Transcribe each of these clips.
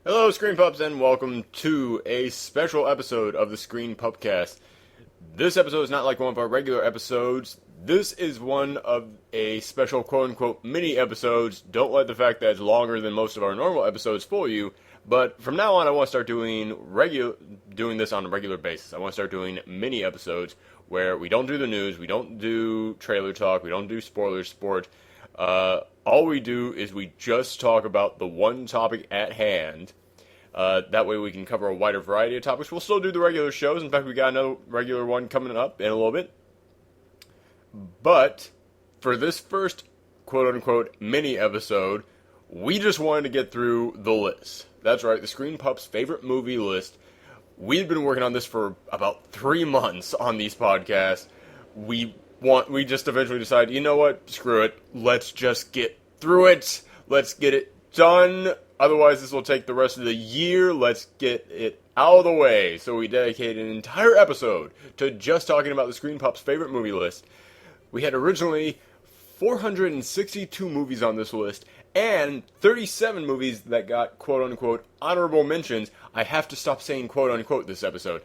Hello, Screen Pups, and welcome to a special episode of the Screen Pupcast. This episode is not like one of our regular episodes. This is one of a special quote-unquote mini-episodes. Don't let the fact that it's longer than most of our normal episodes fool you. But from now on, I want to start doing this on a regular basis. I want to start doing mini-episodes where we don't do the news, we don't do trailer talk, we don't do spoiler sport. All we do is we just talk about the one topic at hand. That way we can cover a wider variety of topics. We'll still do the regular shows. In fact, we got another regular one coming up in a little bit. But for this first quote-unquote mini-episode, we just wanted to get through the list. That's right, the Screen Pup's favorite movie list. We've been working on this for about 3 months on these podcasts. We just eventually decided, you know what, screw it, let's just get through it, let's get it done, otherwise this will take the rest of the year, let's get it out of the way. So we dedicated an entire episode to just talking about the Screen Pup's favorite movie list. We had originally 462 movies on this list, and 37 movies that got quote-unquote honorable mentions. I have to stop saying quote-unquote this episode.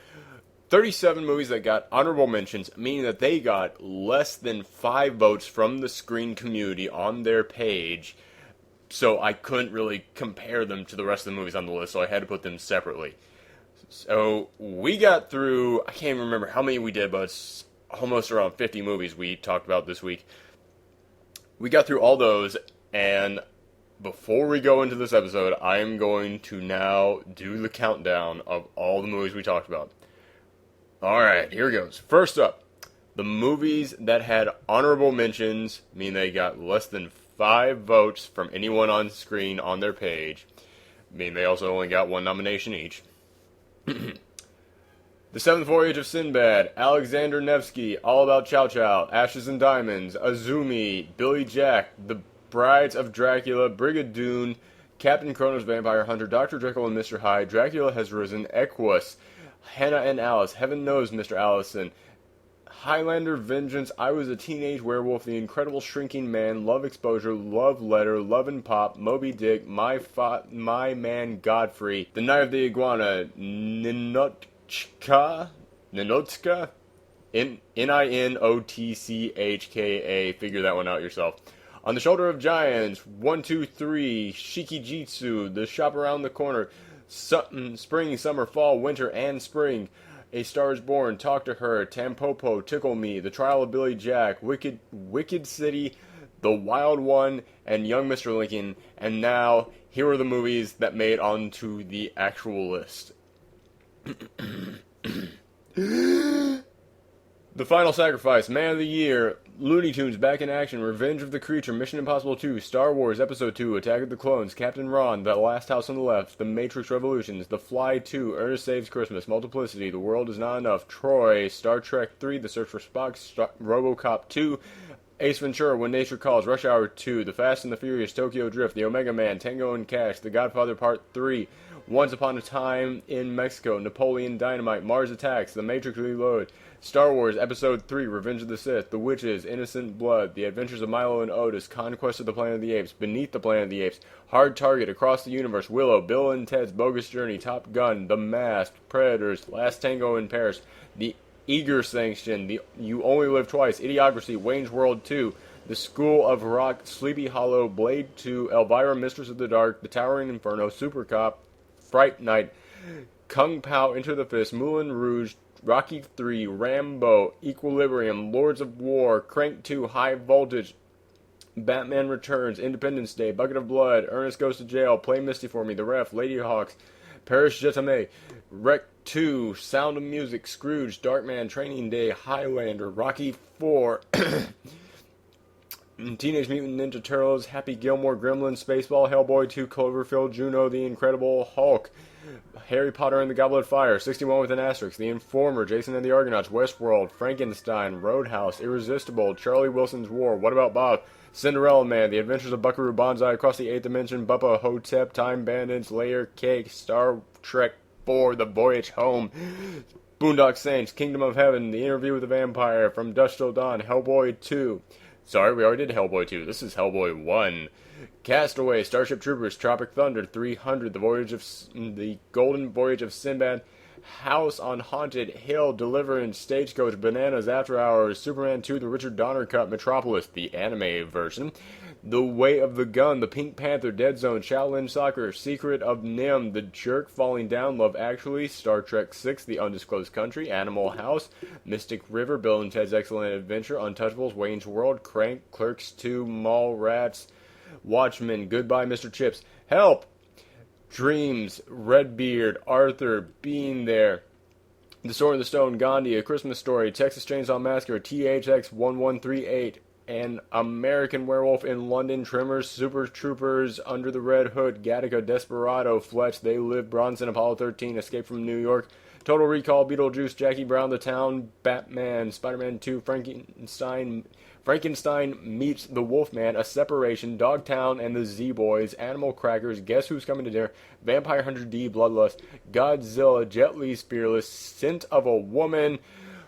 37 movies that got honorable mentions, meaning that they got less than 5 votes from the Screen community on their page, so I couldn't really compare them to the rest of the movies on the list, so I had to put them separately. So we got through, I can't even remember how many we did, but it's almost around 50 movies we talked about this week. We got through all those, and before we go into this episode, I am going to now do the countdown of all the movies we talked about. Alright, here goes. First up, the movies that had honorable mentions, mean they got less than 5 votes from anyone on screen on their page, mean they also only got 1 nomination each. The Seventh Voyage of Sinbad, Alexander Nevsky, All About Chow Chow, Ashes and Diamonds, Azumi, Billy Jack, The Brides of Dracula, Brigadoon, Captain Kronos Vampire Hunter, Dr. Jekyll and Mr. Hyde, Dracula Has Risen, Equus, Hannah and Alice, Heaven Knows Mr. Allison, Highlander Vengeance, I Was a Teenage Werewolf, The Incredible Shrinking Man, Love Exposure, Love Letter, Love and Pop, Moby Dick, My Man Godfrey, The Night of the Iguana, Ninotchka, Ninotchka, figure that one out yourself. On the Shoulder of Giants, 1, 2, 3, Shikijitsu, The Shop Around the Corner, Spring, Summer, Fall, Winter, and Spring, A Star is Born, Talk to Her, Tampopo, Tickle Me, The Trial of Billy Jack, Wicked City, The Wild One, and Young Mr. Lincoln. And now, here are the movies that made onto the actual list. The Final Sacrifice, Man of the Year, Looney Tunes Back in Action, Revenge of the Creature, Mission Impossible 2, Star Wars Episode 2, Attack of the Clones, Captain Ron, The Last House on the Left, The Matrix Revolutions, The Fly 2, Ernest Saves Christmas, Multiplicity, The World Is Not Enough, Troy, Star Trek 3, The Search for Spock, RoboCop 2, Ace Ventura, When Nature Calls, Rush Hour 2, The Fast and the Furious, Tokyo Drift, The Omega Man, Tango and Cash, The Godfather Part 3, Once Upon a Time in Mexico, Napoleon Dynamite, Mars Attacks, The Matrix Reloaded, Star Wars Episode 3, Revenge of the Sith, The Witches, Innocent Blood, The Adventures of Milo and Otis, Conquest of the Planet of the Apes, Beneath the Planet of the Apes, Hard Target, Across the Universe, Willow, Bill and Ted's Bogus Journey, Top Gun, The Mask, Predators, Last Tango in Paris, The Eager Sanction, You Only Live Twice, Idiocracy, Wayne's World 2, The School of Rock, Sleepy Hollow, Blade 2, Elvira, Mistress of the Dark, The Towering Inferno, Super Cop, Fright Night, Kung Pao, Enter the Fist, Moulin Rouge, Rocky 3, Rambo, Equilibrium, Lords of War, Crank 2, High Voltage, Batman Returns, Independence Day, Bucket of Blood, Ernest Goes to Jail, Play Misty for Me, The Ref, Lady Hawks, Paris Jetame, Wreck 2, Sound of Music, Scrooge, Darkman, Training Day, Highlander, Rocky 4, Teenage Mutant Ninja Turtles, Happy Gilmore, Gremlins, Spaceball, Hellboy 2, Cloverfield, Juno, The Incredible Hulk, Harry Potter and the Goblet of Fire, 61 with an asterisk, The Informer, Jason and the Argonauts, Westworld, Frankenstein, Roadhouse, Irresistible, Charlie Wilson's War, What About Bob, Cinderella Man, The Adventures of Buckaroo Banzai, Across the Eighth Dimension, Bubba Hotep, Time Bandits, Layer Cake, Star Trek 4, The Voyage Home, Boondock Saints, Kingdom of Heaven, The Interview with the Vampire, From Dusk Till Dawn, Hellboy 2, Sorry, we already did Hellboy 2. This is Hellboy 1. Castaway, Starship Troopers, Tropic Thunder, 300, The Golden Voyage of Sinbad, House on Haunted Hill, Deliverance, Stagecoach, Bananas, After Hours, Superman 2, The Richard Donner Cut, Metropolis, the anime version, The Way of the Gun, The Pink Panther, Dead Zone, Shaolin Soccer, Secret of Nim, The Jerk Falling Down, Love Actually, Star Trek 6, The Undisclosed Country, Animal House, Mystic River, Bill and Ted's Excellent Adventure, Untouchables, Wayne's World, Crank, Clerks 2, Mallrats, Watchmen, Goodbye Mr. Chips, Help! Dreams, Redbeard, Arthur, Being There, The Sword in the Stone, Gandhi, A Christmas Story, Texas Chainsaw Massacre, THX 1138, An American Werewolf in London, Tremors, Super Troopers, Under the Red Hood, Gattaca, Desperado, Fletch, They Live, Bronson, Apollo 13, Escape from New York, Total Recall, Beetlejuice, Jackie Brown, The Town, Batman, Spider-Man 2, Frankenstein Meets the Wolfman, A Separation, Dogtown and the Z-Boys, Animal Crackers, Guess Who's Coming to Dinner, Vampire Hunter D, Bloodlust, Godzilla, Jet Li's Fearless, Scent of a Woman,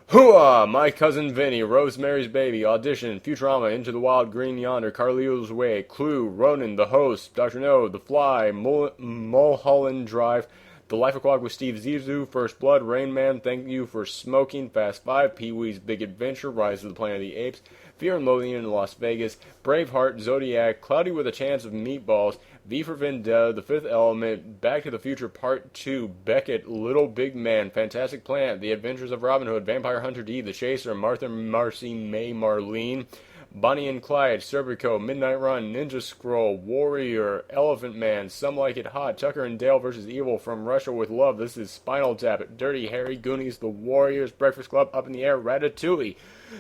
Hooah! My Cousin Vinny, Rosemary's Baby, Audition, Futurama, Into the Wild, Green Yonder, Carlito's Way, Clue, Ronan, The Host, Dr. No, The Fly, Mulholland Drive, The Life Aquatic with Steve Zissou, First Blood, Rain Man, Thank You for Smoking, Fast 5, Pee-wee's Big Adventure, Rise of the Planet of the Apes, Fear and Loathing in Las Vegas, Braveheart, Zodiac, Cloudy with a Chance of Meatballs, V for Vendetta, The Fifth Element, Back to the Future Part 2, Beckett, Little Big Man, Fantastic Planet, The Adventures of Robin Hood, Vampire Hunter D, The Chaser, Martha, Marcy, May, Marlene, Bonnie and Clyde, Serpico, Midnight Run, Ninja Scroll, Warrior, Elephant Man, Some Like It Hot, Tucker and Dale vs. Evil, From Russia with Love, This is Spinal Tap, Dirty Harry, Goonies, The Warriors, Breakfast Club, Up in the Air, Ratatouille,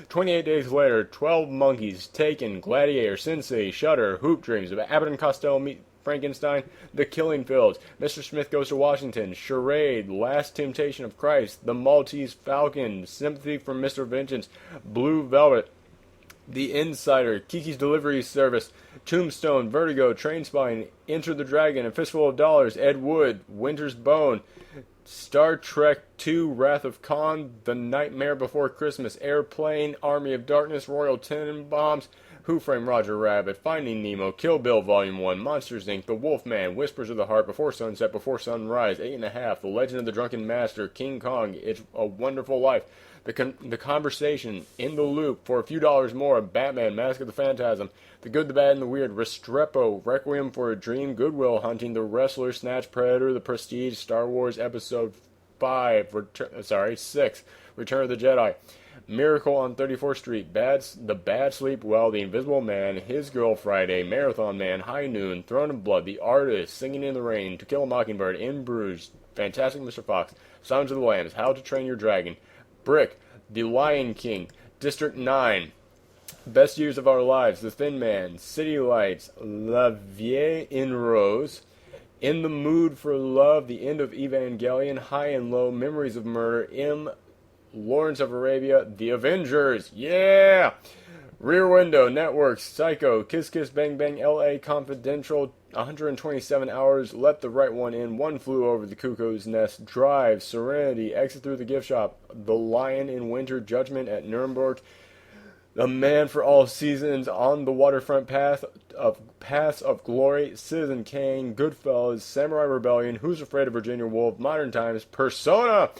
28 Days Later, 12 Monkeys, Taken, Gladiator, Sensei, Shudder, Hoop Dreams, Abbott and Costello Meet Frankenstein, The Killing Fields, Mr. Smith Goes to Washington, Charade, Last Temptation of Christ, The Maltese Falcon, Sympathy from Mr. Vengeance, Blue Velvet, The Insider, Kiki's Delivery Service, Tombstone, Vertigo, Trainspine, Enter the Dragon, A Fistful of Dollars, Ed Wood, Winter's Bone, Star Trek II, Wrath of Khan, The Nightmare Before Christmas, Airplane, Army of Darkness, Royal Tenenbaums, Who Framed Roger Rabbit, Finding Nemo, Kill Bill Volume 1, Monsters Inc., The Wolfman, Whispers of the Heart, Before Sunset, Before Sunrise, 8.5, The Legend of the Drunken Master, King Kong, It's a Wonderful Life, The Conversation, In the Loop, For a Few Dollars More, Batman, Mask of the Phantasm, The Good, the Bad, and the Weird, Restrepo, Requiem for a Dream, Goodwill Hunting, The Wrestler, Snatch, Predator, The Prestige, Star Wars Episode 6, Return of the Jedi, Miracle on 34th Street, The Bad Sleep Well, The Invisible Man, His Girl Friday, Marathon Man, High Noon, Throne of Blood, The Artist, Singing in the Rain, To Kill a Mockingbird, In Bruges, Fantastic Mr. Fox, Silence of the Lambs, How to Train Your Dragon, Brick, The Lion King, District 9, Best Years of Our Lives, The Thin Man, City Lights, La Vie en Rose, In the Mood for Love, The End of Evangelion, High and Low, Memories of Murder, M, Lawrence of Arabia, The Avengers, yeah! Rear Window, Networks, Psycho, Kiss Kiss Bang Bang, L.A. Confidential, 127 Hours, Let the Right One In, One Flew Over the Cuckoo's Nest, Drive, Serenity, Exit Through the Gift Shop, The Lion in Winter, Judgment at Nuremberg, The Man for All Seasons, On the Waterfront Paths of Glory, Citizen Kane, Goodfellas, Samurai Rebellion, Who's Afraid of Virginia Woolf, Modern Times, Persona,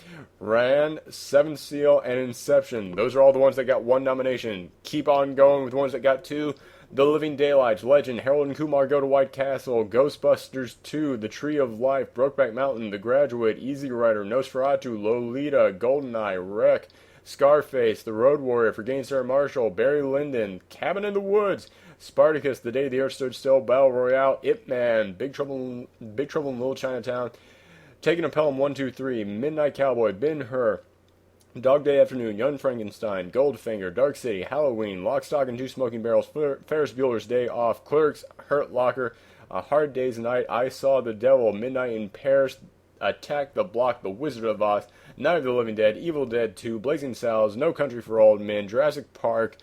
Ran, Seventh Seal, and Inception. Those are all the ones that got one nomination. Keep on going with the ones that got two. The Living Daylights, Legend, Harold and Kumar Go to White Castle, Ghostbusters 2, The Tree of Life, Brokeback Mountain, The Graduate, Easy Rider, Nosferatu, Lolita, Goldeneye, Wreck, Scarface, The Road Warrior, For Sarah Marshall, Barry Lyndon, Cabin in the Woods, Spartacus, The Day the Earth Stood Still, Battle Royale, Ip Man, Big Trouble in Little Chinatown, Taking a Pelham 123, Midnight Cowboy, Ben-Hur, Dog Day Afternoon, Young Frankenstein, Goldfinger, Dark City, Halloween, Lock, Stock, and Two Smoking Barrels, Ferris Bueller's Day Off, Clerks, Hurt Locker, A Hard Day's Night, I Saw the Devil, Midnight in Paris, Attack the Block, The Wizard of Oz, Night of the Living Dead, Evil Dead 2, Blazing Saddles, No Country for Old Men, Jurassic Park,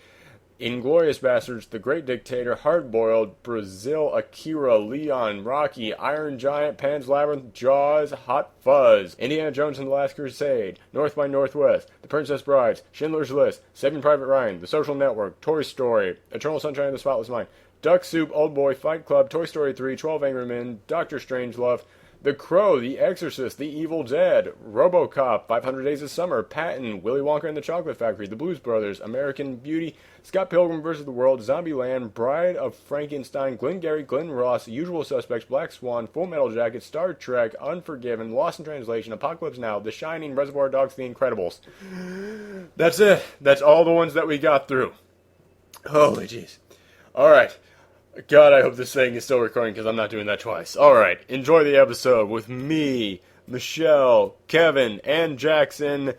Inglourious Bastards, The Great Dictator, Hard-Boiled, Brazil, Akira, Leon, Rocky, Iron Giant, Pan's Labyrinth, Jaws, Hot Fuzz, Indiana Jones and the Last Crusade, North by Northwest, The Princess Brides, Schindler's List, Saving Private Ryan, The Social Network, Toy Story, Eternal Sunshine of the Spotless Mind, Duck Soup, Old Boy, Fight Club, Toy Story 3, 12 Angry Men, Doctor Strangelove, The Crow, The Exorcist, The Evil Dead, RoboCop, 500 Days of Summer, Patton, Willy Wonka and the Chocolate Factory, The Blues Brothers, American Beauty, Scott Pilgrim vs. the World, Zombieland, Bride of Frankenstein, Glengarry Glen Ross, Usual Suspects, Black Swan, Full Metal Jacket, Star Trek, Unforgiven, Lost in Translation, Apocalypse Now, The Shining, Reservoir Dogs, The Incredibles. That's it. That's all the ones that we got through. Holy jeez. Alright. God, I hope this thing is still recording because I'm not doing that twice. Alright, enjoy the episode with me, Michelle, Kevin, and Jackson,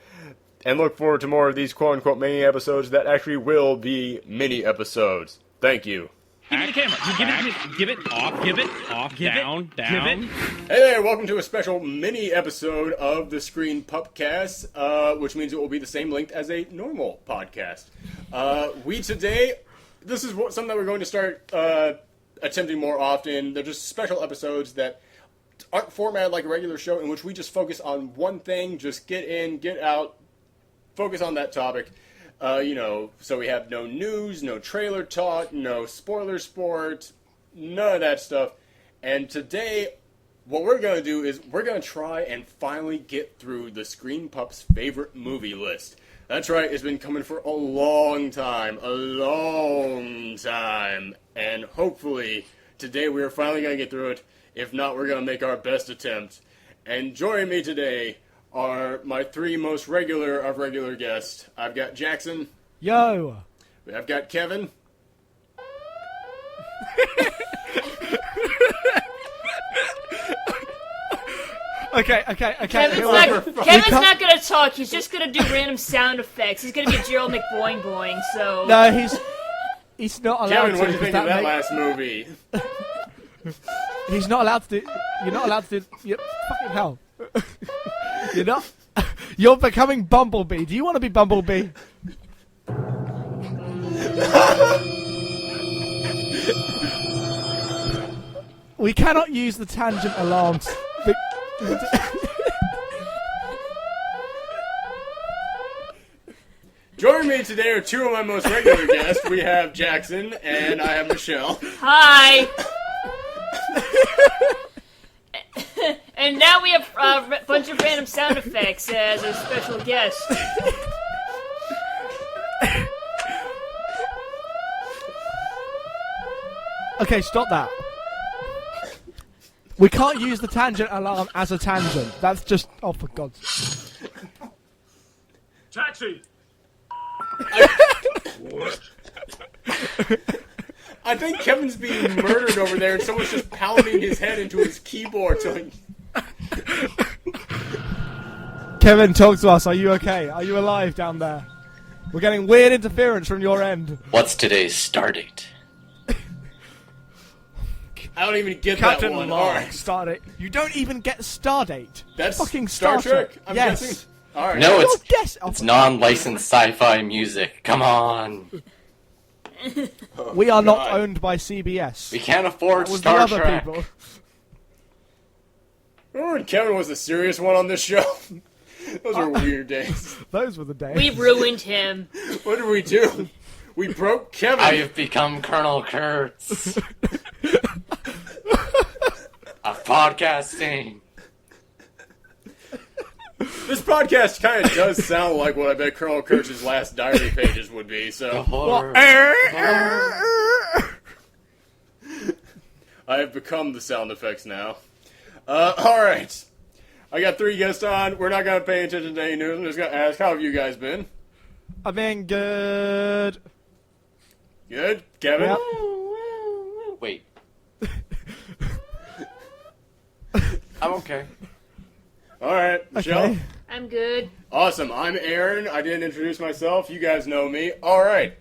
and look forward to more of these quote-unquote mini episodes that actually will be mini episodes. Thank you. Give me the camera. Give it off, down. Hey there, welcome to a special mini episode of the Screen Pupcast, which means it will be the same length as a normal podcast. This is something that we're going to start attempting more often. They're just special episodes that aren't formatted like a regular show, in which we just focus on one thing, just get in, get out, focus on that topic. So we have no news, no trailer talk, no spoiler sport, none of that stuff. And today, what we're going to do is we're going to try and finally get through the Screen Pup's favorite movie list. That's right, it's been coming for a long time, and hopefully today we are finally going to get through it. If not, we're going to make our best attempt. And joining me today are my three most regular of regular guests. I've got Jackson. Yo! I've got Kevin. Okay. Kevin's not gonna talk. He's just gonna do random sound effects. He's gonna be Gerald McBoing boing. So No, he's not allowed Kevin, to. what do you think of that last movie? He's not allowed to do. You're not allowed to do. Fucking hell! You're not. You're becoming Bumblebee. Do you want to be Bumblebee? We cannot use the tangent alarms. Joining me today are two of my most regular guests. We have Jackson and I have Michelle. hi. And now we have a bunch of random sound effects as a special guest. Okay, stop that. We can't use the tangent alarm as a tangent. That's just... Oh, for God's sake. Taxi! What? I think Kevin's being murdered over there and someone's just pounding his head into his keyboard. Kevin, talk to us. Are you okay? Are you alive down there? We're getting weird interference from your end. What's today's stardate? I don't even get Captain that one. Log, Alright. Stardate. You don't even get Stardate. That's fucking Star Trek, I'm yes. guessing? Alright. No, Your guess. it's non-licensed sci-fi music. Come on. We are not God. owned by CBS. We can't afford That was Star the other Trek. people. Remember when Kevin was the serious one on this show? Those were weird days. Those were the days. We ruined him. What did we do? We broke Kevin. I have become Colonel Kurtz. Of podcasting. This podcast kind of does sound like what I bet Colonel Kurtz's last diary pages would be, The so... horror. I have become the sound effects now. Alright. I got three guests on. We're not going to pay attention to any news. I'm just going to ask, how have you guys been? I've been good. Good? Kevin? Yep. Wait. I'm okay. Alright, Michelle? Okay. I'm good. Awesome. I'm Aaron. I didn't introduce myself. You guys know me. Alright.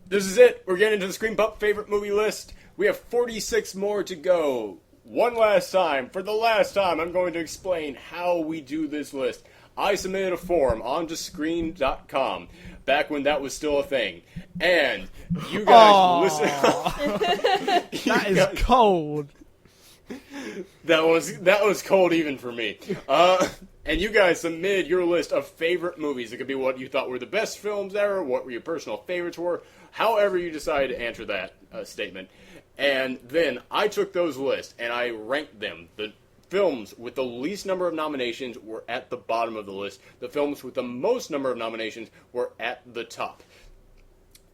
This is it. We're getting into the Screen Pup favorite movie list. We have 46 more to go. One last time, for the last time, I'm going to explain how we do this list. I submitted a form onto Screen.com. back when that was still a thing. And you guys listen. That is cold. That was cold even for me. And you guys submitted your list of favorite movies. It could be what you thought were the best films ever, what your personal favorites were, however you decide to answer that statement. And then I took those lists and I ranked them. The films with the least number of nominations were at the bottom of the list. The films with the most number of nominations were at the top.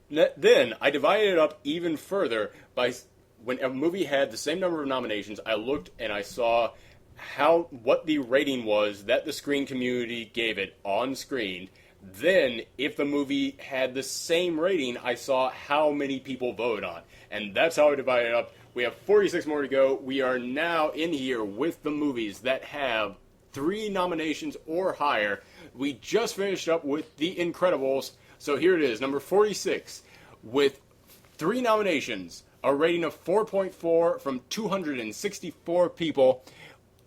Then I divided it up even further by when a movie had the same number of nominations. I looked and I saw what the rating was that the screen community gave it on screen. Then, if the movie had the same rating, I saw how many people voted on. And that's how I divided it up. We have 46 more to go. We are now in here with the movies that have 3 nominations or higher. We just finished up with The Incredibles. So here it is, number 46, with 3 nominations, a rating of 4.4 from 264 people,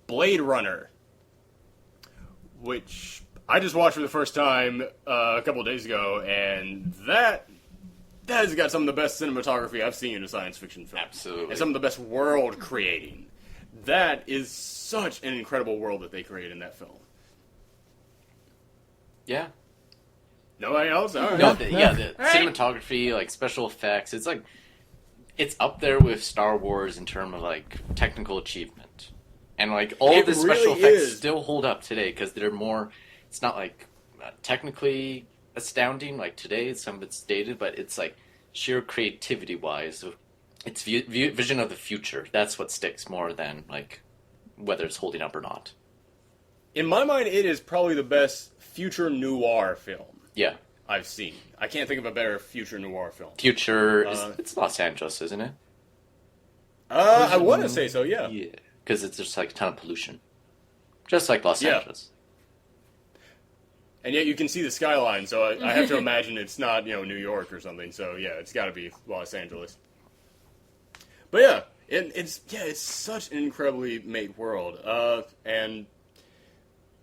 Blade Runner, which I just watched for the first time a couple of days ago, and that has got some of the best cinematography I've seen in a science fiction film. Absolutely. And some of the best world creating. That is such an incredible world that they create in that film. Yeah. Nobody else? All right. No, the Right. cinematography, like special effects, it's up there with Star Wars in terms of like technical achievement, and like all It the special really effects is. still hold up today because they're more. It's not like technically astounding like today. Some of it's dated, but it's like sheer creativity wise. So it's vision of the future. That's what sticks more than like whether it's holding up or not. In my mind, it is probably the best future noir film Yeah, I've seen. I can't think of a better future noir film. future. It's Los Angeles, isn't it? I want to say so, yeah. Yeah, because it's just like a ton of pollution, just like Los Yeah. Angeles. And yet you can see the skyline, so I have to imagine it's not, New York or something. So yeah, it's got to be Los Angeles. But yeah, it's such an incredibly made world. And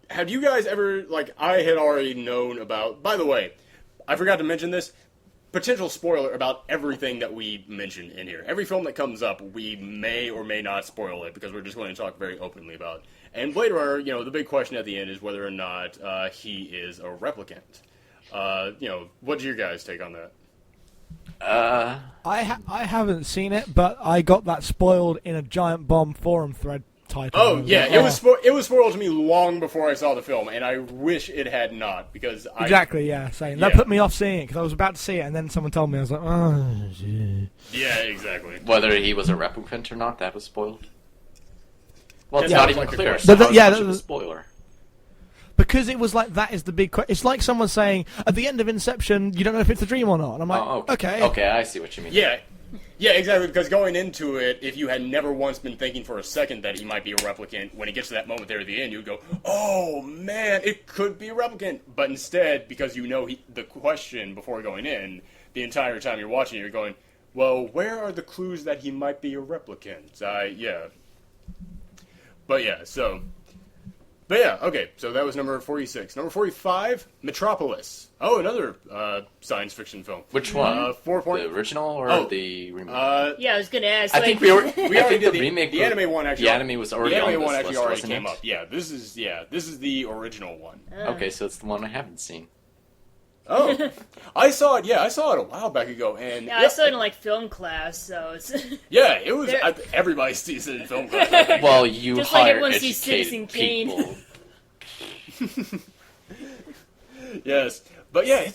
have you guys ever, I had already known about, by the way, I forgot to mention this, potential spoiler about everything that we mention in here. Every film that comes up, we may or may not spoil it because we're just going to talk very openly about it. And Blade Runner, the big question at the end is whether or not he is a replicant. What's your guys' take on that? I haven't seen it, but I got that spoiled in a Giant Bomb forum thread title. Oh yeah, it was spoiled to me long before I saw the film, and I wish it had not because Exactly, yeah, same. That Yeah. put me off seeing it because I was about to see it, and then someone told me. I was like, oh, shit. Yeah, exactly. Whether he was a replicant or not, that was spoiled. Well, it's Yeah, not it's even like a clear. question. So But how yeah, much that of a was- spoiler? Because it was like, that is the big question. It's like someone saying, at the end of Inception, you don't know if it's a dream or not. And I'm like, Oh, okay. Okay, I see what you mean. Yeah, exactly. Because going into it, if you had never once been thinking for a second that he might be a replicant, when it gets to that moment there at the end, you'd go, "Oh man, it could be a replicant." But instead, because the question before going in, the entire time you're watching, you're going, "Well, where are the clues that he might be a replicant?" Yeah. But yeah, okay, so that was number 46. Number 45, Metropolis. Oh, another science fiction film. Which one? 4 The original or Oh, the remake? Yeah, I was gonna ask. I think we already did the the remake. The anime one actually. The anime was already the on anime this one actually list, already wasn't came it? up. This is the original one. Okay, so it's the one I haven't seen. Oh, I saw it. Yeah, I saw it a while back ago, and Yeah, I saw it in film class, so it's yeah, it was. There- Everybody sees it in film class. Well, you Just like hire everyone sees educated Citizen Kane. people. Yes, but yeah,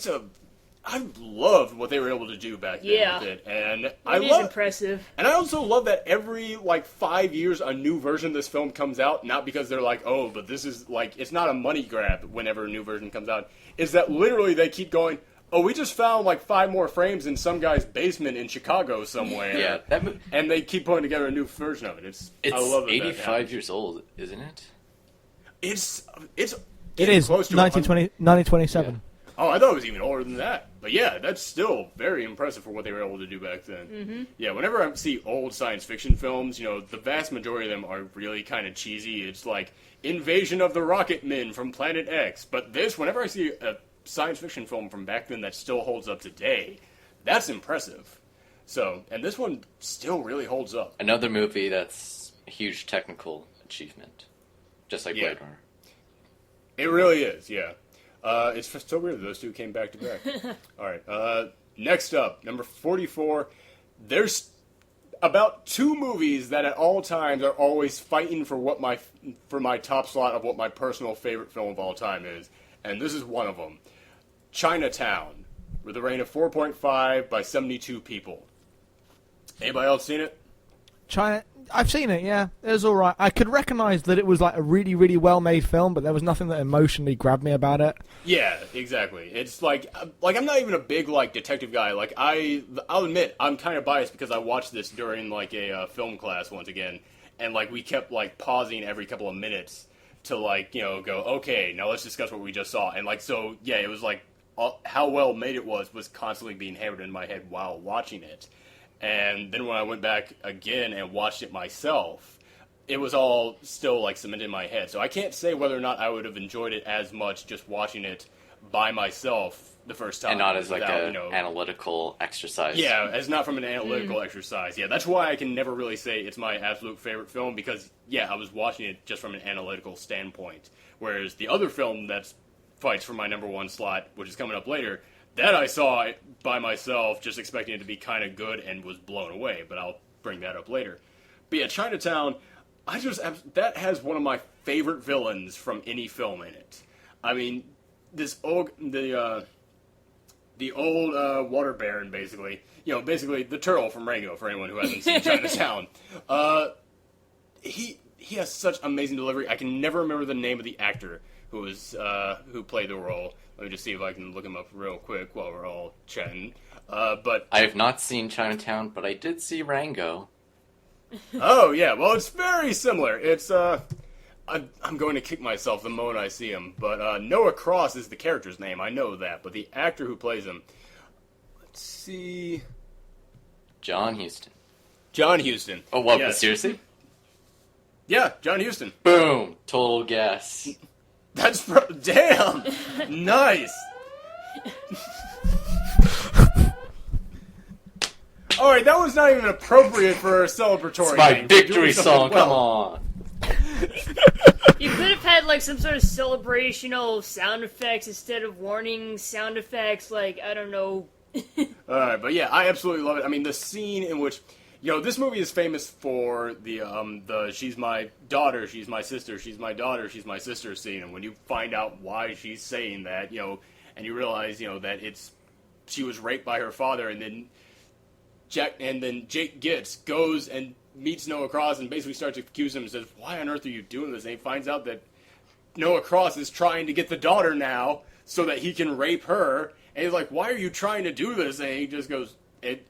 I loved what they were able to do back then Yeah. with it, and it I is love. impressive. And I also love that every 5 years a new version of this film comes out, not because they're like, oh, but this is it's not a money grab whenever a new version comes out. Is that literally they keep going, oh, we just found 5 more frames in some guy's basement in Chicago somewhere. Yeah, And they keep putting together a new version of it. it's I love that 85 years old, isn't it? It's It is close to 1927. Oh, I thought it was even older than that. But yeah, that's still very impressive for what they were able to do back then. Mm-hmm. Yeah, whenever I see old science fiction films, the vast majority of them are really kind of cheesy. It's like Invasion of the Rocket Men from Planet X. But this, whenever I see science fiction film from back then that still holds up today, that's impressive. So, and this one still really holds up. Another movie that's a huge technical achievement, just like Blade Runner. It really is, yeah. It's so weird that those two came back to back. All right, next up, number 44. There's about 2 movies that at all times are always fighting for my top slot of what my personal favorite film of all time is, and this is one of them. Chinatown, with a rating of 4.5 by 72 people. Anybody else seen it? I've seen it, yeah. It was alright. I could recognise that it was like a really, really well-made film, but there was nothing that emotionally grabbed me about it. Yeah, exactly. It's like I'm not even a big like detective guy. Like I'll admit I'm kind of biased because I watched this during like a film class once again, and like we kept like pausing every couple of minutes to like go okay, now let's discuss what we just saw, and like so yeah, it was like how well made it was constantly being hammered in my head while watching it. And then when I went back again and watched it myself, it was all still like cemented in my head. So I can't say whether or not I would have enjoyed it as much just watching it by myself the first time. And not as like an analytical exercise. Yeah, as not from an analytical exercise. Yeah, that's why I can never really say it's my absolute favorite film because, yeah, I was watching it just from an analytical standpoint. Whereas the other film that fights for my number 1 slot, which is coming up later, that I saw by myself, just expecting it to be kind of good, and was blown away. But I'll bring that up later. But yeah, Chinatown, that has one of my favorite villains from any film in it. I mean, the old water baron, basically. Basically the turtle from Rango. For anyone who hasn't seen Chinatown, he has such amazing delivery. I can never remember the name of the actor who played the role. Let me just see if I can look him up real quick while we're all chatting. But I have not seen Chinatown, but I did see Rango. Oh yeah, well it's very similar. It's I'm going to kick myself the moment I see him. But Noah Cross is the character's name. I know that, but the actor who plays him. Let's see. John Huston. John Huston. Oh, what? Yes. Seriously? Yeah, John Huston. Boom! Total guess. That's damn nice. All right, that was not even appropriate for a celebratory. It's my thing. victory song. Well. Come on. You could have had like some sort of celebrational sound effects instead of warning sound effects. Like I don't know. All right, but yeah, I absolutely love it. I mean, the scene in which. This movie is famous for the she's my daughter, she's my sister, she's my daughter, she's my sister scene, and when you find out why she's saying that, and you realize, that she was raped by her father, and then Jake goes and meets Noah Cross and basically starts to accuse him and says, why on earth are you doing this? And he finds out that Noah Cross is trying to get the daughter now so that he can rape her, and he's like, why are you trying to do this? And he just goes,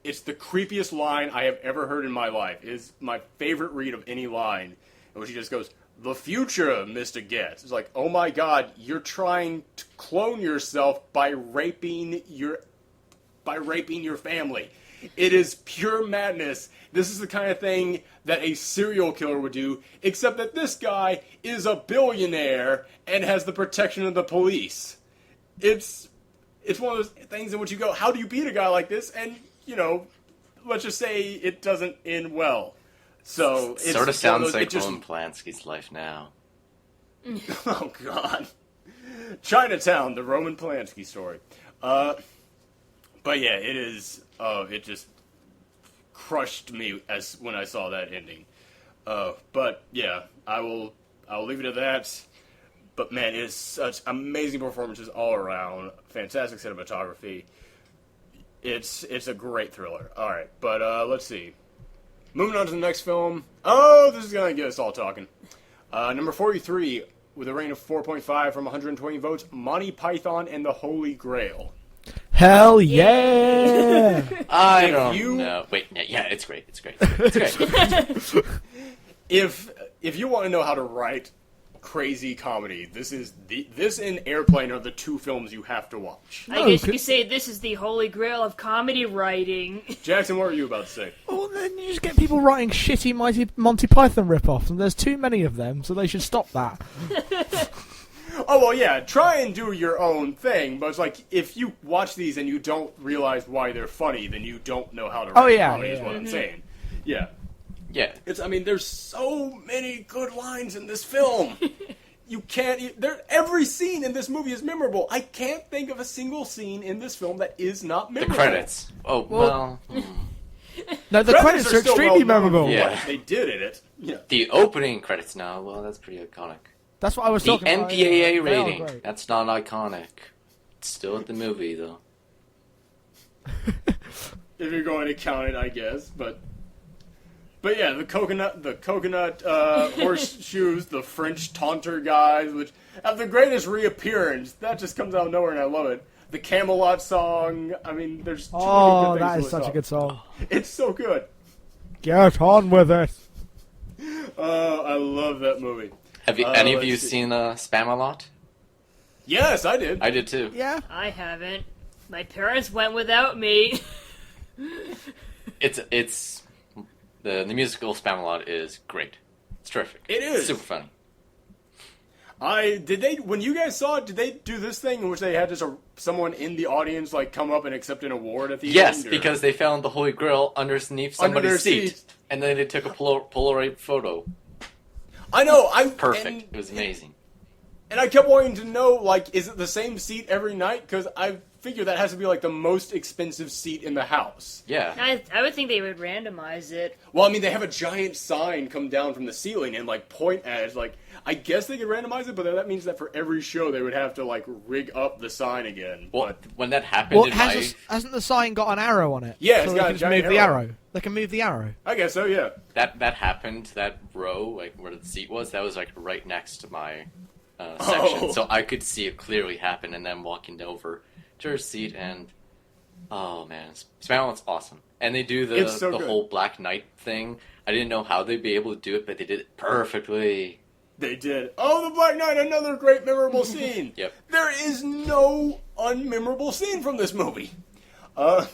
It's the creepiest line I have ever heard in my life. It's my favorite read of any line. In which he just goes, the future, Mr. Getz. It's like, oh my god, you're trying to clone yourself by raping your family. It is pure madness. This is the kind of thing that a serial killer would do, except that this guy is a billionaire and has the protection of the police. It's one of those things in which you go, how do you beat a guy like this? And let's just say it doesn't end well. So it sort of sounds like Roman Polanski's life now. Oh God, Chinatown, the Roman Polanski story. But yeah, it is. It just crushed me when I saw that ending. But yeah, I'll leave it at that. But man, it is such amazing performances all around. Fantastic cinematography. It's a great thriller. All right, but let's see. Moving on to the next film. Oh, this is gonna get us all talking. Number 43, with a rating of 4.5 from 120 votes, Monty Python and the Holy Grail. Hell yeah! I don't know. Wait, yeah, it's great. It's great. It's great. If you want to know how to write crazy comedy, this and Airplane are the 2 films you have to watch. I guess you could say this is the holy grail of comedy writing. Jackson, what were you about to say? Well, then you just get people writing shitty Monty Python rip-offs, and there's too many of them, so they should stop that. All Oh, well, yeah, try and do your own thing, but it's like, if you watch these and you don't realize why they're funny, then you don't know how to write comedy, is what I'm saying. Yeah. Yeah. I mean, there's so many good lines in this film. You can't, every scene in this movie is memorable. I can't think of a single scene in this film that is not The memorable. credits. Oh, well. No, the credits are still extremely well known memorable. for Yeah. what they did in it. Yeah. The opening credits now, well, that's pretty iconic. That's what I was The talking about. MPAA They are rating, great. that's not iconic. It's still at the movie, though. If you're going to count it, I guess, but yeah, the coconut horseshoes, the French taunter guys, which have the greatest reappearance. That just comes out of nowhere, and I love it. The Camelot song. I mean, there's too Oh, many good things that to is list such a off. good song. It's so good. Get on with it. I love that movie. Have you, any of let's you see. seen Spam-A-Lot? Yes, I did. I did too. Yeah. I haven't. My parents went without me. It's the musical Spam-A-Lot is great. It's terrific. It is. Super funny. When you guys saw it, did they do this thing in which they had just someone in the audience like come up and accept an award at the Yes, end? Or- because they found the Holy Grail underneath Under their somebody's seat. seat. And then they took a Polaroid photo. I know. Perfect. And, It was amazing. and I kept wanting to know, like, is it the same seat every night? Because I figure that has to be like the most expensive seat in the house. Yeah. I would think they would randomize it. Well, I mean, they have a giant sign come down from the ceiling and like point at it. Like, I guess they could randomize it, but that means that for every show they would have to like rig up the sign again. Well, But when that happened Well, in my... hasn't the sign got an arrow on it? Yeah, so it's they got can a just giant move the arrow. arrow. They can move the arrow. I guess so. Yeah. That happened, that row, like where the seat was, that was like right next to my section. Oh. So I could see it clearly happen and then walking over to her seat and... Oh man, Spam-A-Lot's awesome. And they do It's so the good. whole Black Knight thing. I didn't know how they'd be able to do it, but they did it perfectly. They did. Oh, the Black Knight, another great memorable scene. Yep. There is no unmemorable scene from this movie. The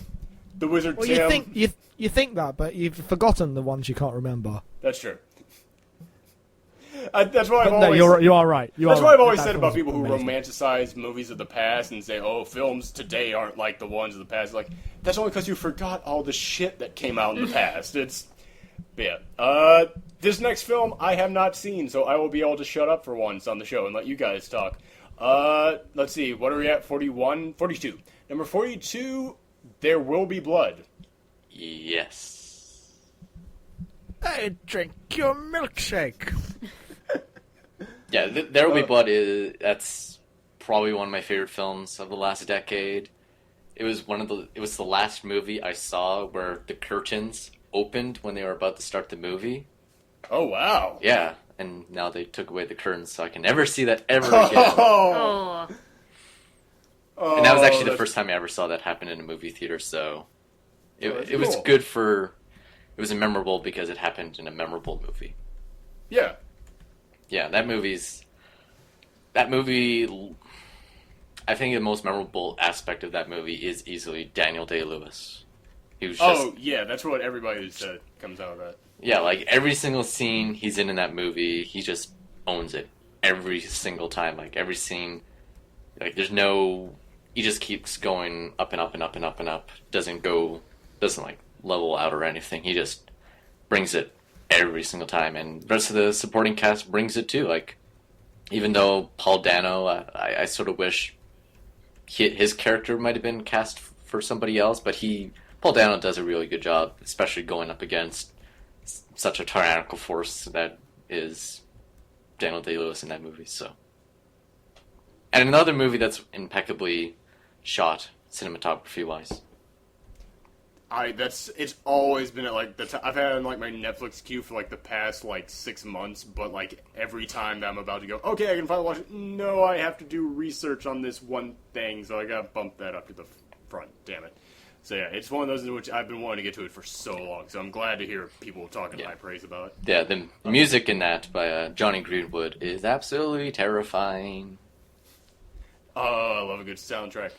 Wizard Well, Tim. you think that, but you've forgotten the ones you can't remember. That's true. That's what I've But no, always. you are right. That's what I've always said That about film's people who amazing. romanticize movies of the past and say, "Oh, films today aren't like the ones of the past." Like that's only because you forgot all the shit that came out in the past. It's yeah. This next film I have not seen, so I will be able to shut up for once on the show and let you guys talk. Let's see. What are we at? 41? 42. Number 42. There Will Be Blood. Yes. Hey, drink your milkshake. Yeah, There Will Be Blood that's probably one of my favorite films of the last decade. It was the last movie I saw where the curtains opened when they were about to start the movie. Oh wow. Yeah, and now they took away the curtains, so I can never see that ever again. Oh. And that was actually the that's- first time I ever saw that happen in a movie theater, so that's it was cool. good for... It was memorable because it happened in a memorable movie. Yeah. Yeah, that movie... I think the most memorable aspect of that movie is easily Daniel Day-Lewis. He was just... Oh yeah, that's what everybody said comes out of that. Yeah, like every single scene he's in that movie, he just owns it. Every single time. Like every scene, like there's no... He just keeps going up and up and up and up and up. Doesn't like level out or anything. He just brings it every single time. And the rest of the supporting cast brings it too. Like, even though Paul Dano, I sort of wish his character might have been cast for somebody else, but Paul Dano does a really good job, especially going up against such a tyrannical force that is Daniel Day-Lewis in that movie. So, and another movie that's impeccably shot cinematography wise. It's always been at like I've had it in like my Netflix queue for like the past like 6 months, but like every time that I'm about to go, okay, I can finally watch it. No, I have to do research on this one thing, so I gotta bump that up to the front. Damn it. So yeah, it's one of those in which I've been wanting to get to it for so long. So I'm glad to hear people talking high praise about it. Yeah, the music in that by Johnny Greenwood is absolutely terrifying. Oh, I love a good soundtrack.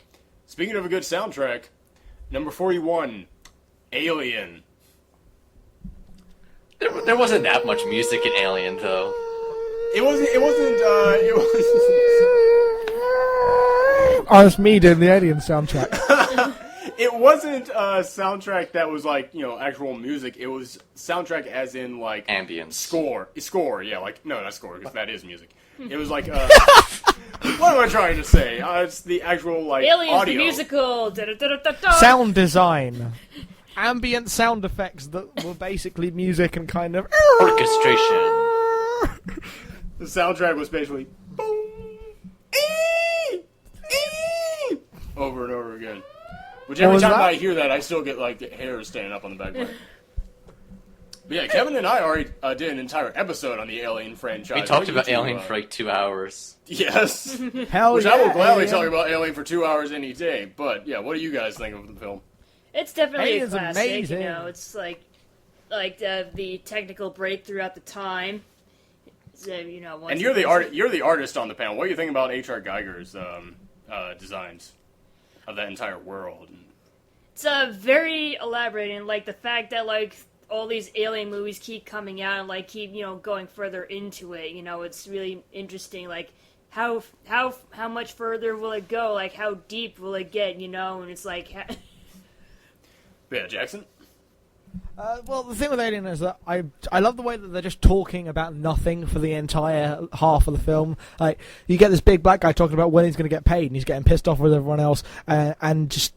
Speaking of a good soundtrack, number 41, Alien. There wasn't that much music in Alien, though. It wasn't. honest me doing the Alien soundtrack. It wasn't a soundtrack that was like, actual music. It was soundtrack as in like Ambience. Score, yeah, like no, not score because that is music. It was like what am I trying to say? It's the actual like Aliens audio. the musical. Da-da-da-da-da. Sound design. Ambient sound effects that were basically music and kind of... Orchestration. The soundtrack was basically boom, over and over again. Which every was time that? I hear that, I still get like the hairs standing up on the back of my head. But yeah, Kevin and I already did an entire episode on the Alien franchise. We talked What about you two, Alien for like 2 hours. Yes. Hell Which yeah, I will gladly Alien. talk about Alien for 2 hours any day. But yeah, what do you guys think of the film? It's definitely Alien's a classic. amazing. It's like the technical breakthrough at the time. So, once And you're the artist on the panel. What do you think about H.R. Geiger's designs of that entire world? It's very elaborate, and like the fact that like all these Alien movies keep coming out and like keep going further into it. It's really interesting. Like how much further will it go? Like how deep will it get? And it's like. Yeah, Jackson? Well, the thing with Alien is that I love the way that they're just talking about nothing for the entire half of the film. Like, you get this big black guy talking about when he's going to get paid, and he's getting pissed off with everyone else, and just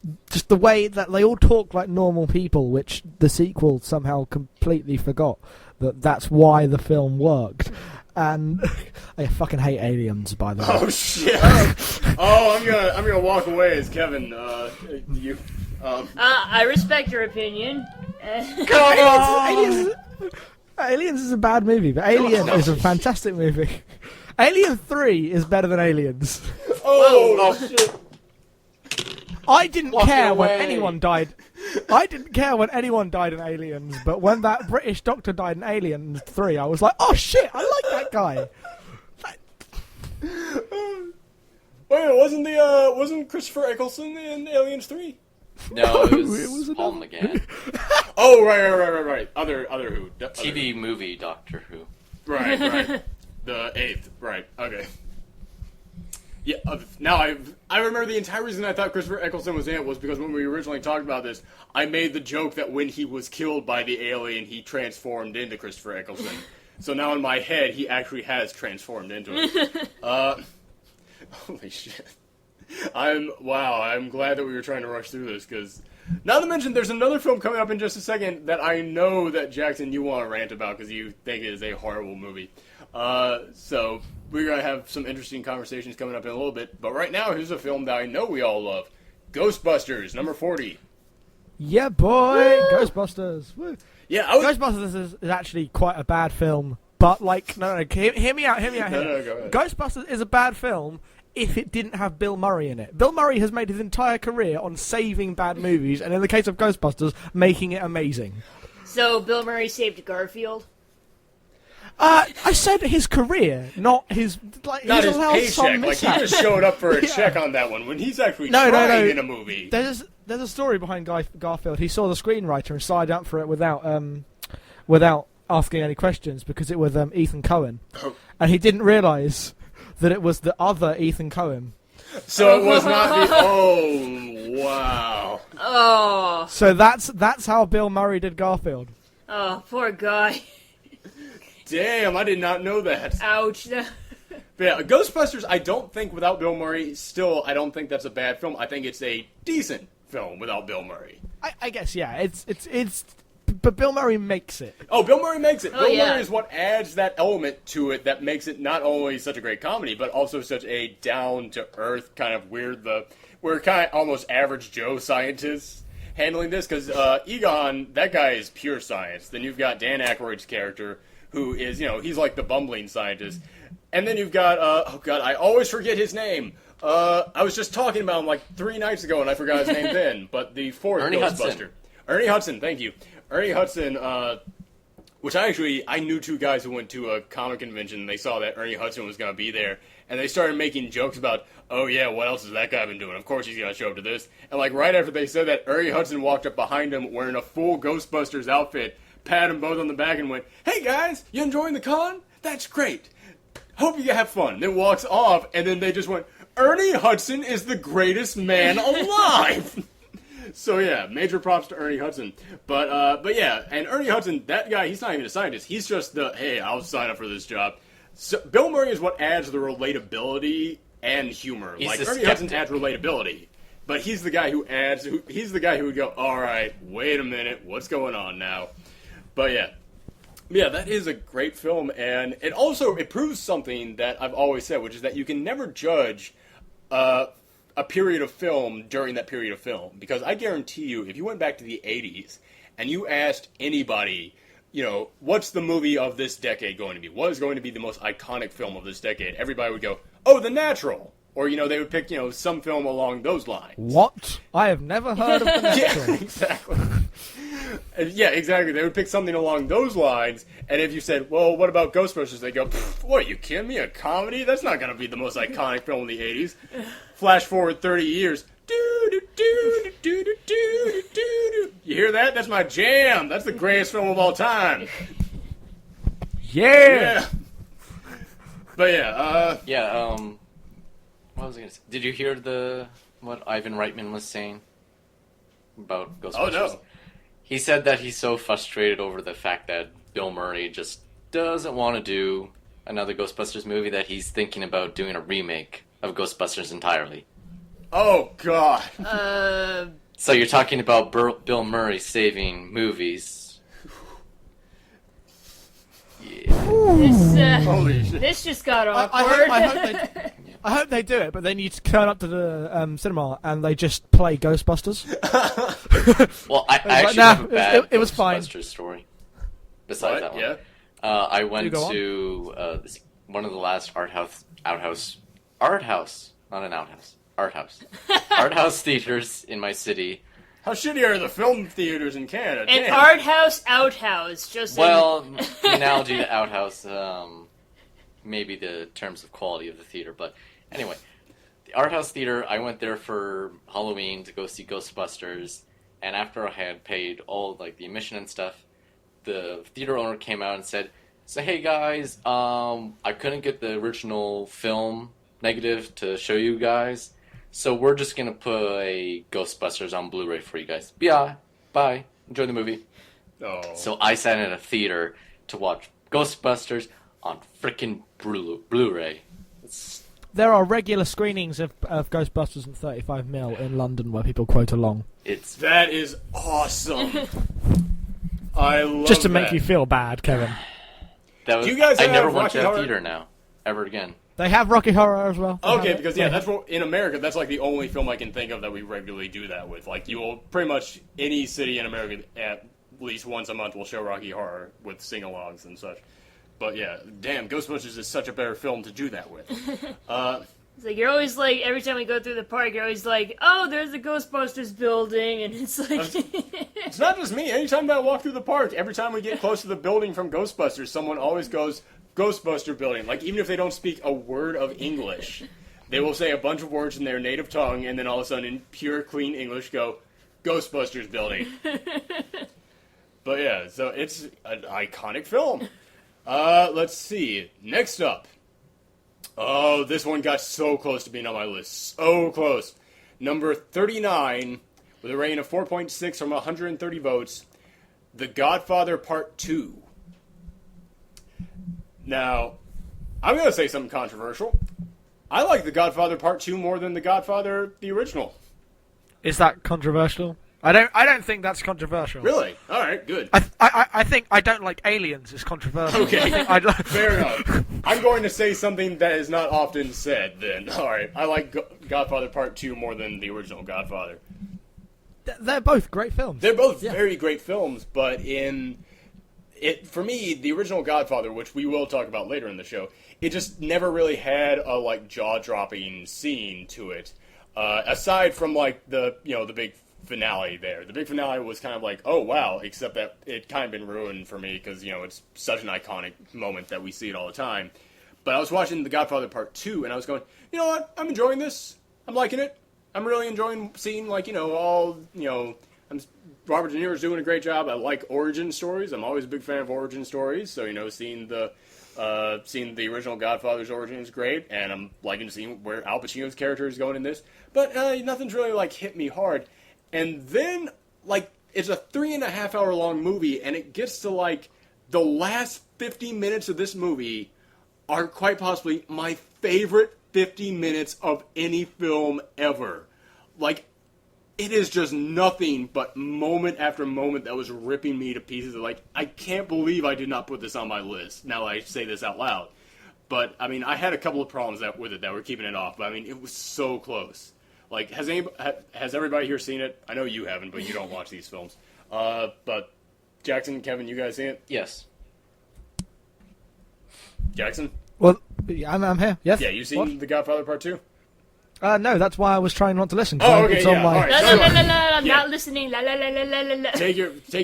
the way that they all talk like normal people, which the sequel somehow completely forgot that's why the film worked. And I fucking hate aliens, by the way. Oh shit! I'm gonna walk away as Kevin. You. I respect your opinion. Aliens is a bad movie, but Alien is a fantastic movie. Alien 3 is better than Aliens. Oh shit! I didn't Walk care when away. anyone died. I didn't care when anyone died in Aliens, but when that British doctor died in Aliens 3, I was like, oh shit, I like that guy. Wait, wasn't Christopher Eccleston in Aliens 3? No, it It was, was Paul another- McGann. Oh right. Other who? TV movie Doctor Who. Right. The 8th. Right. Okay. Yeah. Now I remember the entire reason I thought Christopher Eccleston was in it was because when we originally talked about this, I made the joke that when he was killed by the alien, he transformed into Christopher Eccleston. So now in my head, he actually has transformed into it. Holy shit. I'm glad that we were trying to rush through this, because not to mention there's another film coming up in just a second that I know that Jackson you want to rant about because you think it is a horrible movie. So we're going to have some interesting conversations coming up in a little bit, but right now here's a film that I know we all love. Ghostbusters, number 40. Yeah, boy, Woo! Ghostbusters. Woo. Yeah, Ghostbusters is actually quite a bad film, but like, no, hear me out. No, go ahead. Ghostbusters is a bad film if it didn't have Bill Murray in it. Bill Murray has made his entire career on saving bad movies, and in the case of Ghostbusters, making it amazing. So Bill Murray saved Garfield. I said his career, not his Not he's his allowed some paycheck. Like, he mishap. just showed up for a Yeah. check on that one when he's actually No. trying in a movie. There's a story behind Garfield. He saw the screenwriter and signed up for it without asking any questions because it was Ethan Cohen, and he didn't realise that it was the other Ethan Cohen. So it was not the... Oh, wow. Oh, So that's how Bill Murray did Garfield. poor guy. Damn, I did not know that. Ouch. But yeah, Ghostbusters, I don't think without Bill Murray, still, I don't think that's a bad film. I think it's a decent film without Bill Murray. I guess yeah. It's but Bill Murray makes it. Oh, Bill Murray makes it. Oh, Bill yeah. Murray is what adds that element to it that makes it not only such a great comedy, but also such a down-to-earth kind of we're kind of almost average Joe scientists handling this, because Egon, that guy is pure science. Then you've got Dan Aykroyd's character, who is, he's like the bumbling scientist. And then you've got, oh god, I always forget his name. I was just talking about him like 3 nights ago and I forgot his name then, but the fourth Ernie Ghostbuster. Hudson. Ernie Hudson, thank you. Ernie Hudson, which I knew 2 guys who went to a comic convention and they saw that Ernie Hudson was going to be there, and they started making jokes about, oh yeah, what else has that guy been doing? Of course he's going to show up to this. And like right after they said that, Ernie Hudson walked up behind him wearing a full Ghostbusters outfit, patted them both on the back and went, hey guys, you enjoying the con? That's great. Hope you have fun. Then walks off, and then they just went, Ernie Hudson is the greatest man alive. So yeah, major props to Ernie Hudson. But yeah, and Ernie Hudson, that guy, he's not even a scientist. He's just hey, I'll sign up for this job. So Bill Murray is what adds the relatability and humor. He's like the Ernie Hudson skeptic. adds relatability, but he's the guy who adds. He's the guy who would go, all right, wait a minute, what's going on now? But yeah, that is a great film, and it proves something that I've always said, which is that you can never judge a period of film during that period of film, because I guarantee you, if you went back to the 80s and you asked anybody, what's the movie of this decade going to be? What is going to be the most iconic film of this decade? Everybody would go, oh, The Natural. Or, they would pick, some film along those lines. What? I have never heard of The Natural. Yeah, exactly. Yeah, exactly. They would pick something along those lines, and if you said, well, what about Ghostbusters? They go, what, are you kidding me? A comedy? That's not going to be the most iconic film in the 80s. Flash forward 30 years. Do-do-do-do-do-do-do-do. You hear that? That's my jam. That's the greatest film of all time. Yeah! But yeah, what was I gonna say? Did you hear what Ivan Reitman was saying about Ghostbusters? Oh, no. He said that he's so frustrated over the fact that Bill Murray just doesn't want to do another Ghostbusters movie that he's thinking about doing a remake of Ghostbusters entirely. Oh, God. So you're talking about Bill Murray saving movies. Yeah. Holy shit. This just got I awkward. hope they do it, but then you turn up to the cinema and they just play Ghostbusters. Well, I actually nah, have a bad it was fine. Ghostbusters story. Besides that one. Yeah. I went go on. to one of the last art house theaters in my city. How shitty are the film theaters in Canada? An Damn. art house, outhouse, just Well, the analogy to outhouse, maybe the terms of quality of the theater, but anyway, the art house theater. I went there for Halloween to go see Ghostbusters, and after I had paid all like the admission and stuff, the theater owner came out and said, "So hey guys, I couldn't get the original film negative to show you guys, so we're just gonna play Ghostbusters on Blu-ray for you guys. Yeah, bye, enjoy the movie." Oh. So I sat in a theater to watch Ghostbusters on frickin' Blu-ray. There are regular screenings of Ghostbusters in 35mm in London where people quote along. That is awesome. I love Just to make that. you feel bad, Kevin. That was, Do you guys I have never went Rocky to a Horror? theater now, ever again. They have Rocky Horror as well. They Okay, have it. because that's what in America. That's like the only film I can think of that we regularly do that with. Like you will pretty much any city in America at least once a month will show Rocky Horror with sing-alongs and such. But yeah, damn, Ghostbusters is such a better film to do that with. It's like you're always like every time we go through the park, you're always like, "Oh, there's the Ghostbusters building," and it's like, It's not just me. Anytime that I walk through the park, every time we get close to the building from Ghostbusters, someone always goes, "Ghostbuster building." Like, even if they don't speak a word of English, they will say a bunch of words in their native tongue, and then all of a sudden, in pure, clean English, go, "Ghostbusters building." But yeah, so it's an iconic film. Let's see. Next up. Oh, this one got so close to being on my list. So close. Number 39, with a rating of 4.6 from 130 votes, The Godfather Part 2. Now, I'm going to say something controversial. I like The Godfather Part 2 more than The Godfather, the original. Is that controversial? I don't think that's controversial. Really? All right, good. I think I don't like aliens is controversial. Okay. Fair Fair enough. I'm going to say something that is not often said then. All right. I like Godfather Part 2 more than the original Godfather. They're both great films. They're both very great films, but for me, the original Godfather, which we will talk about later in the show, it just never really had a like jaw-dropping scene to it. Aside from like the big finale there. The big finale was kind of like, oh wow, except that it kind of been ruined for me because, it's such an iconic moment that we see it all the time. But I was watching The Godfather Part 2 and I was going, you know what, I'm enjoying this. I'm liking it. I'm really enjoying seeing Robert De Niro's doing a great job. I like origin stories. I'm always a big fan of origin stories. So, seeing the Seeing the original Godfather's origin is great, and I'm liking to see where Al Pacino's character is going in this. But nothing's really like hit me hard. And then like it's a 3.5 hour long movie, and it gets to like the last 50 minutes of this movie are quite possibly my favorite 50 minutes of any film ever. Like, it is just nothing but moment after moment that was ripping me to pieces. Like, I can't believe I did not put this on my list. Now I say this out loud. But, I mean, I had a couple of problems with it that were keeping it off. But, I mean, it was so close. Like, has everybody here seen it? I know you haven't, but you don't watch these films. But, Jackson, Kevin, you guys seen it? Yes. Jackson? Well, yeah, I'm here. Yes. Yeah, you seen The Godfather Part 2? No, that's why I was trying not to listen. Oh, okay, it's on yeah, my... all right. La la la la la. I'm Yeah. not listening. La la la la la la la. Take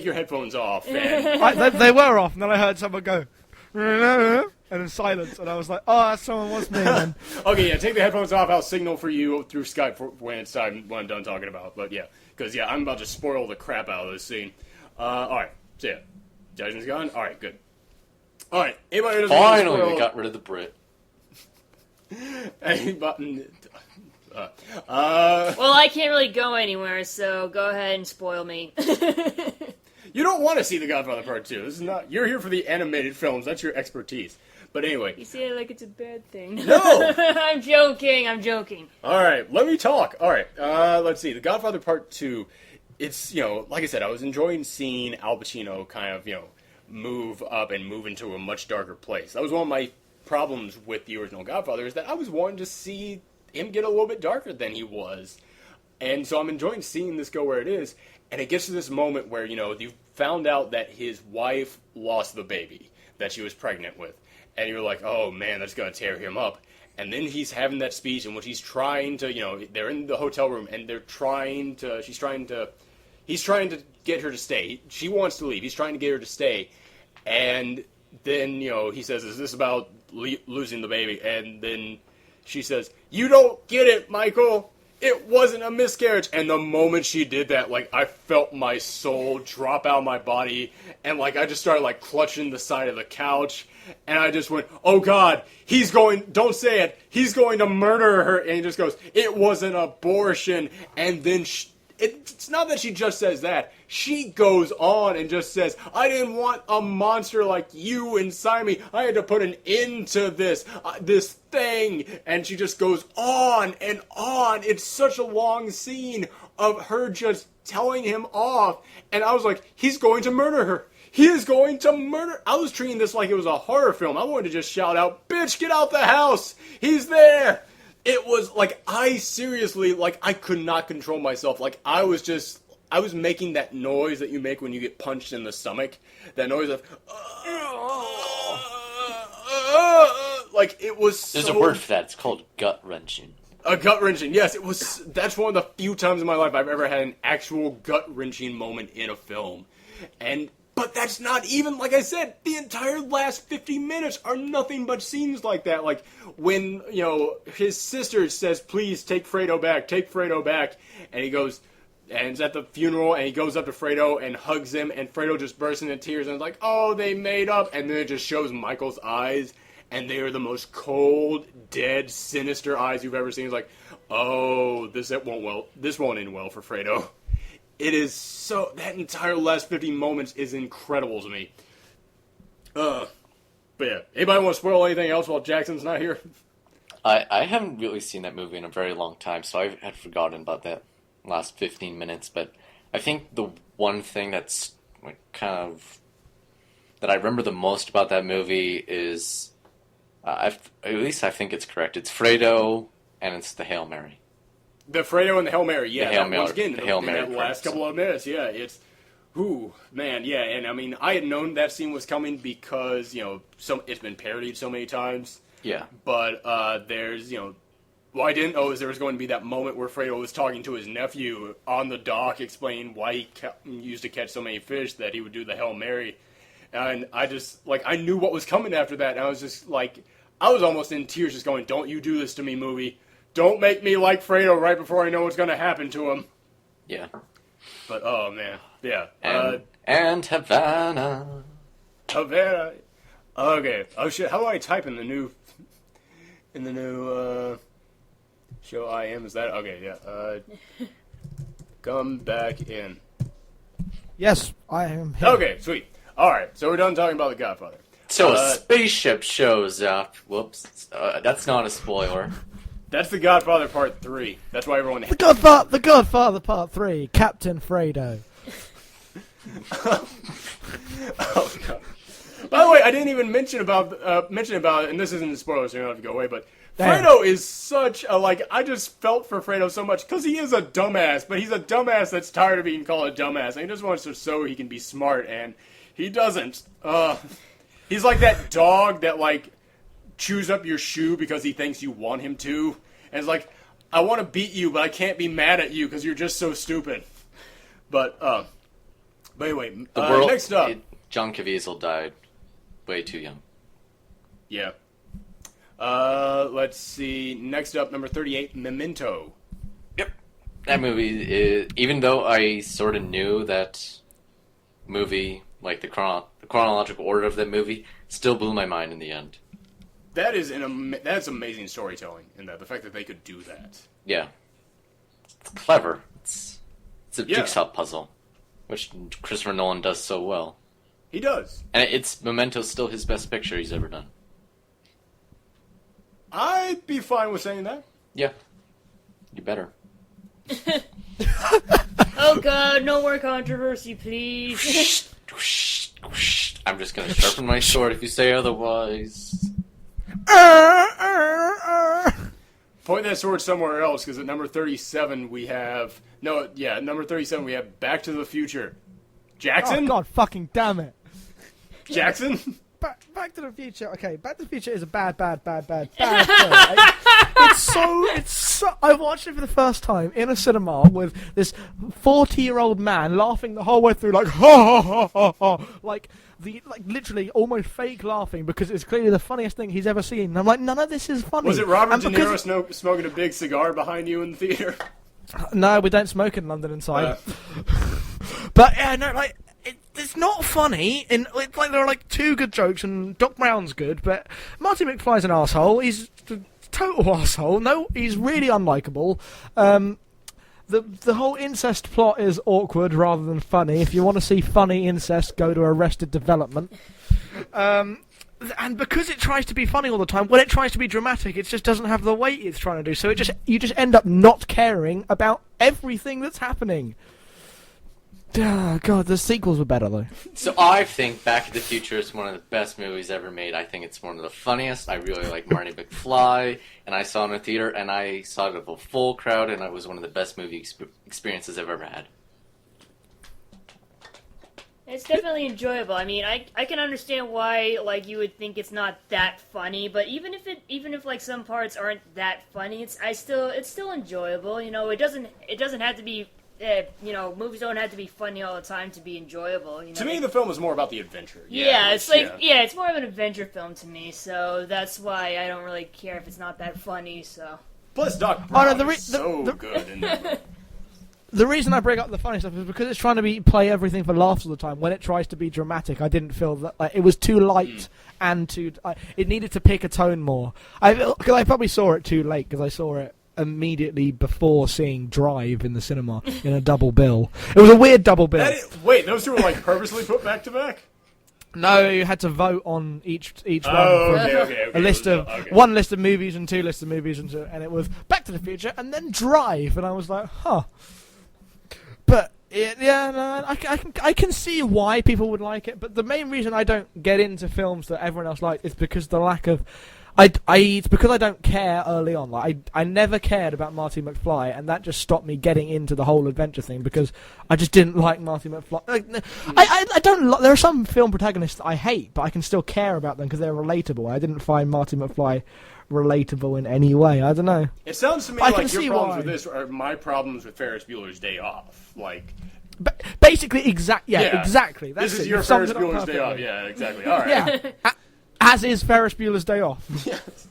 your headphones off. And they were off, and then I heard someone go, and then silence, and I was like, oh, someone was me, then. okay, yeah, take the headphones off. I'll signal for you through Skype for when it's time when I'm done talking about. But yeah, because yeah, I'm about to spoil the crap out of this scene. All right, so yeah, Jackson's gone. All right, good. All right, anybody who doesn't want to Finally, spoil- we got rid of the Brit. Well, I can't really go anywhere, so go ahead and spoil me. You don't want to see The Godfather Part 2. This is not. You're here for the animated films. That's your expertise. But anyway. You say it like it's a bad thing. No! I'm joking. I'm joking. All right, let me talk. All right, let's see. The Godfather Part 2, it's, like I said, I was enjoying seeing Al Pacino kind of, move up and move into a much darker place. That was one of my problems with the original Godfather, is that I was wanting to see him get a little bit darker than he was. And so I'm enjoying seeing this go where it is. And it gets to this moment where, you found out that his wife lost the baby that she was pregnant with. And you're like, oh man, that's going to tear him up. And then he's having that speech in which he's trying to, they're in the hotel room and he's trying to get her to stay. She wants to leave. He's trying to get her to stay. And then, he says, is this about losing the baby? And then she says, you don't get it, Michael. It wasn't a miscarriage. And the moment she did that, I felt my soul drop out of my body. And, I just started, clutching the side of the couch. And I just went, oh, God, don't say it. He's going to murder her. And he just goes, it was an abortion. And then it's not that she just says that. She goes on and just says, I didn't want a monster like you inside me. I had to put an end to this thing. And she just goes on and on. It's such a long scene of her just telling him off. And I was like, he's going to murder her. He is going to murder. I was treating this like it was a horror film. I wanted to just shout out, bitch, get out the house. He's there. It was I seriously, I could not control myself. I was making that noise that you make when you get punched in the stomach. That noise of, it was There's a word for that. It's called gut-wrenching. A gut-wrenching, yes. That's one of the few times in my life I've ever had an actual gut-wrenching moment in a film. But that's not even, like I said, the entire last 50 minutes are nothing but scenes like that. When, his sister says, please take Fredo back. And he goes, and it's at the funeral, and he goes up to Fredo and hugs him, and Fredo just bursts into tears, and it's like, oh, they made up. And then it just shows Michael's eyes, and they are the most cold, dead, sinister eyes you've ever seen. It's like, oh, this won't end well for Fredo. It is so... That entire last 50 moments is incredible to me. But yeah. Anybody want to spoil anything else while Jackson's not here? I haven't really seen that movie in a very long time, so I had forgotten about that last 15 minutes. But I think the one thing that's that I remember the most about that movie is... at least I think it's correct. It's Fredo, and it's the Hail Mary. The Fredo and the Hail Mary, yeah. Once again, the Hail Mary. That last couple of minutes, yeah. It's, man, yeah. And I mean, I had known that scene was coming because it's been parodied so many times. Yeah. But there's what I didn't know is there was going to be that moment where Fredo was talking to his nephew on the dock, explaining why he used to catch so many fish that he would do the Hail Mary, and I just I knew what was coming after that, and I was just I was almost in tears, just going, "Don't you do this to me, movie." Don't make me like Fredo right before I know what's going to happen to him. Yeah. But, oh, man. Yeah. And Havana. Havana. Okay. Oh shit. How do I type in the new show I am? Is that okay? Yeah. Come back in. Yes, I am here. Okay. Sweet. All right. So we're done talking about The Godfather. So a spaceship shows up. Whoops. That's not a spoiler. That's The Godfather Part 3. That's why everyone. The Godfather Part 3, Captain Fredo. Oh god. By the way, I didn't even mention about it, and this isn't a spoiler, so you don't have to go away. But Damn. Fredo is such a I just felt for Fredo so much because he is a dumbass, but he's a dumbass that's tired of being called a dumbass, and he just wants to show he can be smart, and he doesn't. He's like that dog that chews up your shoe because he thinks you want him to, and it's like, I want to beat you, but I can't be mad at you because you're just so stupid. But anyway, next up. John Caviezel died way too young. Yeah. Let's see. Next up, number 38, Memento. Yep. That movie is, even though I sort of knew that movie, the chronological order of that movie, still blew my mind in the end. That is that's amazing storytelling in that. The fact that they could do that. Yeah. It's clever. It's a jigsaw puzzle, which Christopher Nolan does so well. He does. And Memento's still his best picture he's ever done. I'd be fine with saying that. Yeah. You better. Oh god, no more controversy, please. I'm just gonna sharpen my sword if you say otherwise. Point that sword somewhere else, because at number 37 we have... number 37 we have Back to the Future. Jackson? Oh, God fucking damn it. Jackson? Back to the Future. Okay, Back to the Future is a bad film. It's so. I watched it for the first time in a cinema with this 40-year-old man laughing the whole way through, ha ha ha ha, literally almost fake laughing because it's clearly the funniest thing he's ever seen. And I'm like, none of this is funny. Was it Robert De Niro smoking a big cigar behind you in the theater? No, we don't smoke in London inside. But yeah, no, it's not funny. And there are two good jokes, and Doc Brown's good, but Marty McFly's an arsehole. He's a total arsehole. No, he's really unlikable. The whole incest plot is awkward rather than funny. If you want to see funny incest, go to Arrested Development. And because it tries to be funny all the time, when it tries to be dramatic, it just doesn't have the weight it's trying to do. So you just end up not caring about everything that's happening. Oh, God, the sequels were better, though. So I think Back to the Future is one of the best movies ever made. I think it's one of the funniest. I really like Marty McFly, and I saw it in a theater, and I saw it with a full crowd, and it was one of the best movie experiences I've ever had. It's definitely enjoyable. I mean, I can understand why you would think it's not that funny, but even if some parts aren't that funny, it's still enjoyable. You know, it doesn't have to be. Movies don't have to be funny all the time to be enjoyable. To me, the film is more about the adventure. It's more of an adventure film to me. So that's why I don't really care if it's not that funny. So. Plus, Doc Brown is so good in that movie. The reason I bring up the funny stuff is because it's trying to play everything for laughs all the time. When it tries to be dramatic, I didn't feel that it was too light and too. It needed to pick a tone more. Because I probably saw it too late because I saw it immediately before seeing Drive in the cinema in a double bill. It was a weird double bill. Wait, those two were purposely put back to back? No, you had to vote on each one. Okay. A list of one list of movies and two lists of movies, and it was Back to the Future and then Drive, and I was like, huh. But I can see why people would like it, but the main reason I don't get into films that everyone else likes is because the lack of. It's because I don't care early on. I never cared about Marty McFly, and that just stopped me getting into the whole adventure thing because I just didn't like Marty McFly. I don't. There are some film protagonists I hate, but I can still care about them because they're relatable. I didn't find Marty McFly relatable in any way. I don't know. It sounds to me like your problems with this are my problems with Ferris Bueller's Day Off. Basically, exactly. That's this is your Ferris Bueller's Day Off. Yeah, exactly. All right. Yeah. As is Ferris Bueller's Day Off. Yes.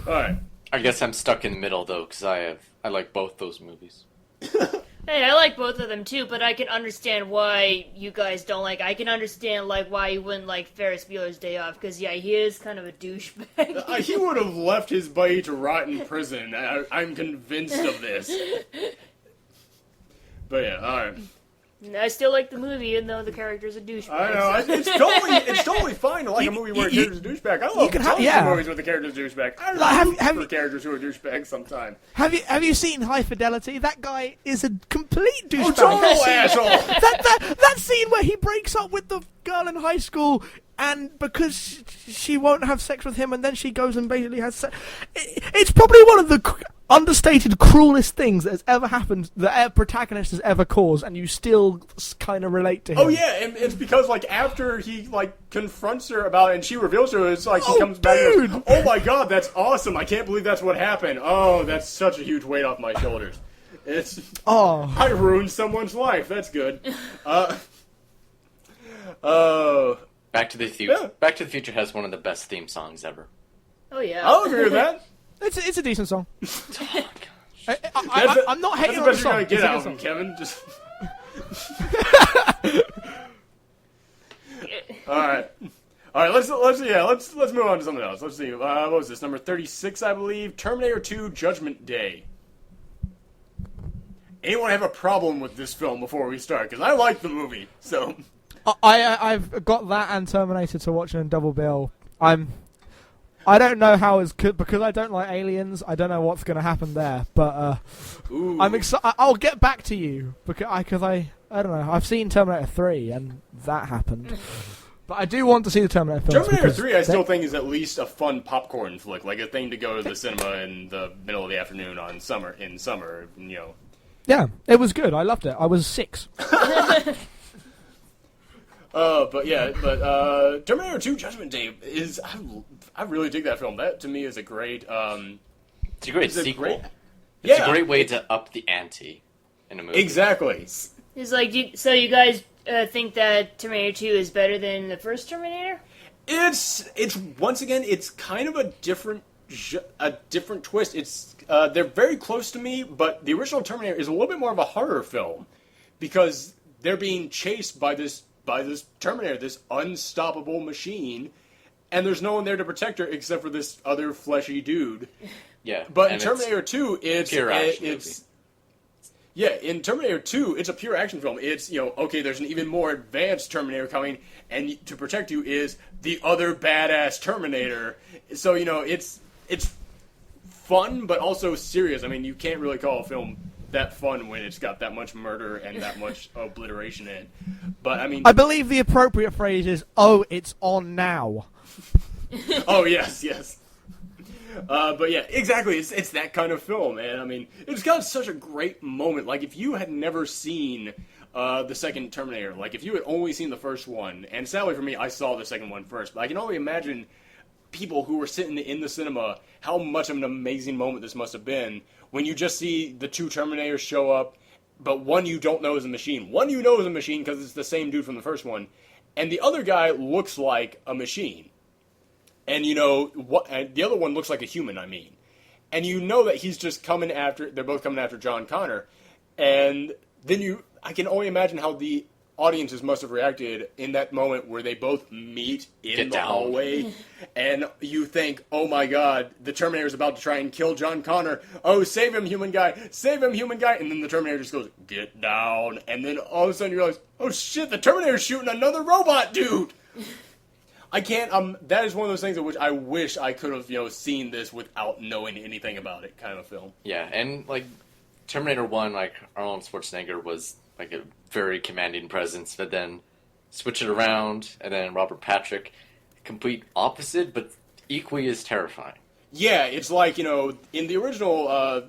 All right. I guess I'm stuck in the middle though, because I like both those movies. Hey, I like both of them too, but I can understand why you guys don't like. I can understand like why you wouldn't like Ferris Bueller's Day Off, because yeah, he is kind of a douchebag. He would have left his buddy to rot in prison. I'm convinced of this. But yeah, all right. I still like the movie, even though the character's a douchebag. I know. It's totally fine to like a movie where a character's a douchebag. I love tons of movies with the character's a douchebag. I love for characters who are douchebags sometimes. Have you seen High Fidelity? That guy is a complete douchebag. Total asshole. That scene where he breaks up with the girl in high school, and because she won't have sex with him, and then she goes and basically has sex. It's probably one of the understated, cruelest things that has ever happened, that a protagonist has ever caused, and you still kind of relate to him. Oh yeah, and it's because like after he like confronts her about it, and she reveals to her, it's like he comes back and goes, "Oh my god, that's awesome! I can't believe that's what happened. Oh, that's such a huge weight off my shoulders." I ruined someone's life. That's good. Back to the Future has one of the best theme songs ever. Oh yeah. I'll agree with that. It's a decent song. Oh, I'm not hating that's on the the best you're gonna song. get out of him, Kevin. Just all right. Let's move on to something else. Let's see. What was this? Number 36, I believe. Terminator 2: Judgment Day. Anyone have a problem with this film before we start? Because I like the movie. So I've got that and Terminator to watch in double bill. I don't know how it's good because I don't like aliens. I don't know what's going to happen there, but I'm excited. I'll get back to you because I don't know. I've seen Terminator 3 and that happened, but I do want to see the Terminator films. Terminator 3, I still think is at least a fun popcorn flick, like a thing to go to the cinema in the middle of the afternoon in summer. You know. Yeah, it was good. I loved it. I was 6. Terminator 2: Judgment Day is I really dig that film. That to me is a great. It's a great sequel. It's a great way to up the ante in a movie. Exactly. It's like so you guys think that Terminator 2 is better than the first Terminator? It's once again it's kind of a different twist. It's they're very close to me, but the original Terminator is a little bit more of a horror film because they're being chased by this Terminator, this unstoppable machine, and there's no one there to protect her except for this other fleshy dude. Yeah. But in Terminator 2, it's pure action movie. Yeah, in Terminator 2, it's a pure action film. It's, okay, there's an even more advanced Terminator coming, and to protect you is the other badass Terminator. So, it's fun, but also serious. I mean, you can't really call a film that fun when it's got that much murder and that much obliteration in. But, I mean... I believe the appropriate phrase is, "Oh, it's on now." Oh, yes. But yeah, exactly. It's that kind of film, and I mean, it's got such a great moment. Like, if you had never seen the second Terminator, like, if you had only seen the first one, and sadly for me, I saw the second one first, but I can only imagine people who were sitting in the cinema, how much of an amazing moment this must have been when you just see the two Terminators show up, but one you don't know is a machine. One you know is a machine because it's the same dude from the first one, and the other guy looks like a machine. And and the other one looks like a human, I mean. And you know that he's just they're both coming after John Connor. And then I can only imagine how the audiences must have reacted in that moment where they both meet in the hallway. And you think, oh my god, the Terminator's about to try and kill John Connor. Oh, save him, human guy. Save him, human guy. And then the Terminator just goes, get down. And then all of a sudden you realize, oh shit, the Terminator's shooting another robot dude. I can't, that is one of those things in which I wish I could have, seen this without knowing anything about it kind of film. Yeah, and, Terminator 1, Arnold Schwarzenegger was, a very commanding presence, but then switch it around, and then Robert Patrick, complete opposite, but equally as terrifying. Yeah, it's like, in the original,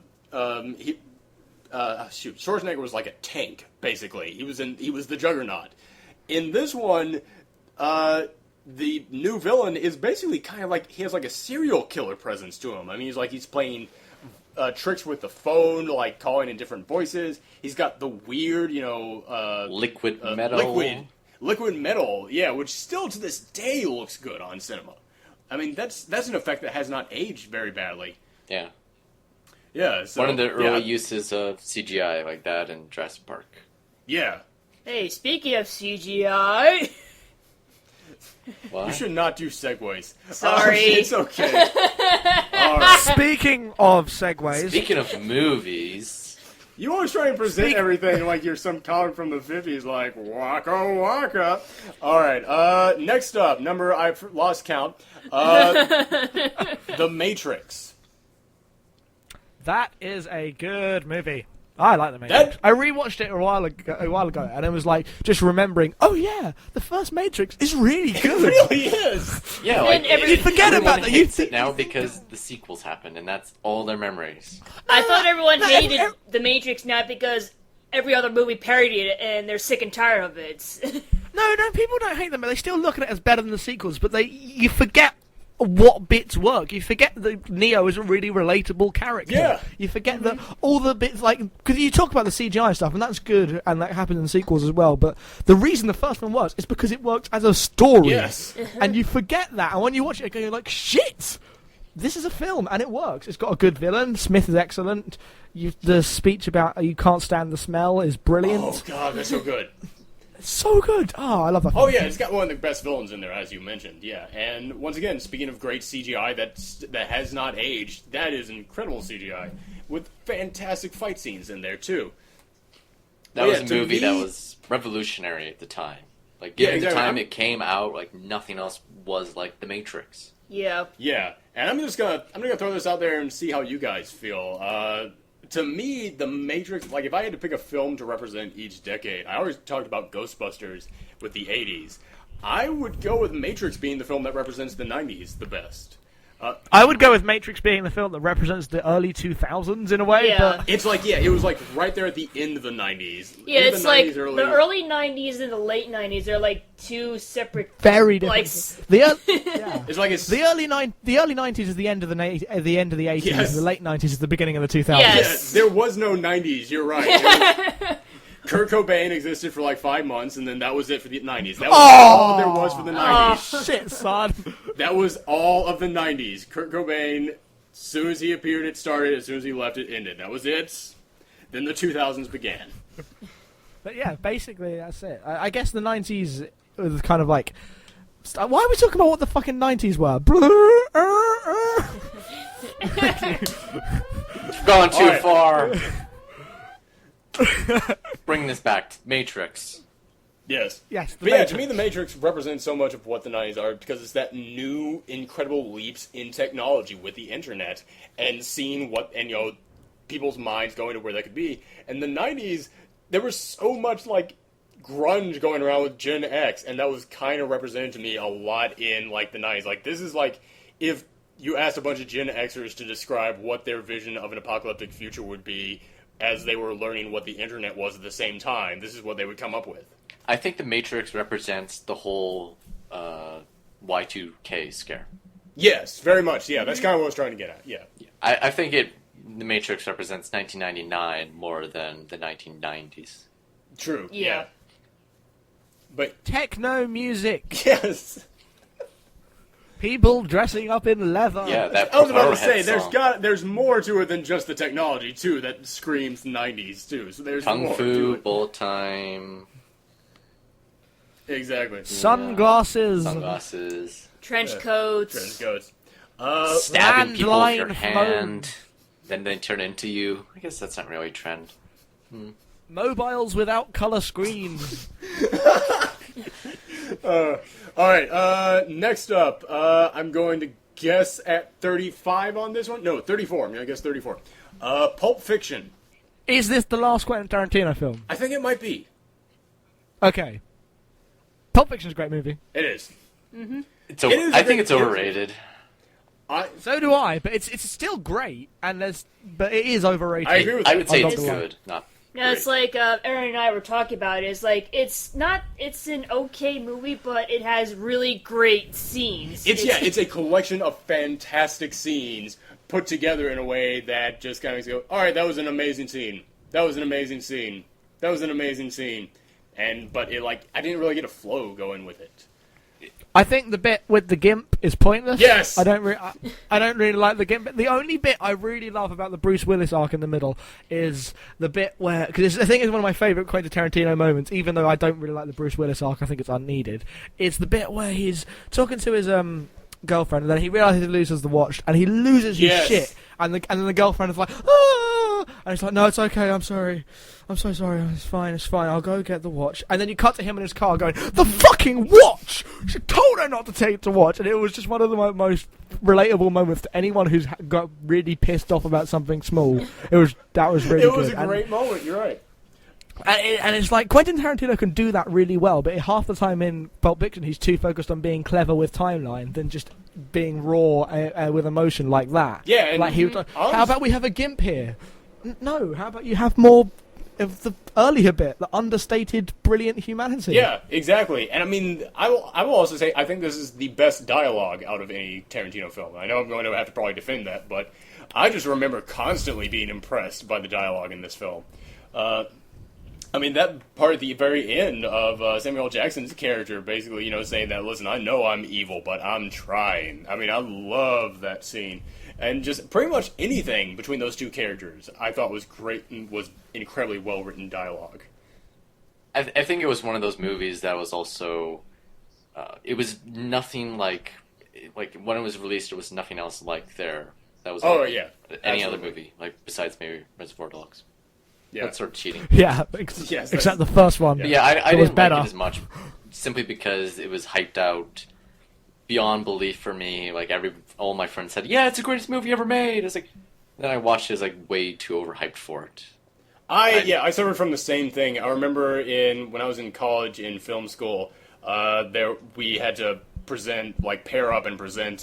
Schwarzenegger was like a tank, basically. He was the Juggernaut. In this one, the new villain is basically kind of like, he has like a serial killer presence to him. I mean, he's playing tricks with the phone, like calling in different voices. He's got the weird, liquid metal. Liquid metal, yeah, which still to this day looks good on cinema. I mean, that's an effect that has not aged very badly. Yeah. Yeah, so, One of the early yeah, uses of CGI like that in Jurassic Park. yeah. Hey, speaking of CGI, What? You should not do segues. Sorry. It's okay. All right. Speaking of segues, Speaking of movies, You always try and present everything like you're some comic from the 50s, like, waka waka. All right, next up, I've lost count. The Matrix. that is a good movie. I like the Matrix. I rewatched it a while ago, and it was like just remembering. Oh yeah, the first Matrix is really good. It really is. yeah, like you forget everyone about that. You hates it now because the sequels happened, and that's all their memories. I thought everyone no, hated ev- The Matrix not because every other movie parodied it and they're sick and tired of it. No, people don't hate them, but they still look at it as better than the sequels. But you forget what bits work. You forget that Neo is a really relatable character. Yeah. You forget that all the bits, like, because you talk about the CGI stuff, and that's good, and that happens in sequels as well. But the reason the first one works is because it works as a story. Yes. And you forget that, and when you watch it again, you're like, shit! This is a film, and it works. It's got a good villain. Smith is excellent. The speech about you can't stand the smell is brilliant. Oh, God, they're so good. So good. Oh, I love that. Oh, yeah, it's got one of the best villains in there, as you mentioned, yeah. And once again, speaking of great CGI that has not aged, that is incredible CGI, with fantastic fight scenes in there, too. That Well, was yeah, a to movie that me- was revolutionary at the time. Like, Yeah, given exactly. the time it came out, like, nothing else was like The Matrix. Yeah. Yeah, and I'm gonna throw this out there and see how you guys feel. To me, The Matrix, like if I had to pick a film to represent each decade, I always talked about Ghostbusters with the 80s. I would go with Matrix being the film that represents the 90s the best. I would go with Matrix being the film that represents the early 2000s in a way, Yeah. but It's like, yeah, it was like right there at the end of the 90s. Yeah, End of it's the like 90s, the early 90s and the late 90s are like two separate. very different. Like, It's like it's The early 90s is the end of the 80s. Yes. The late 90s is the beginning of the 2000s. Yes. yeah, there was no 90s. You're right. There was- Kurt Cobain existed for like 5 months, and then that was it for the 90s. That was all there was for the 90s. Shit, son. That was all of the 90s. Kurt Cobain, as soon as he appeared, it started. As soon as he left, it ended. That was it. Then the 2000s began. But yeah, basically that's it. I guess the 90s was kind of like. Why are we talking about what the fucking 90s were? Gone too All right. far. Bring this back. Matrix. Yes. Yes, the But yeah, Matrix. to me, the Matrix represents so much of what the 90s are because it's that new, incredible leaps in technology with the internet and seeing people's minds going to where they could be. And the 90s, there was so much, like, grunge going around with Gen X, and that was kind of represented to me a lot in, like, the 90s. Like, this is like if you asked a bunch of Gen Xers to describe what their vision of an apocalyptic future would be as they were learning what the internet was at the same time, this is what they would come up with. I think The Matrix represents the whole Y2K scare. Yes, very much. Yeah, that's kind of what I was trying to get at. Yeah. I think The Matrix represents 1999 more than the 1990s. True. Yeah. But Techno music. yes, People dressing up in leather. Yeah, that I was about to Powerhead say song. there's more to it than just the technology too that screams 90s too. So there's Kung more to Fu, it. Bullet Time, Exactly. Sunglasses. sunglasses, trench coats. Trends goes. stabbing people with your Landline hand, then they turn into you. I guess that's not really a trend. Mobiles without color screens. All right. Next up, I'm going to guess at 35 on this one. No, 34. I'm gonna guess 34. Pulp Fiction. Is this the last Quentin Tarantino film? I think it might be. Okay. Pulp Fiction's a great movie. It is. It's It is, I I think think it's it is. overrated. So do I, but it's still great, but it is overrated. I agree with I that. would say love it's the one. good, not No, it's like Aaron and I were talking about it. It's like it's an okay movie, but it has really great scenes. It's a collection of fantastic scenes put together in a way that just kind of go, all right, that was an amazing scene. That was an amazing scene. That was an amazing scene. But I didn't really get a flow going with it. I think the bit with the gimp is pointless. Yes! I don't really like the gimp. But the only bit I really love about the Bruce Willis arc in the middle is the bit where, because I think it's one of my favourite Quentin Tarantino moments, even though I don't really like the Bruce Willis arc, I think it's unneeded. It's the bit where he's talking to his girlfriend, and then he realises he loses the watch, and he loses his shit, and then the girlfriend is like, ah! And he's like, no, it's okay, I'm sorry. I'm so sorry, it's fine, I'll go get the watch. And then you cut to him in his car going, the fucking watch! She told her not to take the watch, and it was just one of the most relatable moments to anyone who's got really pissed off about something small. That was really good. It was a great moment, you're right. And it's like, Quentin Tarantino can do that really well, but half the time in Pulp Fiction he's too focused on being clever with timeline than just being raw with emotion like that. Yeah, and like he was like, how about we have a gimp here? No, how about you have more of the earlier bit, the understated, brilliant humanity? Yeah, exactly. And I mean, I will also say I think this is the best dialogue out of any Tarantino film. I know I'm going to have to probably defend that, but I just remember constantly being impressed by the dialogue in this film. I mean, that part at the very end of Samuel L. Jackson's character basically, saying that, listen, I know I'm evil, but I'm trying. I mean, I love that scene. And just pretty much anything between those two characters I thought was great and was incredibly well-written dialogue. I think it was one of those movies that was also... it was nothing like when it was released, it was nothing else like there. That was any absolutely. other movie, like besides maybe Reservoir Dogs. Yeah. That's sort of cheating. Yeah, Yes, except the first one. But yeah, I was didn't better. like it as much, simply because it was hyped out beyond belief for me. Like all my friends said, "Yeah, it's the greatest movie ever made." It's like, then I watched it, as like way too overhyped for it. I suffered from the same thing. I remember when I was in college in film school, we had to pair up and present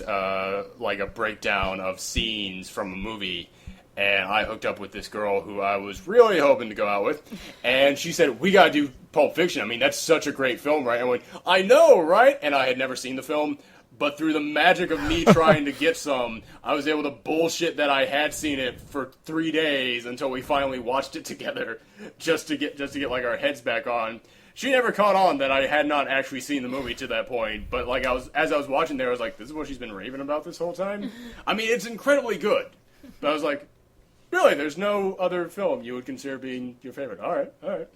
like a breakdown of scenes from a movie. And I hooked up with this girl who I was really hoping to go out with. And she said, we gotta do Pulp Fiction. I mean, that's such a great film, right? I went, I know, right? And I had never seen the film. But through the magic of me trying to get some, I was able to bullshit that I had seen it for 3 days until we finally watched it together, just to get like our heads back on. She never caught on that I had not actually seen the movie to that point. But like as I was watching there, I was like, this is what she's been raving about this whole time? I mean, it's incredibly good. But I was like, really, there's no other film you would consider being your favorite? All right.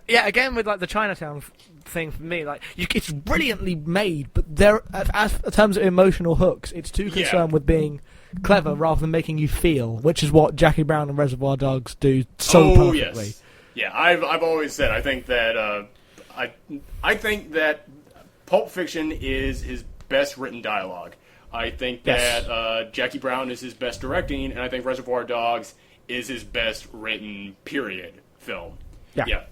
Yeah, again with like the Chinatown thing for me, like it's brilliantly made, but there, as in terms of emotional hooks, it's too concerned with being clever rather than making you feel, which is what Jackie Brown and Reservoir Dogs do so perfectly. Yes. Yeah, I've always said I think that I think that Pulp Fiction is his best written dialogue. I think that Jackie Brown is his best directing, and I think Reservoir Dogs is his best written period film. Yeah.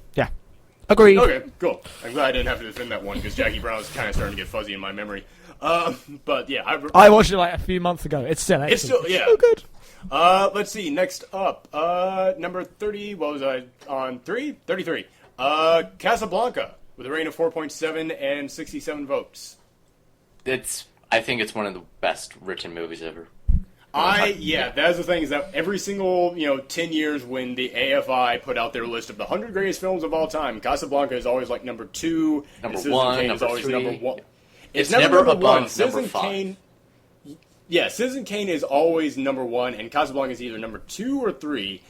Agreed. Okay, cool. I'm glad I didn't have to defend that one because Jackie Brown is kind of starting to get fuzzy in my memory. But yeah, I watched it like a few months ago. It's still excellent. It's still so good. Let's see. Next up, number 30. What was I on? 33. Casablanca with a rating of 4.7 and 67 votes. I think it's one of the best written movies ever. That's the thing, is that every single 10 years when the AFI put out their list of the 100 greatest films of all time, Casablanca is always like number 2, number Citizen 1, Kane number is always 3. number 1. It's never number above 1. Citizen number 5. Kane, Citizen Kane is always number 1, and Casablanca is either number 2 or 3.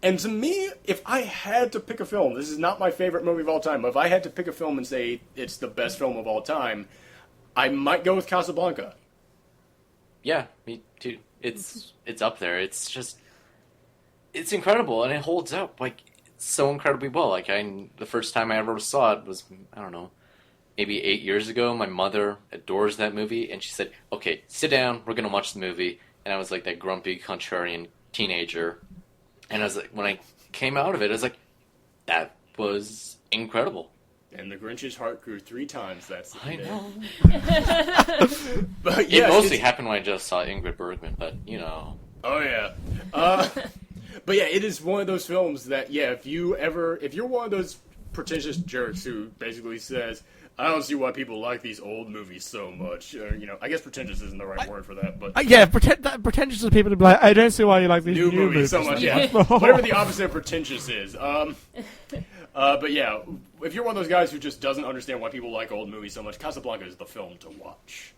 And to me, if I had to pick a film, this is not my favorite movie of all time, but if I had to pick a film and say it's the best film of all time, I might go with Casablanca. Yeah, me too. It's up there. It's incredible, and it holds up like so incredibly well. Like the first time I ever saw it was, I don't know, maybe 8 years ago. My mother adores that movie, and she said, "Okay, sit down. We're gonna watch the movie." And I was like that grumpy, contrarian teenager, and I was like, when I came out of it, I was like, that was incredible. And the Grinch's heart grew 3 times. That's the I day. know. But It mostly happened when I just saw Ingrid Bergman, but Oh yeah. But yeah, it is one of those films that if you're one of those pretentious jerks who basically says, I don't see why people like these old movies so much. I guess pretentious isn't the right word for that, but Pretentious of people to be like, I don't see why you like these new movies so much. Yeah, whatever the opposite of pretentious is. But yeah, if you're one of those guys who just doesn't understand why people like old movies so much, Casablanca is the film to watch.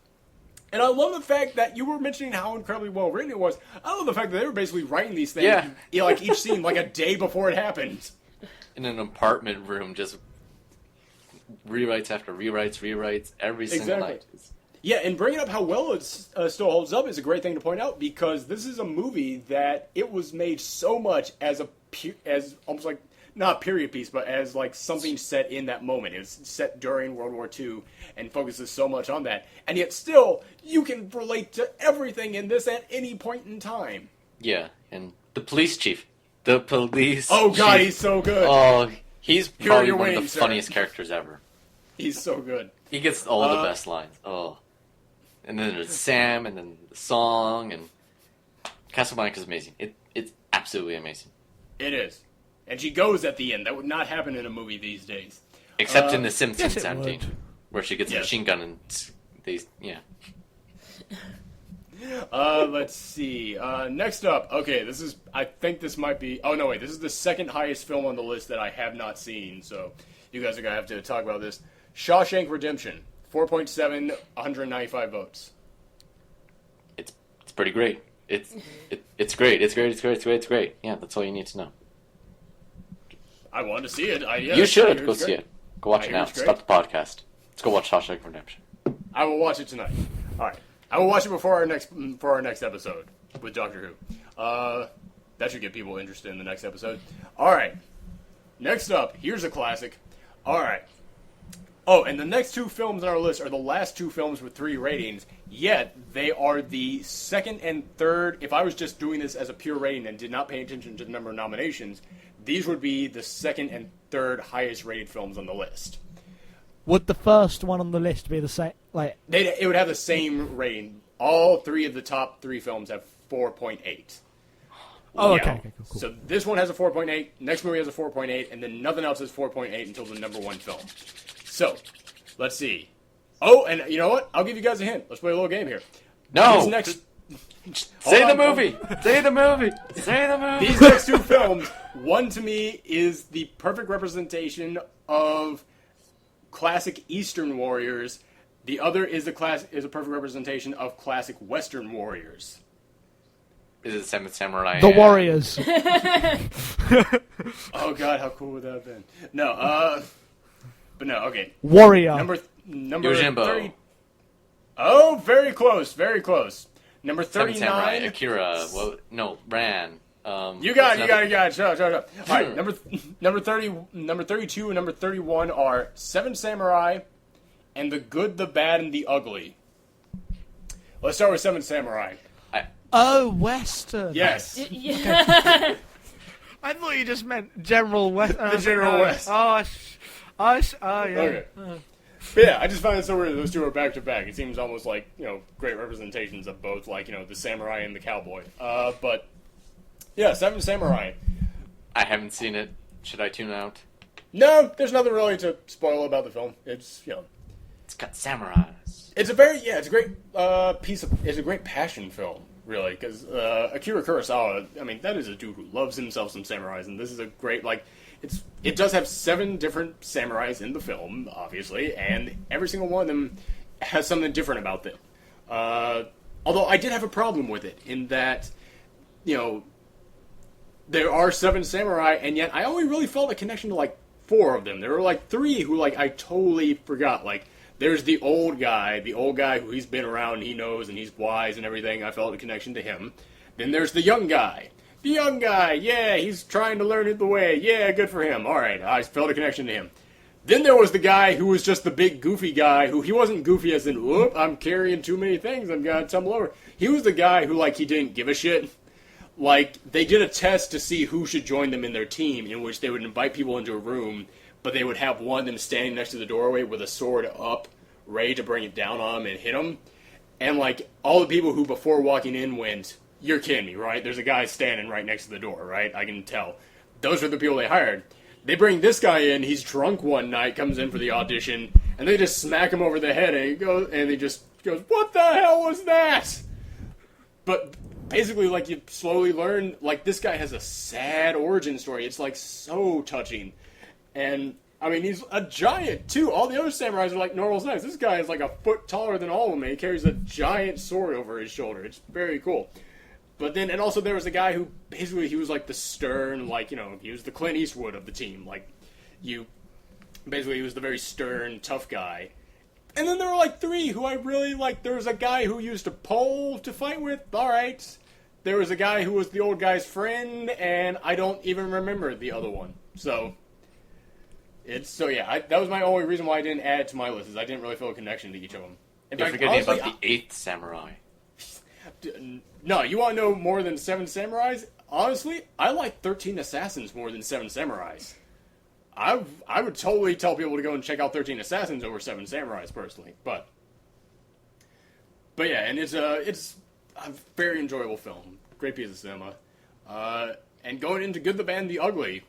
And I love the fact that you were mentioning how incredibly well written it was. I love the fact that they were basically writing these things, like each scene, like a day before it happened. In an apartment room, just rewrites after rewrites every single night. Yeah, and bringing up how well it still holds up is a great thing to point out, because this is a movie that it was made so much as almost like, not a period piece, but as like something set in that moment. It was set during World War II and focuses so much on that. And yet still, you can relate to everything in this at any point in time. Yeah, and the police chief. The police Oh god, chief. he's so good. Oh, he's probably you're one winning, of the sir. funniest characters ever. He's so good. He gets all the best lines. Oh. And then there's Sam, and then the song, and Casablanca is amazing. It's absolutely amazing. It is. And she goes at the end. That would not happen in a movie these days. Except in The Simpsons yes, it ending, would. where she gets a Yes. machine gun and Let's see. Next up. Okay, I think this might be... Oh, no, wait. This is the second highest film on the list that I have not seen. So you guys are going to have to talk about this. Shawshank Redemption. 4.7, 195 votes. It's pretty great. It's great. It's great. Yeah, that's all you need to know. I wanted to see it. You should go see it. Go watch I it hear now. it's great. Stop the podcast. Let's go watch Shawshank Redemption. I will watch it tonight. All right. I will watch it for our next episode with Doctor Who. That should get people interested in the next episode. All right. Next up, here's a classic. All right. Oh, and the next two films on our list are the last two films with 3 ratings, yet they are the second and third. If I was just doing this as a pure rating and did not pay attention to the number of nominations, these would be the second and third highest rated films on the list. Would the first one on the list be the same? Like, It would have the same rating. All 3 of the top 3 films have 4.8. oh, Yeah. okay, cool. So this one has a 4.8, next movie has a 4.8, and then nothing else has 4.8 until the number 1 film. So, let's see. Oh, and you know what? I'll give you guys a hint. Let's play a little game here. No! These next... Say Hold the on. movie! Say the movie! Say the movie! These next 2 films, one to me is the perfect representation of classic Eastern warriors. The other is a perfect representation of classic Western warriors. Is it Seventh Samurai? The Warriors. Oh god, how cool would that have been? No, but no, okay. Warrior. Number Yojimbo. 30. Oh, very close, very close. Number Seventh Samurai, 39. Akira. Well, no, Ran. You got it. Shut up. All right, number 30, number 32, and number 31 are Seven Samurai, and The Good, the Bad, and the Ugly. Let's start with Seven Samurai. Oh, Western. Yes. Yeah. I thought you just meant General West. The General West. Oh, yeah. Okay. But yeah, I just found it so weird that those two are back to back. It seems almost like, great representations of both, like, the samurai and the cowboy. But yeah, Seven Samurai. I haven't seen it. Should I tune out? No, there's nothing really to spoil about the film. It's, It's got samurais. it's a great passion film, really, because Akira Kurosawa, I mean, that is a dude who loves himself some samurais, and this is a great, it does have 7 different samurais in the film, obviously, and every single one of them has something different about them. Although I did have a problem with it, in that, there are 7 samurai, and yet I only really felt a connection to, 4 of them. There were, 3 who, I totally forgot. There's the old guy who he's been around, and he knows, and he's wise and everything. I felt a connection to him. Then there's the young guy. The young guy, yeah, he's trying to learn the way. Yeah, good for him. All right, I felt a connection to him. Then there was the guy who was just the big goofy guy, who he wasn't goofy as in, whoop, I'm carrying too many things, I'm gonna tumble over. He was the guy who, he didn't give a shit. They did a test to see who should join them in their team, in which they would invite people into a room, but they would have one of them standing next to the doorway with a sword up, ready to bring it down on him and hit him. And, all the people who before walking in went, you're kidding me, right? There's a guy standing right next to the door, right? I can tell. Those are the people they hired. They bring this guy in, he's drunk one night, comes in for the audition, and they just smack him over the head, and he just goes, what the hell was that? But basically, you slowly learn, this guy has a sad origin story. It's, so touching. And, I mean, he's a giant, too. All the other samurais are like normal size. This guy is like a foot taller than all of them, and he carries a giant sword over his shoulder. It's very cool. But then, and also there was a guy who, basically, he was like the stern, like, you know, he was the Clint Eastwood of the team. Like, basically, he was the very stern, tough guy. And then there were like three who I really liked. There was a guy who used a pole to fight with. Alright. There was a guy who was the old guy's friend, and I don't even remember the other one. So, that was my only reason why I didn't add it to my list, is I didn't really feel a connection to each of them. You're forgetting about the eighth samurai. No, you want to know more than 7 samurais? Honestly, I like 13 assassins more than 7 samurais. I would totally tell people to go and check out 13 assassins over 7 samurais, personally. But yeah, and it's a very enjoyable film. Great piece of cinema. And going into Good, the Bad, the Ugly,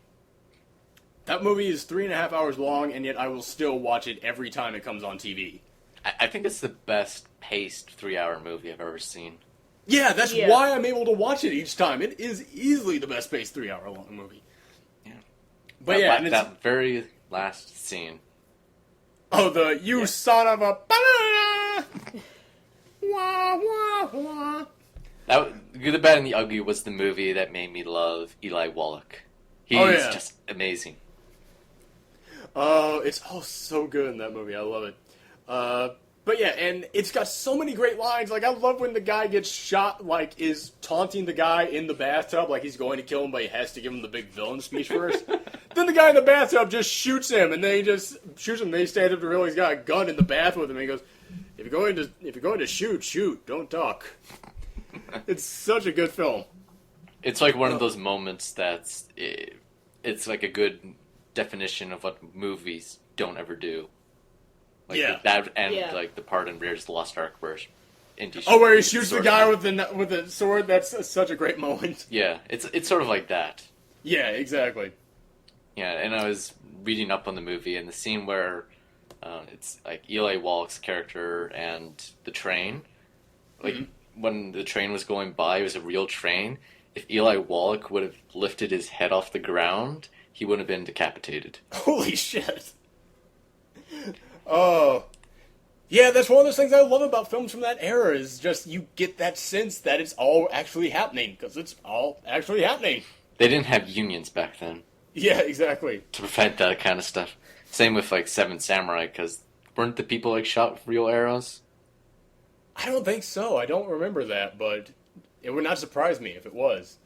that movie is 3.5 hours long, and yet I will still watch it every time it comes on TV. I think it's the best paced 3-hour movie I've ever seen. Yeah, that's why I'm able to watch it each time. It is easily the best paced 3-hour long movie. Yeah. But that very last scene. Oh, you son of a... Wah, wah, wah. Good, the Bad, and the Ugly was the movie that made me love Eli Wallach. He's just amazing. Oh, it's all so good in that movie. I love it. But yeah, and it's got so many great lines. Like, I love when the guy gets shot, like, is taunting the guy in the bathtub, like he's going to kill him, but he has to give him the big villain speech first. Then the guy in the bathtub just shoots him, and then he just shoots him, and then he stands up to realize he's got a gun in the bath with him, and he goes, if you're going to shoot, don't talk. It's such a good film. It's like one of those moments it's like a good definition of what movies don't ever do. Like that and like the part in Raiders of the Lost Ark where Indy where he shoots the guy with the sword. That's such a great moment. Yeah, it's sort of like that. Yeah, exactly. Yeah, and I was reading up on the movie, and the scene where it's like Eli Wallach's character and the train, like when the train was going by, it was a real train. If Eli Wallach would have lifted his head off the ground, he wouldn't have been decapitated. Holy shit. Oh. Yeah, that's one of those things I love about films from that era, is just you get that sense that it's all actually happening, because it's all actually happening. They didn't have unions back then. Yeah, exactly. To prevent that kind of stuff. Same with, like, Seven Samurai, because weren't the people, like, shot with real arrows? I don't think so. I don't remember that, but it would not surprise me if it was.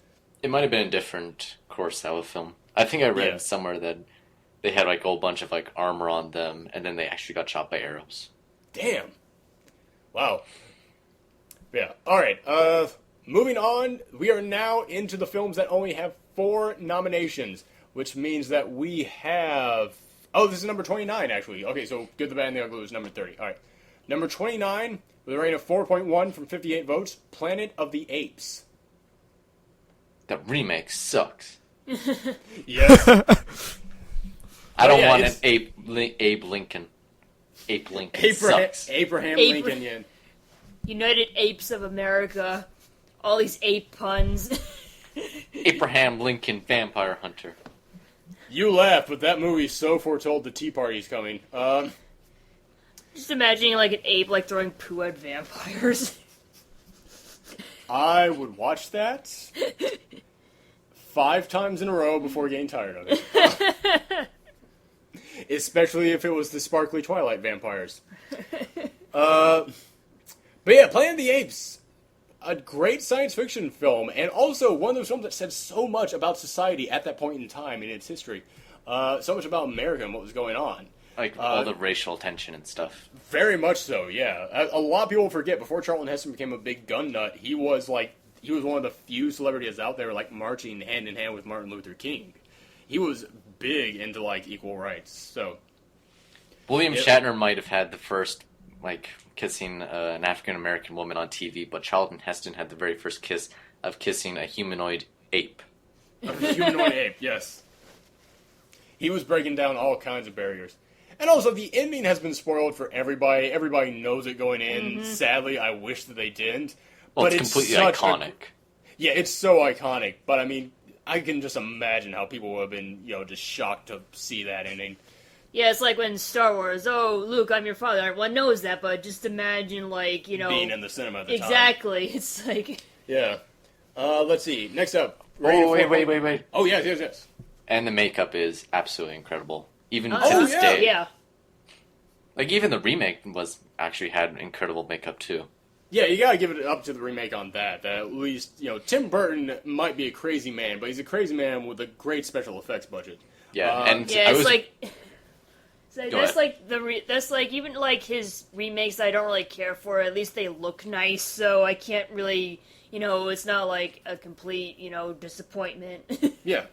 It might have been a different Kurosawa film. I think I read somewhere that they had, like, a whole bunch of, like, armor on them, and then they actually got shot by arrows. Damn. Wow. Yeah. Alright, moving on, we are now into the films that only have 4 nominations, which means that we have... Oh, this is number 29, actually. Okay, so Good, the Bad, and the Ugly was number 30. Alright. Number 29, with a rating of 4.1 from 58 votes, Planet of the Apes. That remake sucks. Yes. I don't want an Abe Lincoln. Ape Lincoln sucks. Abraham Lincoln, yeah. United Apes of America. All these ape puns. Abraham Lincoln Vampire Hunter. You laugh, but that movie so foretold the Tea Party's coming. Just imagining like an ape like throwing poo at vampires. I would watch that 5 times in a row before getting tired of it. Especially if it was the sparkly Twilight vampires. But yeah, Planet of the Apes. A great science fiction film, and also one of those films that said so much about society at that point in time in its history. So much about America and what was going on. Like all the racial tension and stuff. Very much so, yeah. A lot of people forget, before Charlton Heston became a big gun nut, he was one of the few celebrities out there like marching hand in hand with Martin Luther King. He was big into like equal rights. So William Shatner might have had the first like kissing an African American woman on TV, but Charlton Heston had the very first kiss of kissing a humanoid ape. A humanoid ape, yes. He was breaking down all kinds of barriers. And also, the ending has been spoiled for everybody. Everybody knows it going in. Mm-hmm. Sadly, I wish that they didn't. Well, but it's completely iconic. Yeah, it's so iconic. But I mean, I can just imagine how people would have been, just shocked to see that ending. Yeah, it's like when Star Wars, oh, Luke, I'm your father. Everyone knows that, but just imagine, like, being in the cinema at the time. Exactly. It's like... Yeah. Let's see. Next up. Oh, wait. Oh, yes. And the makeup is absolutely incredible. Even to Oh, this day. yeah. Like, even the remake actually had incredible makeup, too. Yeah, you gotta give it up to the remake on that. That at least, Tim Burton might be a crazy man, but he's a crazy man with a great special effects budget. Yeah, and Yeah, it's like... Go that's ahead. that's like even like his remakes I don't really care for. At least they look nice, so I can't really, it's not like a complete, disappointment. Yeah.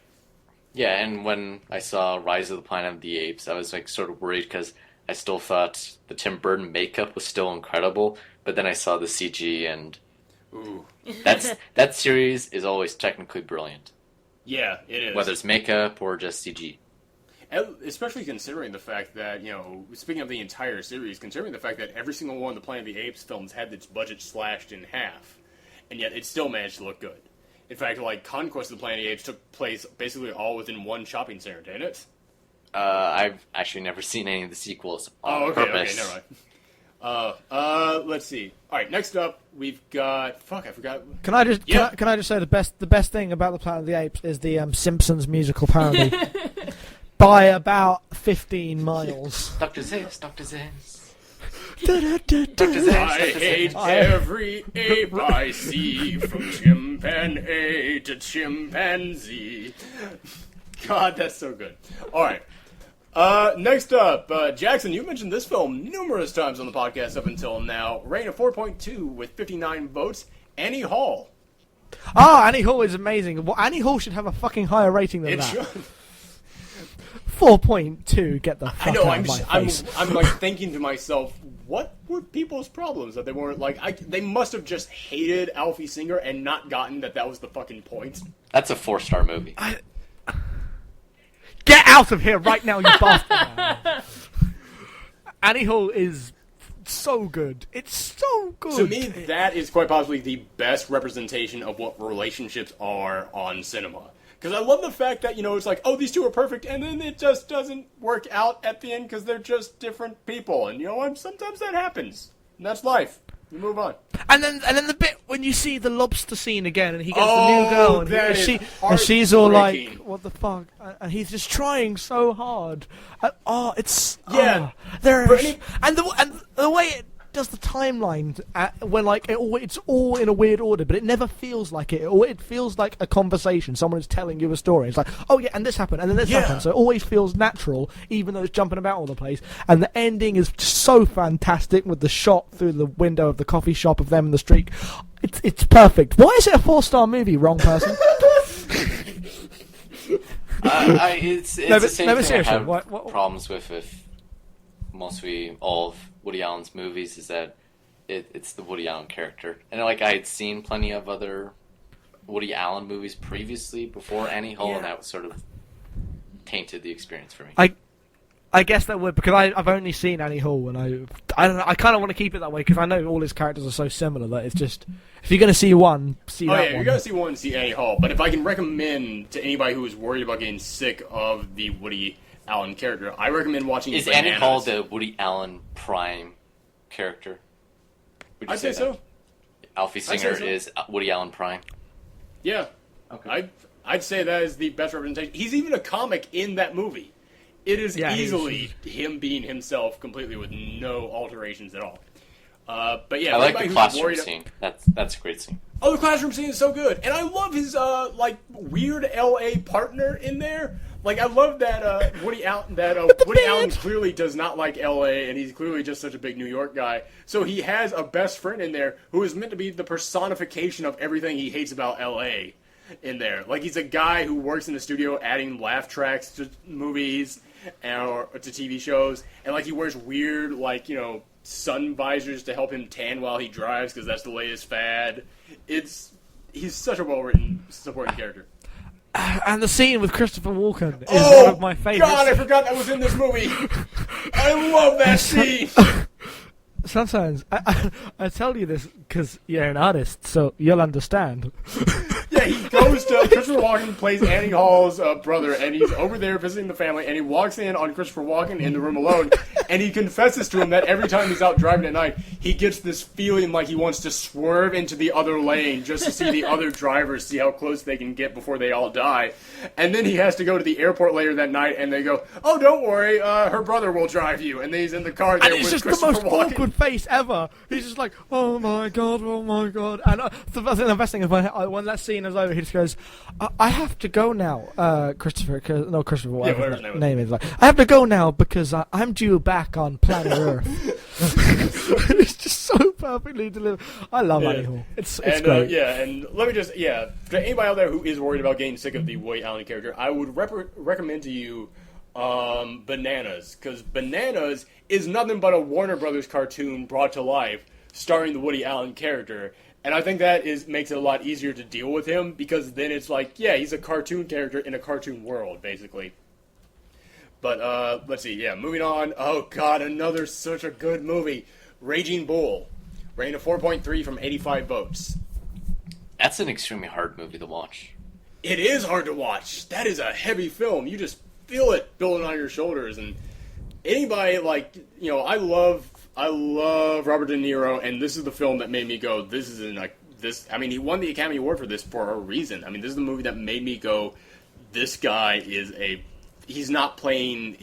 Yeah, and when I saw Rise of the Planet of the Apes, I was like sort of worried because I still thought the Tim Burton makeup was still incredible, but then I saw the CG and Ooh. that series is always technically brilliant, Yeah, it is. whether it's makeup or just CG. Especially considering the fact that, speaking of the entire series, considering the fact that every single one of the Planet of the Apes films had its budget slashed in half, and yet it still managed to look good. In fact, like, Conquest of the Planet of the Apes took place basically all within one shopping center, didn't it? I've actually never seen any of the sequels on purpose. Okay, never mind. Let's see. All right, next up, we've got... Fuck, I forgot. Can I just Yeah. can I just say the best thing about the Planet of the Apes is the Simpsons musical parody by about 15 miles. Dr. Zeus, Dr. Zeus. I hate every ape I see, from chimpanzee to chimpanzee. God, that's so good. All right. Next up, Jackson, you mentioned this film numerous times on the podcast up until now. Rating of 4.2 with 59 votes. Annie Hall. Annie Hall is amazing. Well, Annie Hall should have a fucking higher rating than It that. should. 4.2, get the fuck I know. out of my face. I'm like thinking to myself, what were people's problems that they weren't like? They must have just hated Alfie Singer and not gotten that was the fucking point. That's a 4-star movie. Get out of here right now, you bastard! Annie Hall is so good. It's so good. To me, that is quite possibly the best representation of what relationships are on cinema. Because I love the fact that, it's like, oh, these two are perfect, and then it just doesn't work out at the end because they're just different people. And, sometimes that happens. And that's life. You move on. And then the bit when you see the lobster scene again, and he gets the new girl, and she's all like, heartbreaking. "What the fuck?" And he's just trying so hard. It's Yeah. and the way it does the timeline when it's all in a weird order, but it never feels like it. Or it feels like a conversation. Someone is telling you a story. It's like, oh yeah, and this happened, and then this happened. So it always feels natural, even though it's jumping about all the place. And the ending is so fantastic with the shot through the window of the coffee shop of them in the street. It's perfect. Why is it a 4-star movie? Wrong person. It's the same thing seriously, I have what- problems with mostly all of Woody Allen's movies is that it's the Woody Allen character. And I had seen plenty of other Woody Allen movies previously before Annie Hall, and that was sort of tainted the experience for me. I guess that would, because I've only seen Annie Hall, and I don't know. I kind of want to keep it that way because I know all his characters are so similar that it's just, if you're going to see one, see that one. You're going to see one, see Annie Hall. But if I can recommend to anybody who is worried about getting sick of the Woody Allen character, I recommend watching Is Bananas. Annie Hall the Woody Allen prime character? Would you I'd say so. Alfie I'd say Singer so. is Woody Allen prime? Yeah. Okay. I'd say that is the best representation. He's even a comic in that movie. It is easily him being himself completely with no alterations at all. But yeah, I like the who's classroom worried- scene. That's a great scene. Oh, the classroom scene is so good, and I love his weird LA partner in there. Like, I love that Woody Allen clearly does not like LA, and he's clearly just such a big New York guy. So he has a best friend in there who is meant to be the personification of everything he hates about LA in there. Like, he's a guy who works in the studio adding laugh tracks to movies or to TV shows, and he wears weird sun visors to help him tan while he drives because that's the latest fad. He's such a well-written supporting character. And the scene with Christopher Walken is one of my favorites. God, I forgot that was in this movie. I love that scene. Sometimes I tell you this because you're an artist, so you'll understand. Yeah, he goes to Christopher Christopher Walken plays Annie Hall's brother, and he's over there visiting the family, and he walks in on Christopher Walken in the room alone, and he confesses to him that every time he's out driving at night, he gets this feeling like he wants to swerve into the other lane just to see the other drivers, see how close they can get before they all die. And then he has to go to the airport later that night, and they go, "Oh, don't worry, her brother will drive you." And then he's in the car there And it's with just the Christopher most Walken. awkward face ever. He's just like, oh my god. And I think the best thing is when that scene is over, he just goes, I have to go now, Christopher, whatever whatever his his name is. Like, I have to go now because I'm due back on planet Earth. It's just so perfectly delivered. I love Annie Hall. It's great. And let me just, for anybody out there who is worried about getting sick of the Woody Allen character, I would recommend to you Bananas, because Bananas is nothing but a Warner Brothers cartoon brought to life, starring the Woody Allen character. And I think that makes it a lot easier to deal with him, because then it's like, yeah, he's a cartoon character in a cartoon world, basically. But, let's see, moving on. Oh, God, another such a good movie. Raging Bull. Rating of 4.3 from 85 votes. That's an extremely hard movie to watch. It is hard to watch. That is a heavy film. You just feel it building on your shoulders. And anybody, I love Robert De Niro, and this is the film that made me go, he won the Academy Award for this for a reason. I mean, this is the movie that made me go, this guy he's not playing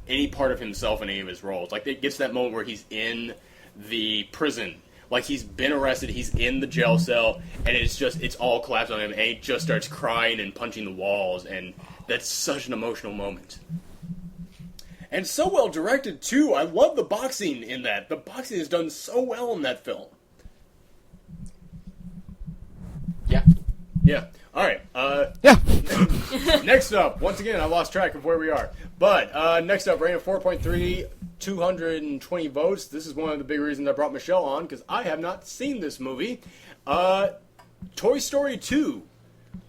any part of himself in any of his roles. Like, it gets to that moment where he's in the prison. Like, he's been arrested, he's in the jail cell, and it's all collapsed on him, and he just starts crying and punching the walls, and that's such an emotional moment. And so well directed, too. I love the boxing in that. The boxing is done so well in that film. Yeah. Yeah. All right. Next up, once again, I lost track of where we are. But next up, rating of 4.3, 220 votes. This is one of the big reasons I brought Michelle on, because I have not seen this movie. Toy Story 2.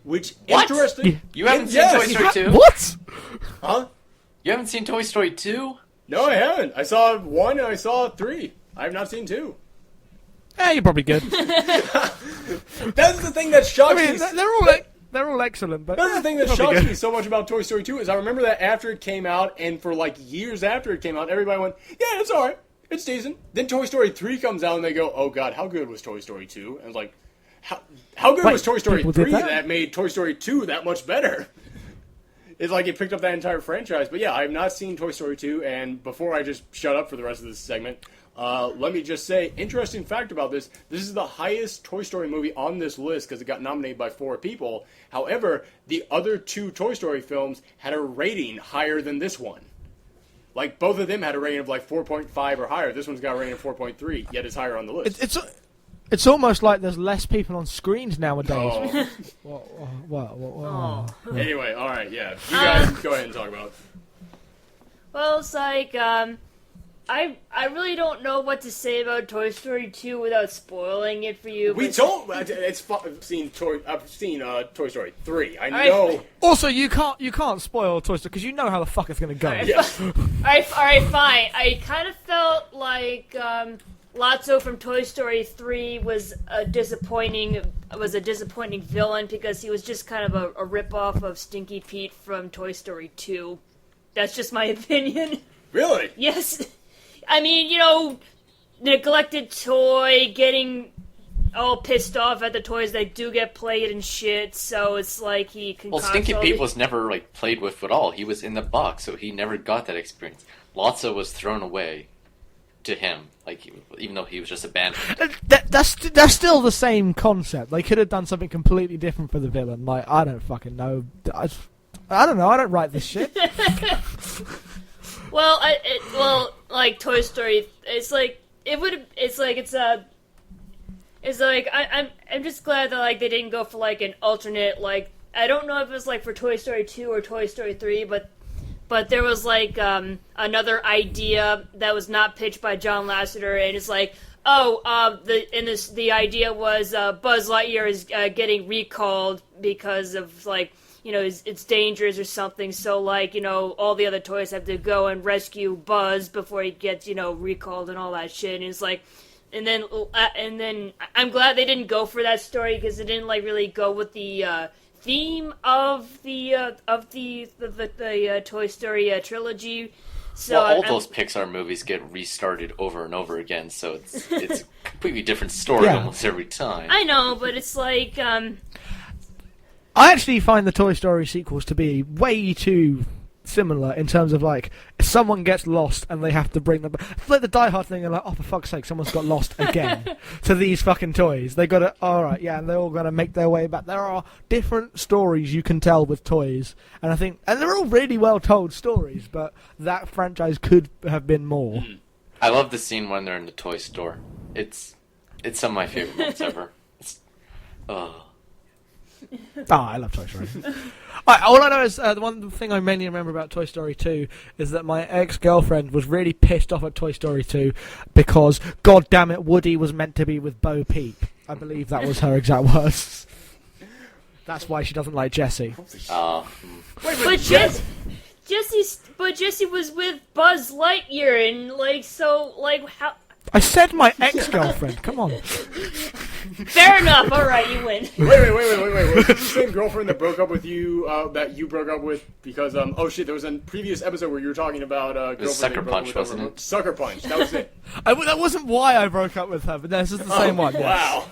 Which, What? interesting. You haven't seen Yes. Toy Story 2? What? Huh? You haven't seen Toy Story 2? No, I haven't. I saw 1 and I saw 3. I have not seen 2. You're probably good. That's the thing that shocks me. They're all excellent, but That's the thing that probably shocks good. me so much about Toy Story 2 is I remember that after it came out, and for years after it came out, everybody went, yeah, it's alright. It's decent. Then Toy Story 3 comes out and they go, oh god, how good was Toy Story 2? And I was like, how good was Toy Story people did 3 that? that made Toy Story 2 that much better? It's like it picked up that entire franchise. But yeah, I have not seen Toy Story 2, and before I just shut up for the rest of this segment, let me just say, interesting fact about this is the highest Toy Story movie on this list because it got nominated by 4 people. However, the other 2 Toy Story films had a rating higher than this one. Like, both of them had a rating of 4.5 or higher. This one's got a rating of 4.3, yet it's higher on the list. It's almost like there's less people on screens nowadays. Oh. What? Anyway, alright, yeah. You guys go ahead and talk about it. Well, it's like, I really don't know what to say about Toy Story 2 without spoiling it for you. I've seen Toy Story 3. I Alright. know. Also, you can't spoil Toy Story because you know how the fuck it's gonna go. Yeah. Alright, fine. I kind of felt like Lotso from Toy Story 3 was a disappointing villain because he was just kind of a ripoff of Stinky Pete from Toy Story 2. That's just my opinion. Really? Yes. I mean, neglected toy, getting all pissed off at the toys that do get played and shit, so it's like he can Stinky Pete was never played with at all. He was in the box, so he never got that experience. Lotso was thrown away to him, even though he was just abandoned. That's still the same concept. They could have done something completely different for the villain. I don't fucking know. I don't know. I don't write this shit. Well, Toy Story, I'm just glad that they didn't go for an alternate, I don't know if it was for Toy Story 2 or Toy Story 3, but there was another idea that was not pitched by John Lasseter, and it's the idea was Buzz Lightyear is getting recalled because of it's dangerous or something, so all the other toys have to go and rescue Buzz before he gets recalled and all that shit, and it's and then I'm glad they didn't go for that story because it didn't really go with the theme of the Toy Story trilogy. So Well, all those Pixar movies get restarted over and over again, so it's a completely different story Yeah. almost every time. I know, but it's like I actually find the Toy Story sequels to be way too similar in terms of like if someone gets lost and they have to bring them back. It's like the Die Hard thing and like, oh for fuck's sake, someone's got lost again to these fucking toys. They gotta alright, yeah, and they're all gonna make their way back. There are different stories you can tell with toys, and I think and they're all really well told stories, but that franchise could have been more. I love the scene when they're in the toy store. It's some of my favorite moments ever. I love Toy Story. All I know is the one thing I mainly remember about Toy Story 2 is that my ex-girlfriend was really pissed off at Toy Story 2 because, god damn it, Woody was meant to be with Bo Peep. I believe that was her exact words. That's why she doesn't like Jessie. but Jesse was with Buzz Lightyear, and like so like how. I said my ex-girlfriend. Come on. Fair enough. All right, you win. Wait. Was this the same girlfriend that broke up with you, that you broke up with because, oh shit, there was a previous episode where you were talking about, girlfriend Sucker that you broke Punch, with wasn't over- it? Sucker Punch, that was it. That wasn't why I broke up with her, but this is the same one. Yes. Wow.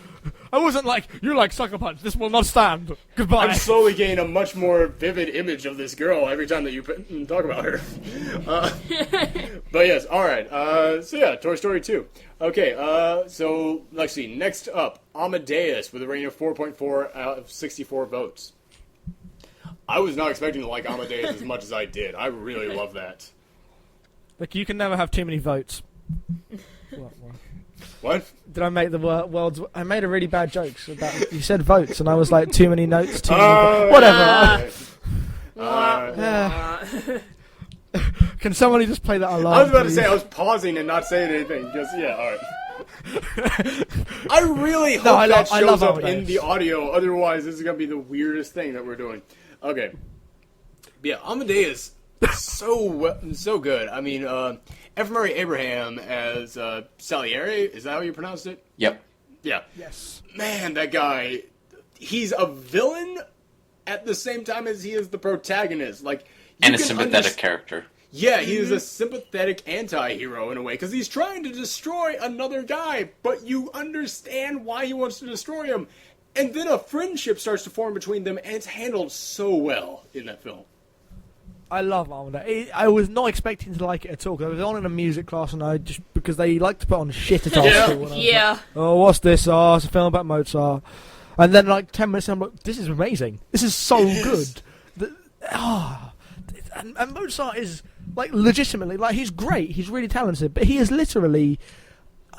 I wasn't like, you like Sucker Punch, this will not stand. Goodbye. I'm slowly getting a much more vivid image of this girl every time that you talk about her. But yes, alright. So yeah, Toy Story 2. Okay, so let's see. Next up, Amadeus with a rating of 4.4 out of 64 votes. I was not expecting to like Amadeus as much as I did. I really love that. Look, you can never have too many votes. What? Did I make the world's... I made a really bad joke about... You said votes, and I was like, too many notes, too many... Whatever. Can somebody just play that alarm, I was about to please? say, I was pausing and not saying anything. Just, yeah, alright. I really hope I that love shows up Amadeus. in the audio, otherwise this is going to be the weirdest thing that we're doing. Okay. But yeah, Amadeus, so good. I mean, F. Murray Abraham as Salieri, is that how you pronounced it? Yep. Yeah. Yes. Man, that guy, he's a villain at the same time as he is the protagonist. Like, you And a can sympathetic character. Yeah, he is a sympathetic anti-hero in a way, because he's trying to destroy another guy, but you understand why he wants to destroy him. And then a friendship starts to form between them, and it's handled so well in that film. I love Amadeus. I was not expecting to like it at all, because I was on in a music class, and I just... Because they like to put on shit at our Yeah. school. And I was Yeah. like, oh, what's this? Oh, it's a film about Mozart. And then, like, 10 minutes in, I'm like, this is amazing. This is so good. And Mozart is, like, legitimately, like, he's great. He's really talented. But he is literally,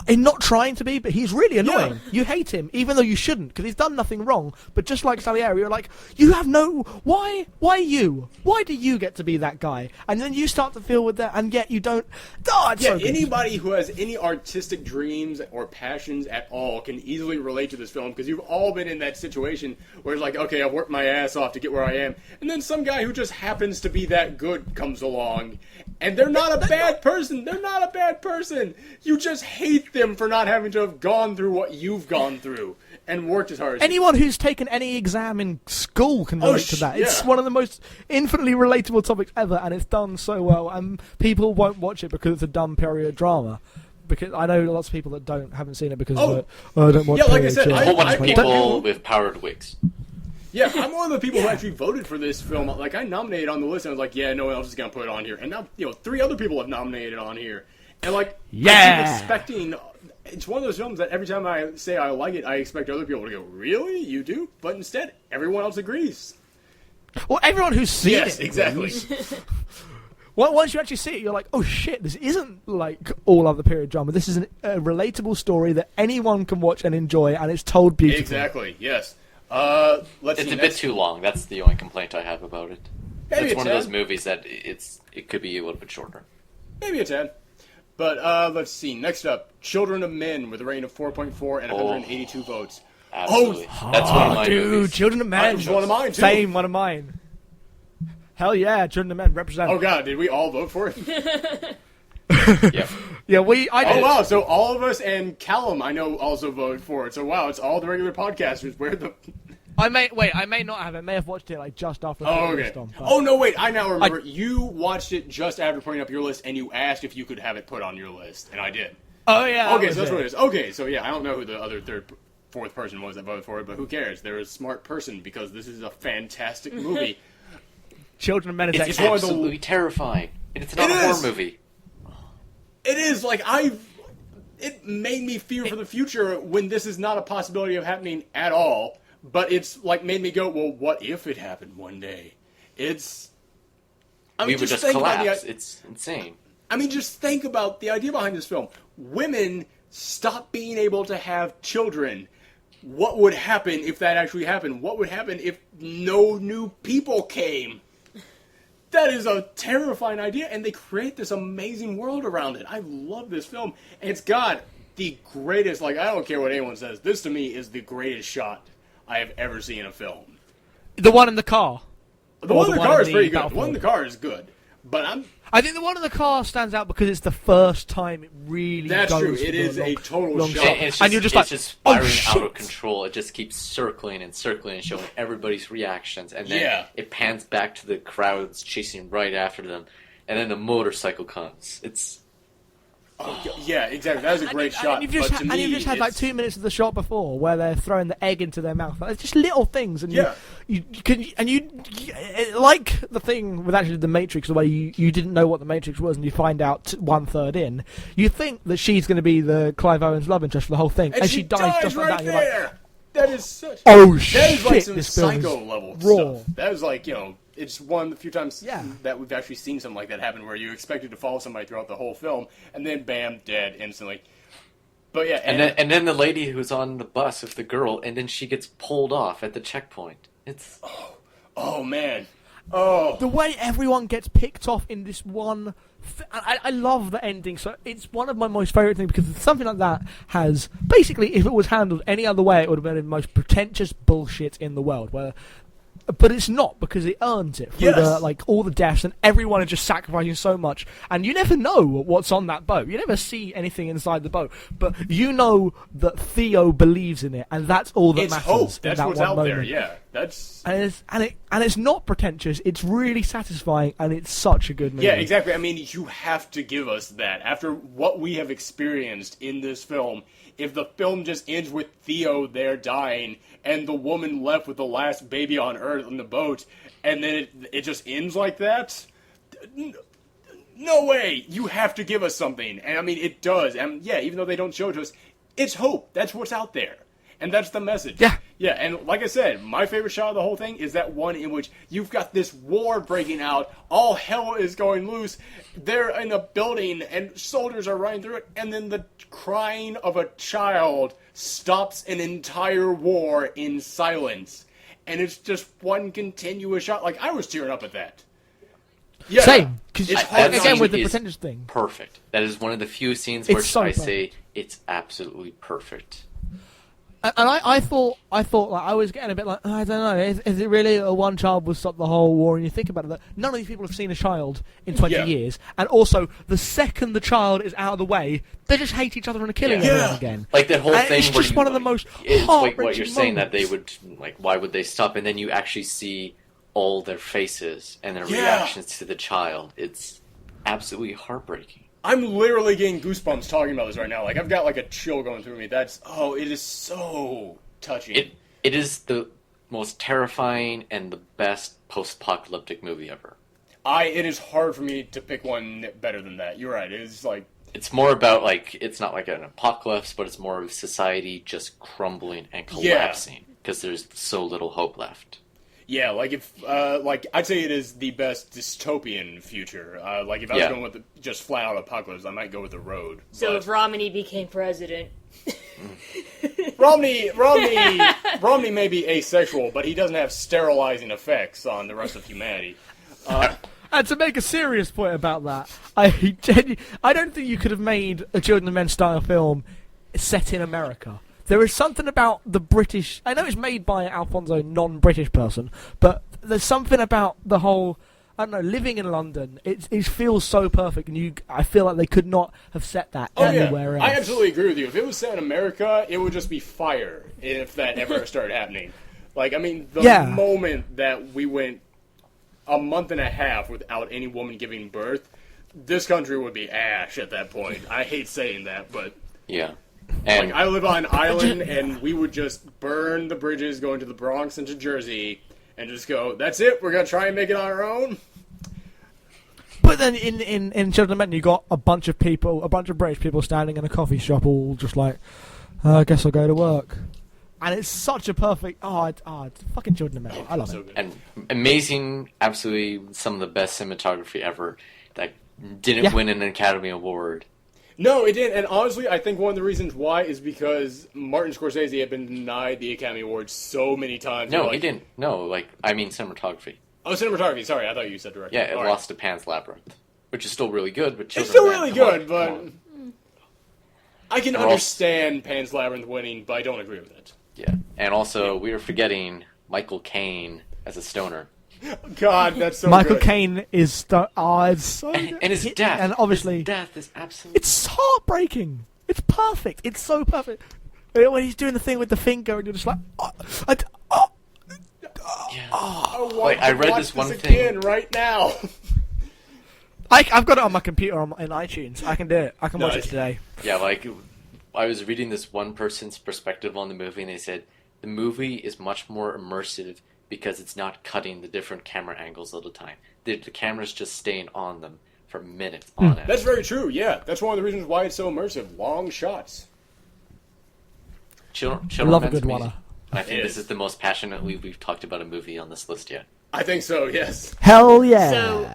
in not trying to be, but he's really annoying. Yeah. You hate him, even though you shouldn't, because he's done nothing wrong. But just like Salieri, you're like, you have no... Why you? Why do you get to be that guy? And then you start to feel with that, and yet you don't... Oh, it's Yeah, so good. anybody who has any artistic dreams or passions at all can easily relate to this film, because you've all been in that situation where it's like, okay, I've worked my ass off to get where I am, and then some guy who just happens to be that good comes along, and they're not a bad person. They're not a bad person. You just hate them for not having to have gone through what you've gone through and worked as hard as you. Anyone who's taken any exam in school can relate to that. It's yeah. one of the most infinitely relatable topics ever, and it's done so well. And people won't watch it because it's a dumb period drama. Because I know lots of people that haven't seen it because I don't watch. Yeah, like I period said, shows. A whole bunch of I- people with powdered wigs. Yeah, I'm one of the people who actually voted for this film. Like, I nominated on the list, and I was like, yeah, no one else is going to put it on here. And now, 3 other people have nominated on here. And, like, Yeah. I keep expecting... It's one of those films that every time I say I like it, I expect other people to go, really? You do? But instead, everyone else agrees. Well, everyone who's seen Yes, it. exactly. Well, once you actually see it, you're like, oh shit, this isn't like all other period drama. This is a relatable story that anyone can watch and enjoy, and it's told beautifully. Exactly, yes. Let's It's see. a bit too long. That's the only complaint I have about it. Maybe It's a one of 10. those movies that it could be a little bit shorter. Maybe a 10. But let's see. Next up, Children of Men with a rating of 4.4 and 182 votes. Absolutely. That's one of my Dude, movies. Children of Men. It's one of mine, too. Same, one of mine. Hell yeah, Children of Men represent. Oh, God, did we all vote for it? Yeah. Yeah, I Oh did. wow! So all of us and Callum, I know, also voted for it. So wow, it's all the regular podcasters. Where the I may not have. I may have watched it like just after. Oh, okay. Oh no, wait! I now remember. You watched it just after putting up your list, and you asked if you could have it put on your list, and I did. Oh yeah. Okay, so that's what it is. Okay, so yeah, I don't know who the other fourth person was that voted for it, but who cares? They're a smart person because this is a fantastic movie. Children of Men is It's absolutely terrifying, and it's not a horror movie. It is like It made me fear for the future when this is not a possibility of happening at all. But it's like made me go, well, what if it happened one day? It's. We would just collapse. It's insane. I mean, just think about the idea behind this film. Women stop being able to have children. What would happen if that actually happened? What would happen if no new people came? That is a terrifying idea, and they create this amazing world around it. I love this film, and it's got the greatest, like, I don't care what anyone says, this to me is the greatest shot I have ever seen in a film. The one in the car. The one in the car is pretty good. The one in the car is good. But I think the one in the car stands out because it's the first time it really That's goes. true. It is a total shot. And you're just like, it's just spiraling oh, out of control. It just keeps circling and circling and showing everybody's reactions. And then it pans back to the crowds chasing right after them. And then the motorcycle comes. It's... Yeah, exactly. That was a great shot. And you've just had like 2 minutes of the shot before where they're throwing the egg into their mouth. It's just little things, and you like the thing with actually the Matrix, the way you didn't know what the Matrix was, and you find out 1/3 in. You think that she's going to be the Clive Owen's love interest for the whole thing, and she dies just like that. And you're like, that is such. Oh shit! That is like some this film Psycho is level raw. stuff. That is like it's one of the few times that we've actually seen something like that happen, where you expected to follow somebody throughout the whole film, and then bam, dead instantly. But yeah, and then the lady who's on the bus with the girl, and then she gets pulled off at the checkpoint. It's oh man, the way everyone gets picked off in this one. I love the ending, so it's one of my most favourite things, because something like that has basically, if it was handled any other way, it would have been the most pretentious bullshit in the world. But it's not, because it earns it through all the deaths, and everyone is just sacrificing so much, and you never know what's on that boat. You never see anything inside the boat, but you know that Theo believes in it, and that's all that matters. Hope. That's that what's one out moment. there. Yeah, that's and it's not pretentious. It's really satisfying, and it's such a good movie. Yeah, exactly. I mean, you have to give us that after what we have experienced in this film. If the film just ends with Theo there dying and the woman left with the last baby on Earth on the boat, and then it just ends like that, no way. You have to give us something. And I mean, it does. And yeah, even though they don't show it to us, it's hope. That's what's out there. And that's the message. Yeah. Yeah, and like I said, my favorite shot of the whole thing is that one in which you've got this war breaking out, all hell is going loose, they're in a building, and soldiers are running through it, and then the crying of a child stops an entire war in silence. And it's just one continuous shot. Like, I was tearing up at that. Yeah. Same. Because again, with the pretentious thing. Perfect. That is one of the few scenes where I say it's absolutely perfect. And I thought like, I was getting a bit like, I don't know, is it really a one child will stop the whole war? And you think about it, that none of these people have seen a child in 20 years, and also the second the child is out of the way, they just hate each other and are killing everyone again. Like that whole thing. It's just one of the most what you're saying, moments. that they would like, why would they stop? And then you actually see all their faces and their reactions to the child. It's absolutely heartbreaking. I'm literally getting goosebumps talking about this right now. Like, I've got like a chill going through me. It is so touching. It is the most terrifying and the best post-apocalyptic movie ever. It is hard for me to pick one better than that. You're right. It is like... It's more about, like, it's not like an apocalypse, but it's more of society just crumbling and collapsing because there's so little hope left. Yeah, like I'd say it is the best dystopian future. Like if I was going with just flat out apocalypse, I might go with The Road. So if Romney became president, Romney may be asexual, but he doesn't have sterilizing effects on the rest of humanity. And to make a serious point about that, I don't think you could have made a Children of Men style film set in America. There is something about the British... I know it's made by an Alfonso non-British person, but there's something about the whole... I don't know, living in London, it feels so perfect, and I feel like they could not have set that anywhere else. I absolutely agree with you. If it was set in America, it would just be fire if that ever started happening. Like, I mean, the Yeah. moment that we went a month and a half without any woman giving birth, this country would be ash at that point. I hate saying that, but Yeah. And like, I live on an island, and we would just burn the bridges going to the Bronx and to Jersey, and just go, that's it, we're going to try and make it on our own? But then in Children of Men, you got a bunch of British people standing in a coffee shop, all just like, I guess I'll go to work. And it's such a perfect. It's fucking Children of Men. I love So it. good. and amazing, absolutely some of the best cinematography ever that didn't win an Academy Award. No, it didn't, and honestly, I think one of the reasons why is because Martin Scorsese had been denied the Academy Award so many times. No, Like- he didn't. No, like, I mean cinematography. Oh, cinematography, sorry, I thought you said director. Yeah, it All right. lost to Pan's Labyrinth, which is still really good, but It's Children still of Men, really come on, good, but come on. I can And also- understand Pan's Labyrinth winning, but I don't agree with it. Yeah. And also, we are forgetting Michael Caine as a stoner. God, that's so Michael good. Caine is it's so good. And his He- death. and obviously his death is absolutely... it's heartbreaking. It's perfect. It's so perfect. When he's doing the thing with the finger, and you're just like, Yeah. I want Wait, I to read watch this one again right now. I've got it on my computer in iTunes. I can do it. I can watch it Nice. today. Yeah, like, I was reading this one person's perspective on the movie, and they said, the movie is much more immersive because it's not cutting the different camera angles all the time. The camera's just staying on them for minutes on end. That's very true, yeah. That's one of the reasons why it's so immersive. Long shots. Children Love a of Men's good amazing. one. I think It this is. is the most passionately we've talked about a movie on this list yet. I think so, yes. Hell yeah. So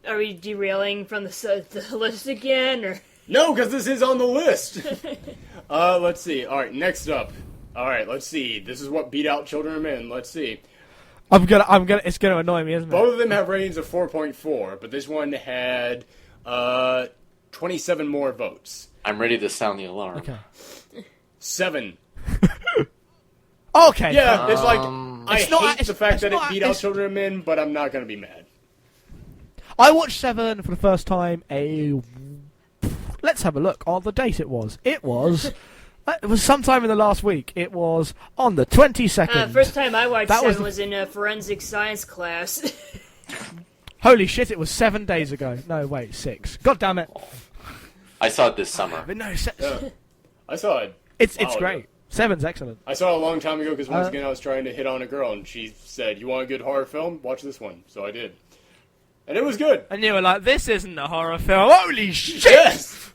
are we derailing from the list again, or? No, because this is on the list. Let's see. All right, next up. All right, let's see. This is what beat out Children of Men. Let's see. It's gonna annoy me, isn't it? Both of them have ratings of 4.4, but this one had 27 more votes. I'm ready to sound the alarm. Okay. 7. Okay. Yeah, it's like, I It's not- hate it's- the fact it's that it not- beat out it's- Children of Men, but I'm not going to be mad. I watched 7 for the first time. Let's have a look on the date. It was sometime in the last week. It was on the 22nd. First time I watched That was Seven was in a forensic science class. Holy shit! It was 7 days ago. No, wait, 6. God damn it! I saw it this summer. But no, I saw it. it's while ago. great. 7's excellent. I saw it a long time ago because once Uh, again I was trying to hit on a girl, and she said, "You want a good horror film? Watch this one." So I did, and it was good. And you were like, "This isn't a horror film." Holy shit! Yes,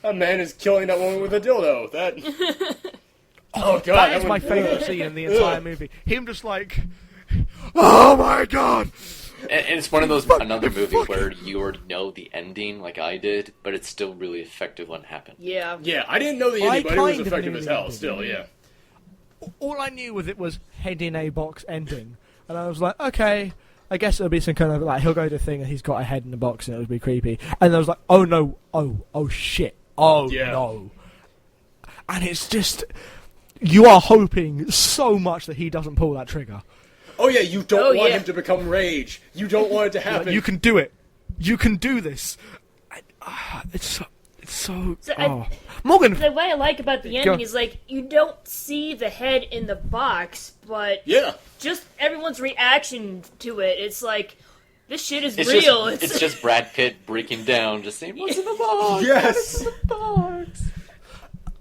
that man is killing that woman with a dildo. That. Oh god, That is one- my favourite scene in the entire movie. Him just like, oh my god! And it's one of those another movie where you already know the ending, like I did, but it's still really effective when it happens. Yeah. Yeah, I didn't know the I ending, but it was kind of effective knew as the hell. ending. Still, yeah. All I knew was it was head in a box ending, and I was like, okay, I guess it'll be some kind of like he'll go to a thing and he's got a head in a box and it'll be creepy. And I was like, oh no, oh shit, oh Yeah. no, and it's just you are hoping so much that he doesn't pull that trigger. Oh yeah, you don't Oh, want yeah. him to become rage. You don't want it to happen. Like, you can do it. You can do this. It's so. So I- Morgan. The way I like about the ending is like you don't see the head in the box, but Yeah. just everyone's reaction to it. It's like this shit is It's real. Just, it's just Brad Pitt breaking down, just saying, "What's in the box? Yes. What's in the box?"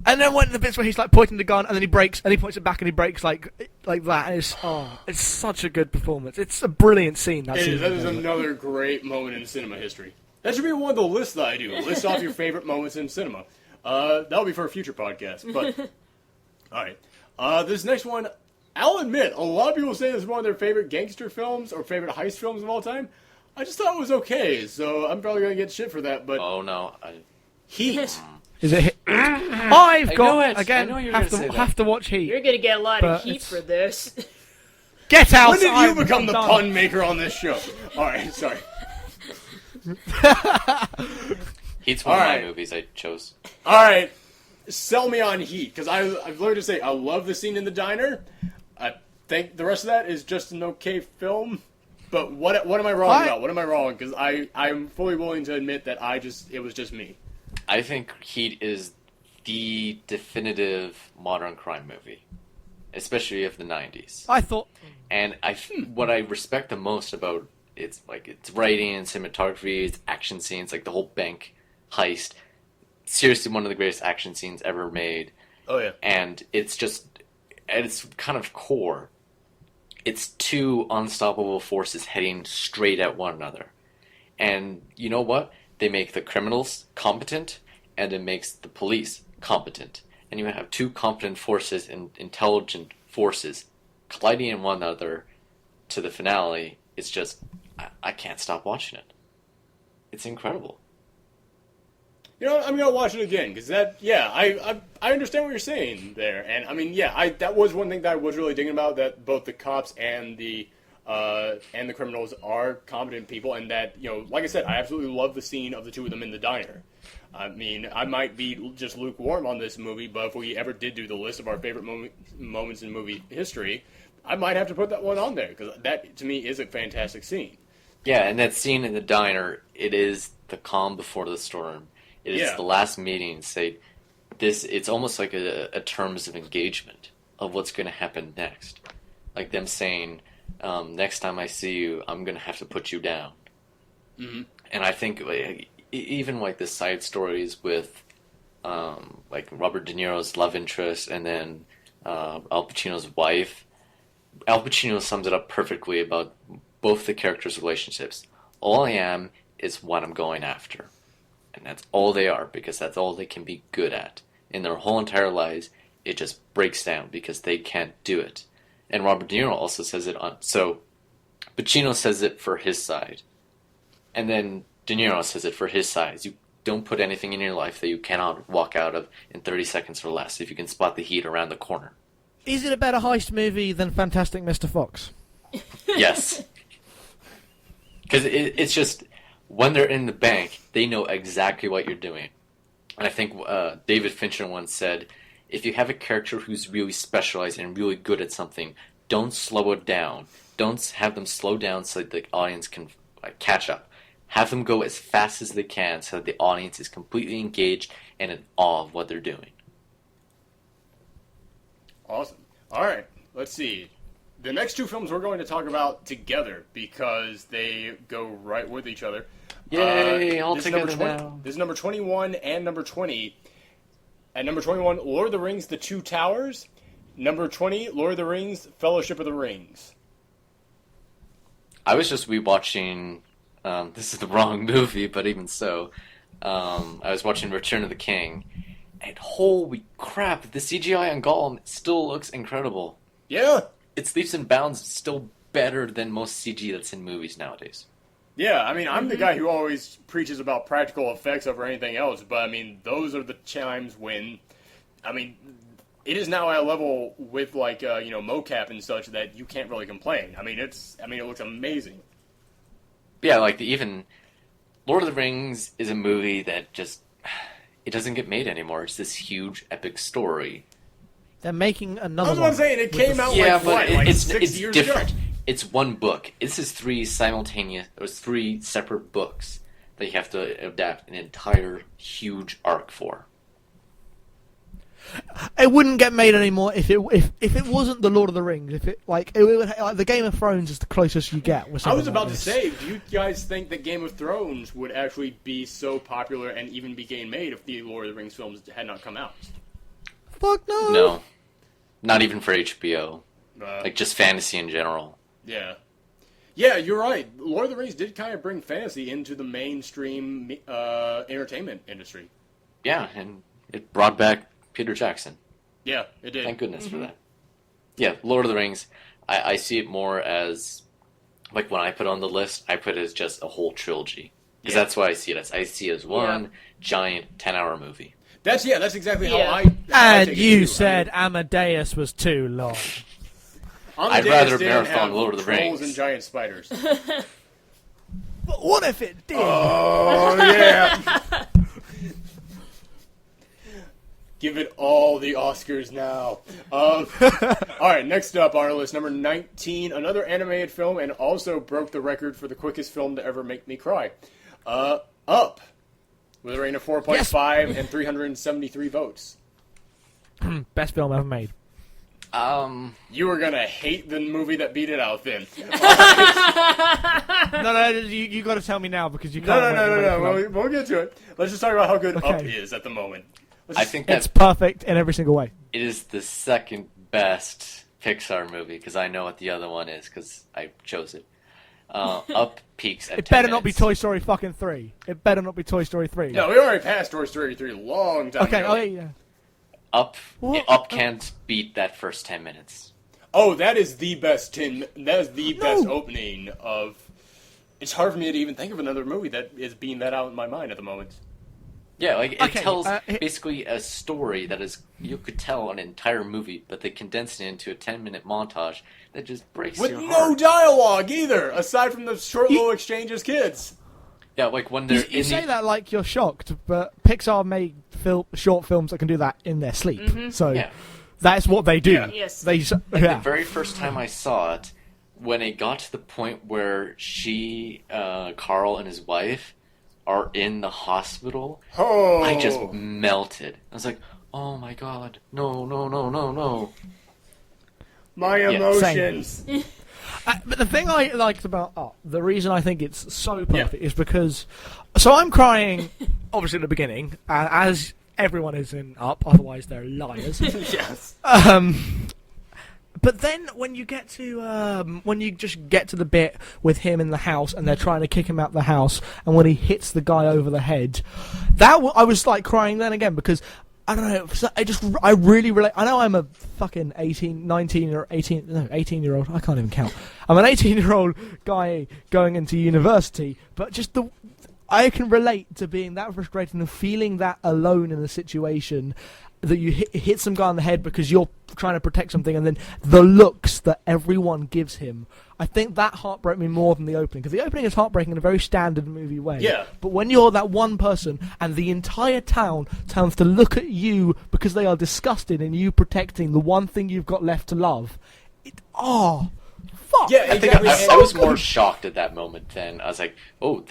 And then one of the bits where he's like pointing the gun, and then he breaks, and he points it back, and he breaks like that. And it's such a good performance. It's a brilliant scene. That It scene. is. That is another great moment in cinema history. That should be one of the lists that I do. List off your favorite moments in cinema. That'll be for a future podcast. But all right, this next one, I'll admit, a lot of people say this is one of their favorite gangster films or favorite heist films of all time. I just thought it was okay, so I'm probably gonna get shit for that. But Oh no! Heat. Is it? I've I got know it. again. I know you're have gonna say to that. have to watch Heat. You're gonna get a lot of But heat it's- for this. Get out! When did you I'm become the done. pun maker on this show? All right, sorry. Heat's one of Alright. my movies I chose. All right, sell me on Heat, because I've learned to say I love the scene in the diner. I think the rest of that is just an okay film. But what am I wrong about? What am I wrong? Because I'm fully willing to admit that it was just me. I think Heat is the definitive modern crime movie. especially of the 90s. I thought. And what I respect the most about its writing and cinematography, its action scenes, like the whole bank heist. Seriously, one of the greatest action scenes ever made. Oh yeah. And it's just, at its kind of core, it's two unstoppable forces heading straight at one another. And you know what? They make the criminals competent, and it makes the police competent. And you have two competent forces and intelligent forces colliding in one another to the finale. It's just, I can't stop watching it. It's incredible. You know, I'm gonna watch it again because I understand what you're saying there, and I mean, that was one thing that I was really digging about, that both the cops and the criminals are competent people, and that, you know, like I said, I absolutely love the scene of the two of them in the diner. I mean, I might be just lukewarm on this movie, but if we ever did do the list of our favorite moments in movie history, I might have to put that one on there because that to me is a fantastic scene. Yeah, and that scene in the diner, it is the calm before the storm. It is the last meeting. It's almost like a terms of engagement of what's going to happen next. Like them saying, next time I see you, I'm going to have to put you down. Mm-hmm. And I think even like the side stories with like Robert De Niro's love interest and then Al Pacino's wife, Al Pacino sums it up perfectly about both the characters' relationships. All I am is what I'm going after. And that's all they are, because that's all they can be good at. In their whole entire lives, it just breaks down because they can't do it. And Robert De Niro also says it on... So, Pacino says it for his side. And then De Niro says it for his side. You don't put anything in your life that you cannot walk out of in 30 seconds or less if you can spot the heat around the corner. Is it a better heist movie than Fantastic Mr. Fox? Yes. Because it's just... When they're in the bank, they know exactly what you're doing. And I think David Fincher once said, if you have a character who's really specialized and really good at something, don't slow it down. Don't have them slow down so that the audience can catch up. Have them go as fast as they can so that the audience is completely engaged and in awe of what they're doing. Awesome. All right, let's see. The next two films we're going to talk about together because they go right with each other. Yay, all together now. This is number 21 and number 20. At number 21, Lord of the Rings, The Two Towers. Number 20, Lord of the Rings, Fellowship of the Rings. I was just rewatching, this is the wrong movie, but even so, I was watching Return of the King, and holy crap, the CGI on Gollum still looks incredible. Yeah. It's leaps and bounds still better than most CG that's in movies nowadays. Yeah, I mean, I'm the guy who always preaches about practical effects over anything else, but I mean, those are the times when, I mean, it is now at a level with like, mocap and such that you can't really complain. I mean, it looks amazing. Yeah, like even Lord of the Rings is a movie that just, it doesn't get made anymore. It's this huge epic story. They're making another one. That's what I'm saying. It came out it's 6 years different. ago. It's one book. This is three separate books that you have to adapt an entire huge arc for. It wouldn't get made anymore if it wasn't the Lord of the Rings. If it like the Game of Thrones is the closest you get. With I was about like to say, do you guys think that Game of Thrones would actually be so popular and even be getting made if the Lord of the Rings films had not come out? Fuck no. No, not even for HBO. Like just fantasy in general. Yeah. Yeah, you're right. Lord of the Rings did kind of bring fantasy into the mainstream entertainment industry. Yeah, and it brought back Peter Jackson. Yeah, it did. Thank goodness for that. Yeah, Lord of the Rings, I see it more as, like when I put on the list, I put it as just a whole trilogy. Because that's what I see it as. I see it as one giant 10-hour movie. That's exactly how I And take you it too. said Amadeus was too long. I'd rather marathon Lord of the Rings. Trolls and giant spiders. But what if it did? Oh, yeah. Give it all the Oscars now. All right, next up on our list, number 19, another animated film, and also broke the record for the quickest film to ever make me cry. Up, with a rating of 4.5 and 373 votes. Best film ever made. You were gonna hate the movie that beat it out then. No, you got to tell me now because you can't. No. We'll get to it. Let's just talk about how good Up Okay. is at the moment. I think It's that perfect in every single way. it is the second best Pixar movie because I know what the other one is because I chose it. Up peaks at It 10 better not be minutes. Toy Story fucking 3. It better not be Toy Story 3. No, we already passed Toy Story 3 a long time Okay, ago. oh yeah. Up What? Up can't beat that first 10 minutes. Oh, that is the best best No. opening of. It's hard for me to even think of another movie that is being that out in my mind at the moment. Yeah, like it Okay, tells uh, basically a story that is you could tell an entire movie, but they condensed it into a 10-minute montage that just breaks With your no heart. dialogue either, aside from the short little exchanges kids. Yeah, like when they're You in say the, that like you're shocked, but Pixar made short films that can do that in their sleep. So Yeah. that's what they do. Yeah. Yes. They the yeah. very first time I saw it, when it got to the point where Carl and his wife are in the hospital, Oh, I just melted. I was like, oh my god, no. my emotions. But the thing I liked about Up, the reason I think it's so perfect is because. So I'm crying, obviously at the beginning, as everyone is in Up, otherwise they're liars. Yes. But then when you get to when you just get to the bit with him in the house and they're trying to kick him out the house, and when he hits the guy over the head, I was like crying then again because I don't know. I really relate. I know I'm a fucking 18-year-old. I can't even count. I'm an 18-year-old guy going into university, but just I can relate to being that frustrated and feeling that alone in a situation that you hit some guy on the head because you're trying to protect something, and then the looks that everyone gives him. I think that heartbroke me more than the opening, because the opening is heartbreaking in a very standard movie way. Yeah. But when you're that one person and the entire town turns to look at you because they are disgusted in you protecting the one thing you've got left to love, fuck. Yeah, I think exactly. I was more shocked at that moment than I was like, oh,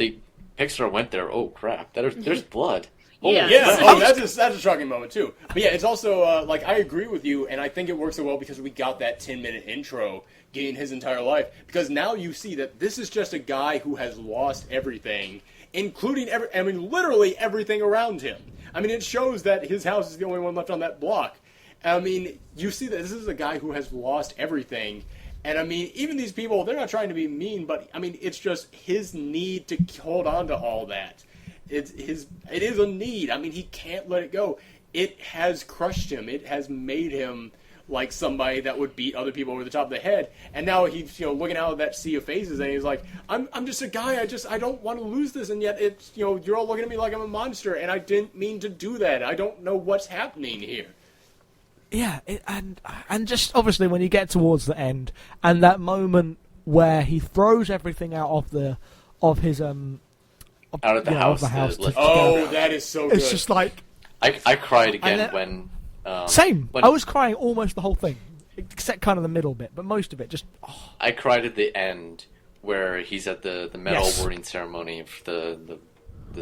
Pixar went there. Oh crap, there's blood. Oh, Yeah. Yeah, oh, that's a shocking moment too. But yeah, it's also like I agree with you, and I think it works so well because we got that 10-minute intro getting his entire life. Because now you see that this is just a guy who has lost everything, including literally everything around him. I mean, it shows that his house is the only one left on that block. I mean, you see that this is a guy who has lost everything. And I mean, even these people, they're not trying to be mean, but I mean, it's just his need to hold on to all that. It is a need. I mean, he can't let it go. It has crushed him. It has made him like somebody that would beat other people over the top of the head. And now he's looking out of that sea of faces, and he's like, I'm just a guy. I don't want to lose this, and yet it's you're all looking at me like I'm a monster, and I didn't mean to do that. I don't know what's happening here. Yeah, and just obviously when you get towards the end and that moment where he throws everything out of his Out of the house. That is so good. It's just like I cried again then- when. same. When I was crying almost the whole thing, except kind of the middle bit, but most of it just. Oh. I cried at the end where he's at the medal Yes. awarding ceremony of the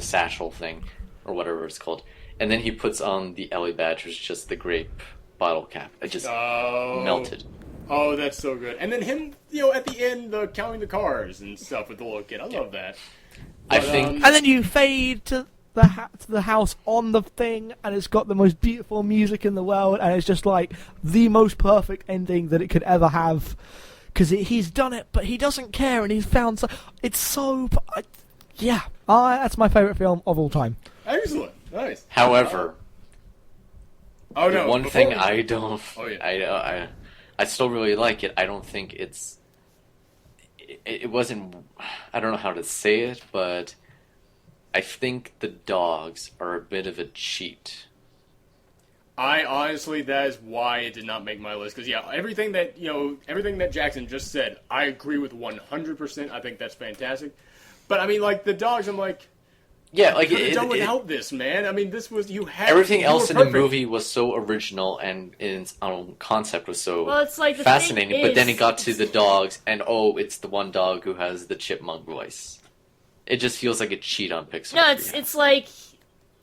satchel thing or whatever it's called, and then he puts on the Ellie badge, which is just the grape bottle cap. I just melted. Oh, that's so good. And then him, at the end, counting the cars and stuff with the little kid. I love that. I But, think And then you fade to the house on the thing, and it's got the most beautiful music in the world, and it's just like the most perfect ending that it could ever have. Because he's done it, but he doesn't care, and he's found it's so. That's my favorite film of all time. Excellent. Nice. However, Oh, the no. one before thing we- I don't, Oh, yeah. I still really like it. I don't think it wasn't. I don't know how to say it, but I think the dogs are a bit of a cheat. I honestly, that is why it did not make my list. Because everything that Jackson just said, I agree with 100%. I think that's fantastic. But I mean, like the dogs, I'm like, Yeah, like could have done without this, man. I mean, this was everything you else were in the perfect. movie was so original and its own concept was so Well, it's like the fascinating. thing But then is- it got to the dogs, and it's the one dog who has the chipmunk voice. It just feels like a cheat on Pixar. No, it's like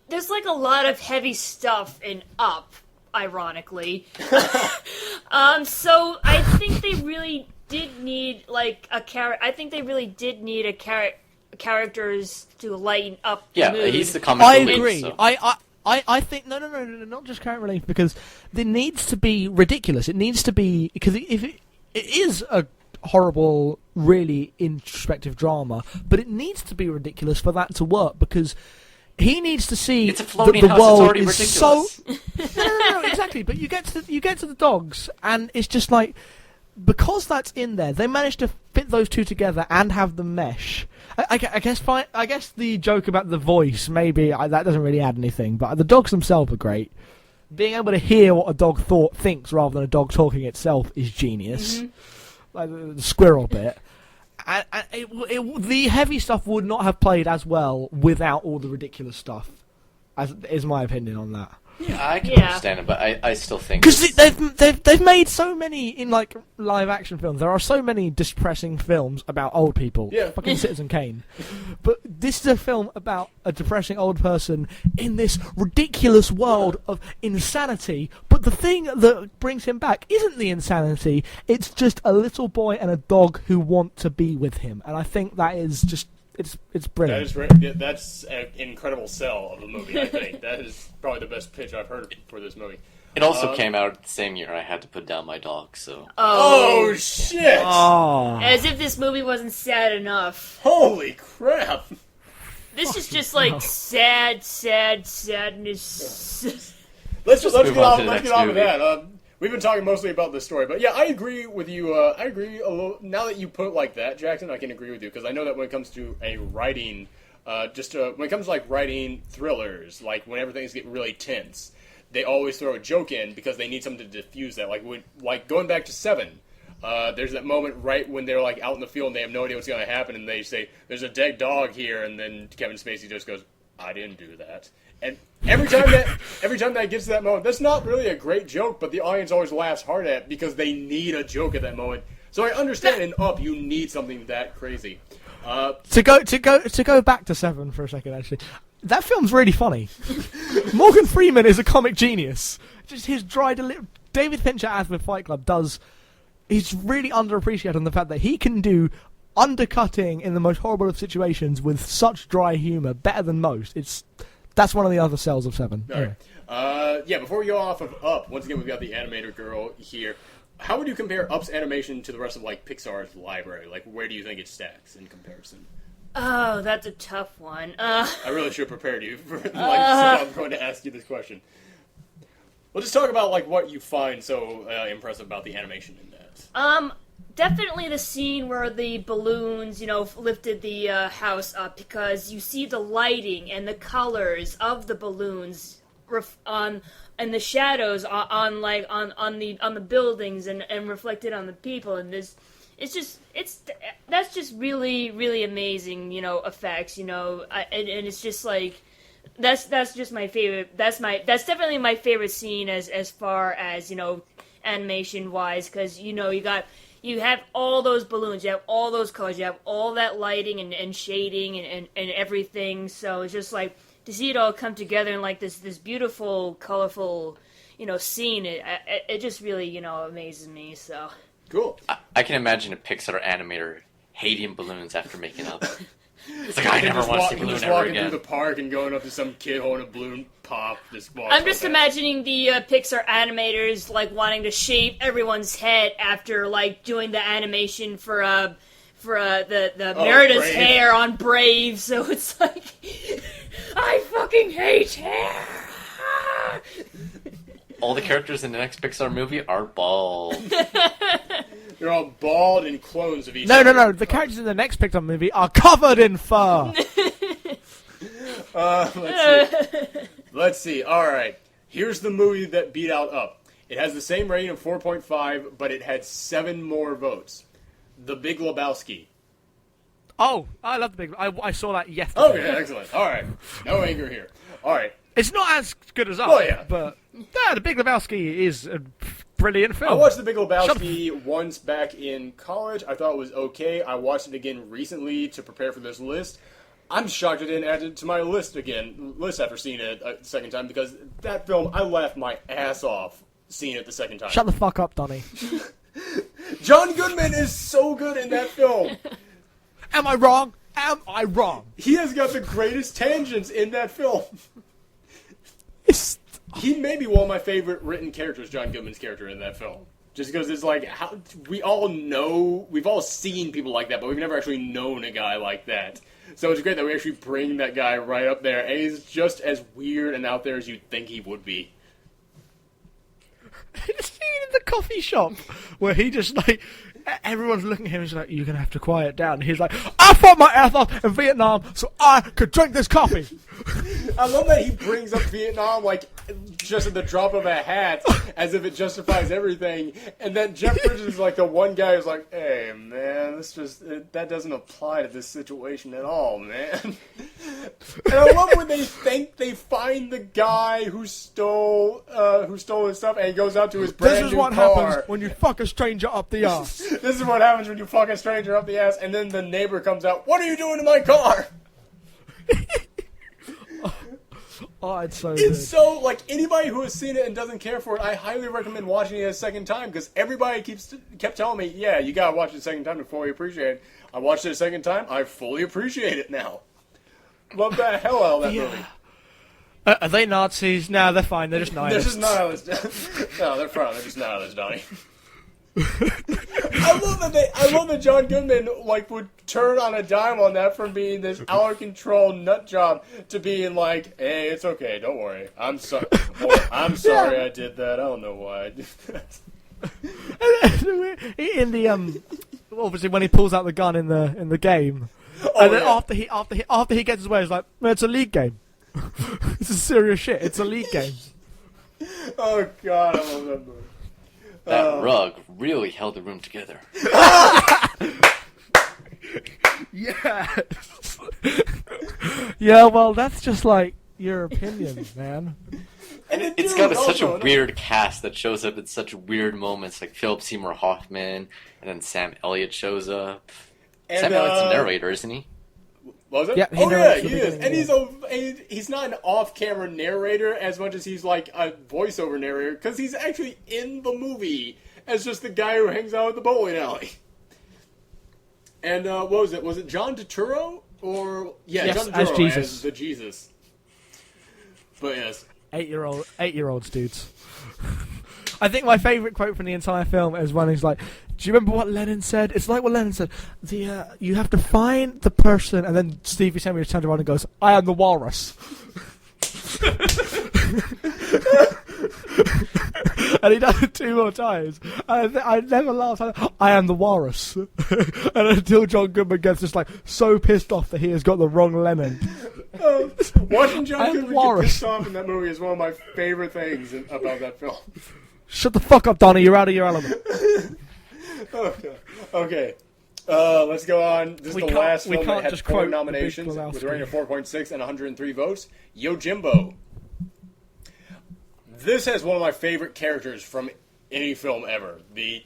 there's like a lot of heavy stuff in Up, ironically. So I think they really did need like a character. I think they really did need characters to lighten up the mood. He's the comic I relief, agree. so. I think no, not just character relief, because it needs to be ridiculous. It needs to be, because if it is a horrible, really introspective drama, but it needs to be ridiculous for that to work, because he needs to see It's a floating the house. world It's already is ridiculous. so no, exactly. But you get to the dogs, and it's just like, because that's in there, they managed to fit those two together and have them mesh. I guess fine. I guess the joke about the voice, maybe that doesn't really add anything, but the dogs themselves are great. Being able to hear what a dog thinks rather than a dog talking itself is genius. Mm-hmm. Like the squirrel bit. And the heavy stuff would not have played as well without all the ridiculous stuff. Is my opinion on that. Yeah, I can understand it, but I still think Because they've made so many in like live action films. There are so many depressing films about old people. Yeah. Fucking Citizen Kane. But this is a film about a depressing old person in this ridiculous world of insanity. But the thing that brings him back isn't the insanity. It's just a little boy and a dog who want to be with him. And I think that is just it's brilliant. That's an incredible sell of the movie, I think. That is probably the best pitch I've heard for this movie. it also came out the same year I had to put down my dog, so. Oh, shit! Oh. As if this movie wasn't sad enough. Holy crap! This is just like sadness. Let's move get on off to the next of movie. that. We've been talking mostly about the story, but yeah, I agree with you. I agree a little. Now that you put it like that, Jackson, I can agree with you, because I know that when it comes to a writing, when it comes to like writing thrillers, like when everything's getting really tense, they always throw a joke in because they need something to diffuse that. Like going back to Seven, there's that moment right when they're like out in the field and they have no idea what's going to happen, and they say, "There's a dead dog here," and then Kevin Spacey just goes, "I didn't do that." And every time that gets to that moment, that's not really a great joke, but the audience always laughs hard at it because they need a joke at that moment. So I understand in Up, you need something that crazy. To go back to Seven for a second, actually, that film's really funny. Morgan Freeman is a comic genius. Just his dry David Fincher, as with Fight Club, he's really underappreciated on the fact that he can do undercutting in the most horrible of situations with such dry humor better than most. That's one of the other sells of Seven. All right. Before we go off of Up, once again, we've got the animator girl here. How would you compare Up's animation to the rest of like Pixar's library? Like, where do you think it stacks in comparison? Oh, that's a tough one. I really should have prepared you for so I'm going to ask you this question. We'll just talk about like what you find so impressive about the animation in that. Definitely the scene where the balloons, lifted the house up, because you see the lighting and the colors of the balloons and the shadows on the buildings and reflected on the people, and that's just really, really amazing, effects, and it's just like that's just my favorite. That's definitely my favorite scene as far as animation wise, because you have all those balloons, you have all those colors, you have all that lighting and shading and everything. So it's just like to see it all come together in like this beautiful, colorful, scene. It just really amazes me. So Cool. I can imagine a Pixar animator hating balloons after making Up. It's like, I never want to see a balloon just ever walking again. through the park and going up to some kid holding a balloon pop. I'm just imagining the Pixar animators like wanting to shave everyone's head after like doing the animation for the Merida's Brave. hair on Brave. So it's like, I fucking hate hair. All the characters in the next Pixar movie are bald. They're all bald and clones of each No. other. The characters in the next Pixar movie are covered in fur. Let's see. All right. Here's the movie that beat out Up. It has the same rating of 4.5, but it had 7 more votes. The Big Lebowski. Oh, I love the big. I saw that yesterday. Okay, excellent. All right. No anger here. All right. It's not as good as Up, Oh, yeah. but the Big Lebowski is a brilliant film. I watched The Big Lebowski once back in college. I thought it was okay. I watched it again recently to prepare for this list. I'm shocked I didn't add it to my list after seeing it a second time, because that film, I laughed my ass off seeing it the second time. Shut the fuck up, Donnie. John Goodman is so good in that film. Am I wrong? Am I wrong? He has got the greatest tangents in that film. He may be one of my favorite written characters, John Goodman's character in that film. Just because it's like, how we all know, we've all seen people like that, but we've never actually known a guy like that. So it's great that we actually bring that guy right up there, and he's just as weird and out there as you'd think he would be. The scene in the coffee shop where he just like, everyone's looking at him and he's like, you're going to have to quiet down. And he's like, I fought my ass off in Vietnam so I could drink this coffee. I love that he brings up Vietnam like just at the drop of a hat, as if it justifies everything. And then Jeff Bridges is like the one guy who's like, hey man, that doesn't apply to this situation at all, man. And I love when they think they find the guy who stole his stuff, and he goes out to his brand new car. This is what happens when you fuck a stranger up the ass. This is what happens when you fuck a stranger up the ass, and then the neighbor comes out, what are you doing to my car? Oh, it's so good. It's so, like, anybody who has seen it and doesn't care for it, I highly recommend watching it a second time, because everybody kept telling me, yeah, you gotta watch it a second time before you appreciate it. I watched it a second time, I fully appreciate it now. Love the hell out of that movie. Are they Nazis? No, they're fine. They're just nihilists. They're just nihilists. No, they're fine. They're just nihilists, Donnie. I love that John Goodman like would turn on a dime on that, from being this out of control nut job to being like, hey, it's okay, don't worry. I'm sorry. I'm sorry I did that. I don't know why I did that. In the obviously when he pulls out the gun in the game, and then after he gets his way, he's like, it's a league game. This is serious shit. It's a league game. Oh God, I love that movie. That rug really held the room together. Yeah. Yeah, well, that's just like your opinion, man. And It's got such a weird cast that shows up at such weird moments, like Philip Seymour Hoffman, and then Sam Elliott shows up. And, Sam Elliott's a narrator, isn't he? Was it? Yeah, he is. And he's not an off-camera narrator as much as he's like a voiceover narrator, because he's actually in the movie as just the guy who hangs out at the bowling alley. And what was it? Was it John Turturro? Or Yes, John Turturro as Jesus. as the Jesus. But yes. 8-year-olds, dudes. I think my favourite quote from the entire film is when he's like, do you remember what Lenin said? It's like what Lenin said. You have to find the person, and then Steve Buscemi just turns around and goes, I am the walrus. And he does it 2 more times. And I never laughed. I am the walrus. And until John Goodman gets just like so pissed off that he has got the wrong Lenin. Watching John Goodman get pissed off in that movie is one of my favorite things about that film. Shut the fuck up, Donnie. You're out of your element. Okay. Let's go on. This is the last film that had just 4 quote nominations, the Big with a rating of 4.6 and 103 votes. Yojimbo. This has one of my favorite characters from any film ever. The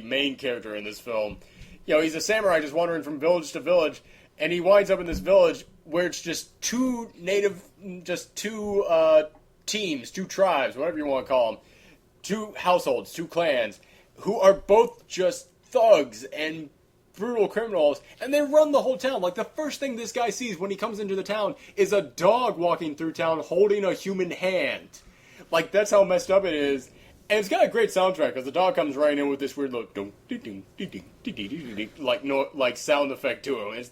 main character in this film. You know, he's a samurai just wandering from village to village, and he winds up in this village where it's just two teams, 2 tribes, whatever you want to call them, 2 households, 2 clans, who are both just thugs and brutal criminals, and they run the whole town. Like, the first thing this guy sees when he comes into the town is a dog walking through town holding a human hand. Like, that's how messed up it is. And it's got a great soundtrack, because the dog comes right in with this weird little like sound effect to him. It's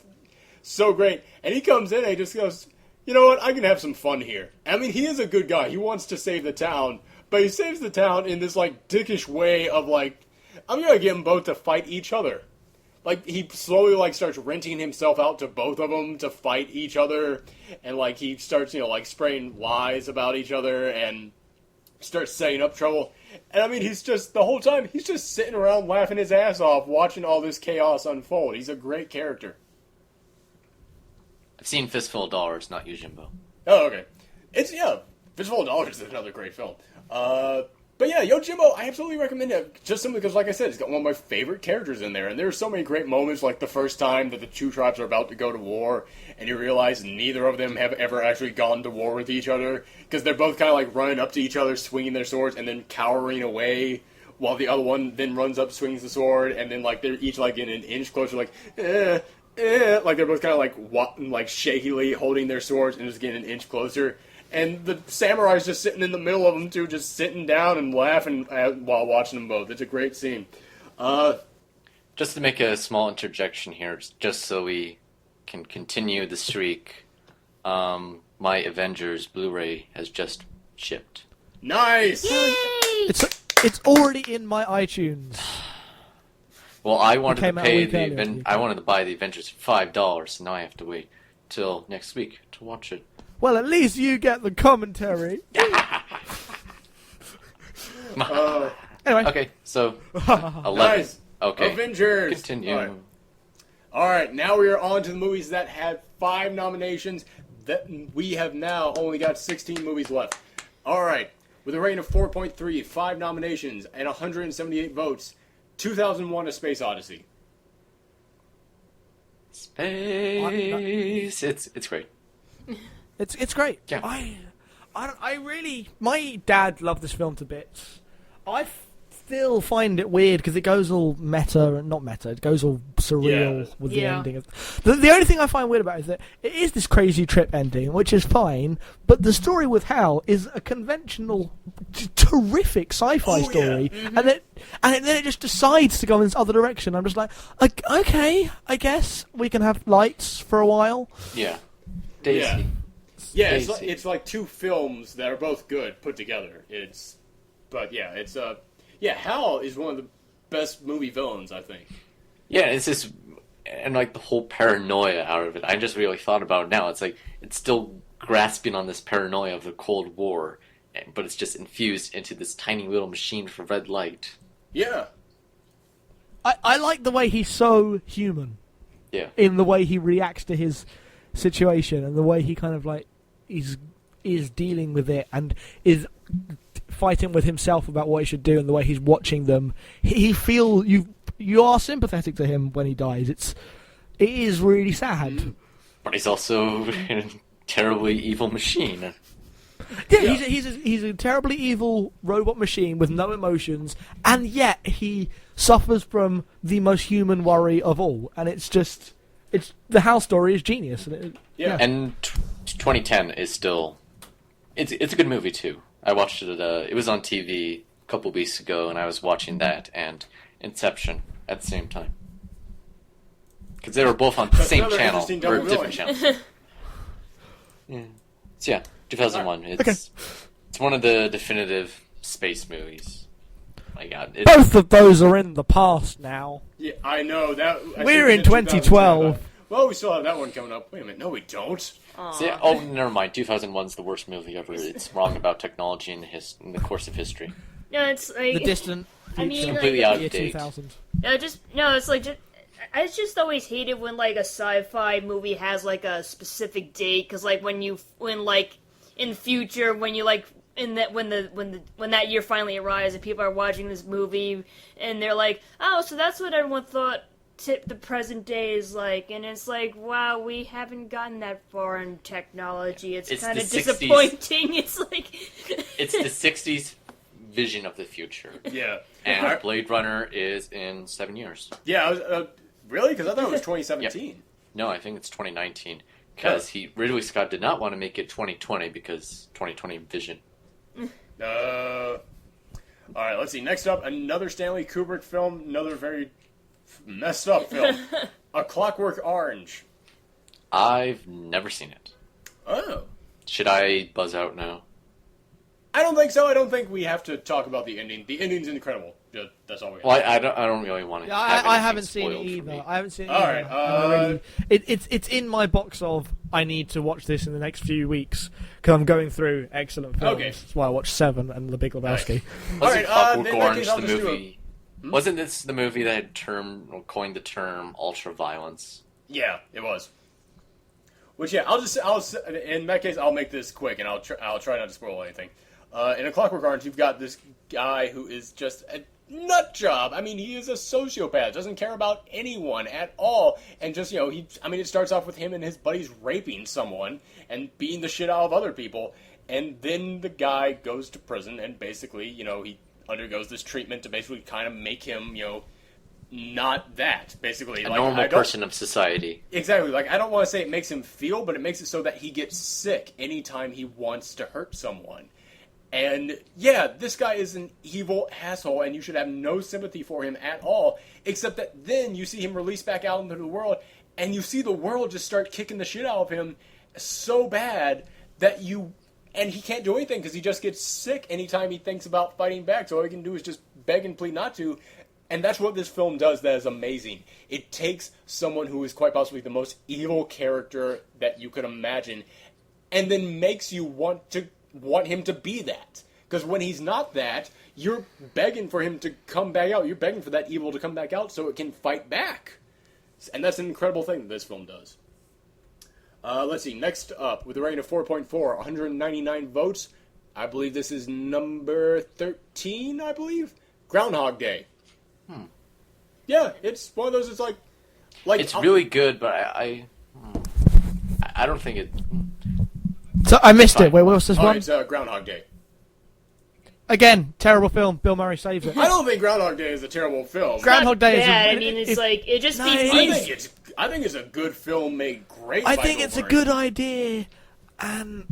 so great. And he comes in and he just goes, you know what, I can have some fun here. I mean, he is a good guy. He wants to save the town, but he saves the town in this, like, dickish way of, like, I'm gonna get them both to fight each other. Like, he slowly, like, starts renting himself out to both of them to fight each other, and, like, he starts, like, spraying lies about each other, and starts setting up trouble. And, I mean, he's just, the whole time, he's just sitting around laughing his ass off, watching all this chaos unfold. He's a great character. I've seen Fistful of Dollars, not Yojimbo. Oh, okay. Fistful of Dollars is another great film. But But yeah, Yojimbo, I absolutely recommend it. Just simply because, like I said, it's got one of my favorite characters in there. And there's so many great moments, like the first time that the two tribes are about to go to war, and you realize neither of them have ever actually gone to war with each other. Because they're both kind of like running up to each other, swinging their swords, and then cowering away, while the other one then runs up, swings the sword, and then like they're each like in an inch closer, like, like they're both kind of like shakily holding their swords and just getting an inch closer. And the samurai's just sitting in the middle of them, too, just sitting down and laughing while watching them both. It's a great scene. Just to make a small interjection here, just so we can continue the streak, my Avengers Blu-ray has just shipped. Nice! Yay! It's already in my iTunes. Well, I wanted to came out a pay week earlier. I wanted to buy the Avengers for $5, and now I have to wait till next week to watch it. Well, at least you get the commentary. Anyway. Okay, so 11. Nice. Okay. Avengers! Continue. Alright, now we are on to the movies that had 5 nominations. That we have now only got 16 movies left. Alright, with a rating of 4.3, 5 nominations, and 178 votes, 2001: A Space Odyssey. Space. It's great. It's great. Yeah. I really, my dad loved this film to bits. I still find it weird because it goes all meta and not meta. It goes all surreal with the ending. The only thing I find weird about it is that it is this crazy trip ending, which is fine. But the story with Hal is a conventional, terrific sci-fi story, and then it just decides to go in this other direction. I'm just like, okay, I guess we can have lights for a while. Yeah. Daisy. Yeah, it's like 2 films that are both good put together. Hal is one of the best movie villains, I think. Yeah, it's just, and like the whole paranoia out of it. I just really thought about it now. It's like, it's still grasping on this paranoia of the Cold War, but it's just infused into this tiny little machine for red light. Yeah. I like the way he's so human. Yeah. In the way he reacts to his situation and the way he kind of like is dealing with it and is fighting with himself about what he should do and the way he's watching them. You are sympathetic to him when he dies. It is really sad. But he's also a terribly evil machine. Yeah, he's a terribly evil robot machine with no emotions, and yet he suffers from the most human worry of all. And the Hal story is genius. And 2010 is still, it's a good movie too. I watched it. It was on TV a couple weeks ago, and I was watching that and Inception at the same time because they were both on the same channel or different channels. Yeah. So yeah, 2001. It's one of the definitive space movies. My God, both of those are in the past now. Yeah, I know that. We're in 2012. Well, we still have that one coming up. Wait a minute, no, we don't. So yeah, never mind. 2001's the worst movie ever. It's wrong about technology in the course of history. No, it's like The distant future. I mean, Completely like, out of date. 2000. I just always hated when like a sci-fi movie has like a specific date because like when like in the future when you like in that when that year finally arrives and people are watching this movie and they're like, oh, so that's what everyone thought the present day is like, and it's like, wow, we haven't gotten that far in technology. It's kind of disappointing. It's like it's the 60s vision of the future. Yeah. And Blade Runner is in 7 years. Yeah, really? Because I thought it was 2017. Yep. No, I think it's 2019. Because Ridley Scott did not want to make it 2020 because 2020 vision. All right, let's see. Next up, another Stanley Kubrick film, another very messed up film. A Clockwork Orange. I've never seen it. Oh. Should I buzz out now? I don't think so. I don't think we have to talk about the ending. The ending's incredible. That's all we have. Well, I don't really want to. I haven't seen it either. I haven't seen it either. All right. It's in my box of I need to watch this in the next few weeks because I'm going through excellent films. Okay. That's why I watched Seven and The Big Lebowski. Wasn't Clockwork in that Orange case, I'll the just do movie? Wasn't this the movie that had coined the term ultra-violence? Yeah, it was. Which, yeah, in that case, I'll make this quick, and I'll try not to spoil anything. In A Clockwork Orange, you've got this guy who is just a nut job. I mean, he is a sociopath, doesn't care about anyone at all, and just, it starts off with him and his buddies raping someone and beating the shit out of other people, and then the guy goes to prison and basically, he undergoes this treatment to basically kind of make him, not that, basically. A normal person of society. Exactly. I don't want to say it makes him feel, but it makes it so that he gets sick anytime he wants to hurt someone. And, yeah, this guy is an evil asshole, and you should have no sympathy for him at all, except that then you see him released back out into the world, and you see the world just start kicking the shit out of him so bad that and he can't do anything because he just gets sick anytime he thinks about fighting back, so all he can do is just beg and plead not to. And that's what this film does that is amazing. It takes someone who is quite possibly the most evil character that you could imagine, and then makes you want him to be that. Because when he's not that, you're begging for him to come back out. You're begging for that evil to come back out so it can fight back. And that's an incredible thing that this film does. Let's see. Next up, with a rating of 4.4, 199 votes. I believe this is number 13, I believe? Groundhog Day. Yeah, it's one of those, it's like it's really good, but I don't think it... So I missed it. Wait, what was this one? It's Groundhog Day. Again, terrible film. Bill Murray saves it. I don't think Groundhog Day is a terrible film. Groundhog Day is it just No, beats... I think it's a good film made great. I by think Bill it's a Murray. good idea, and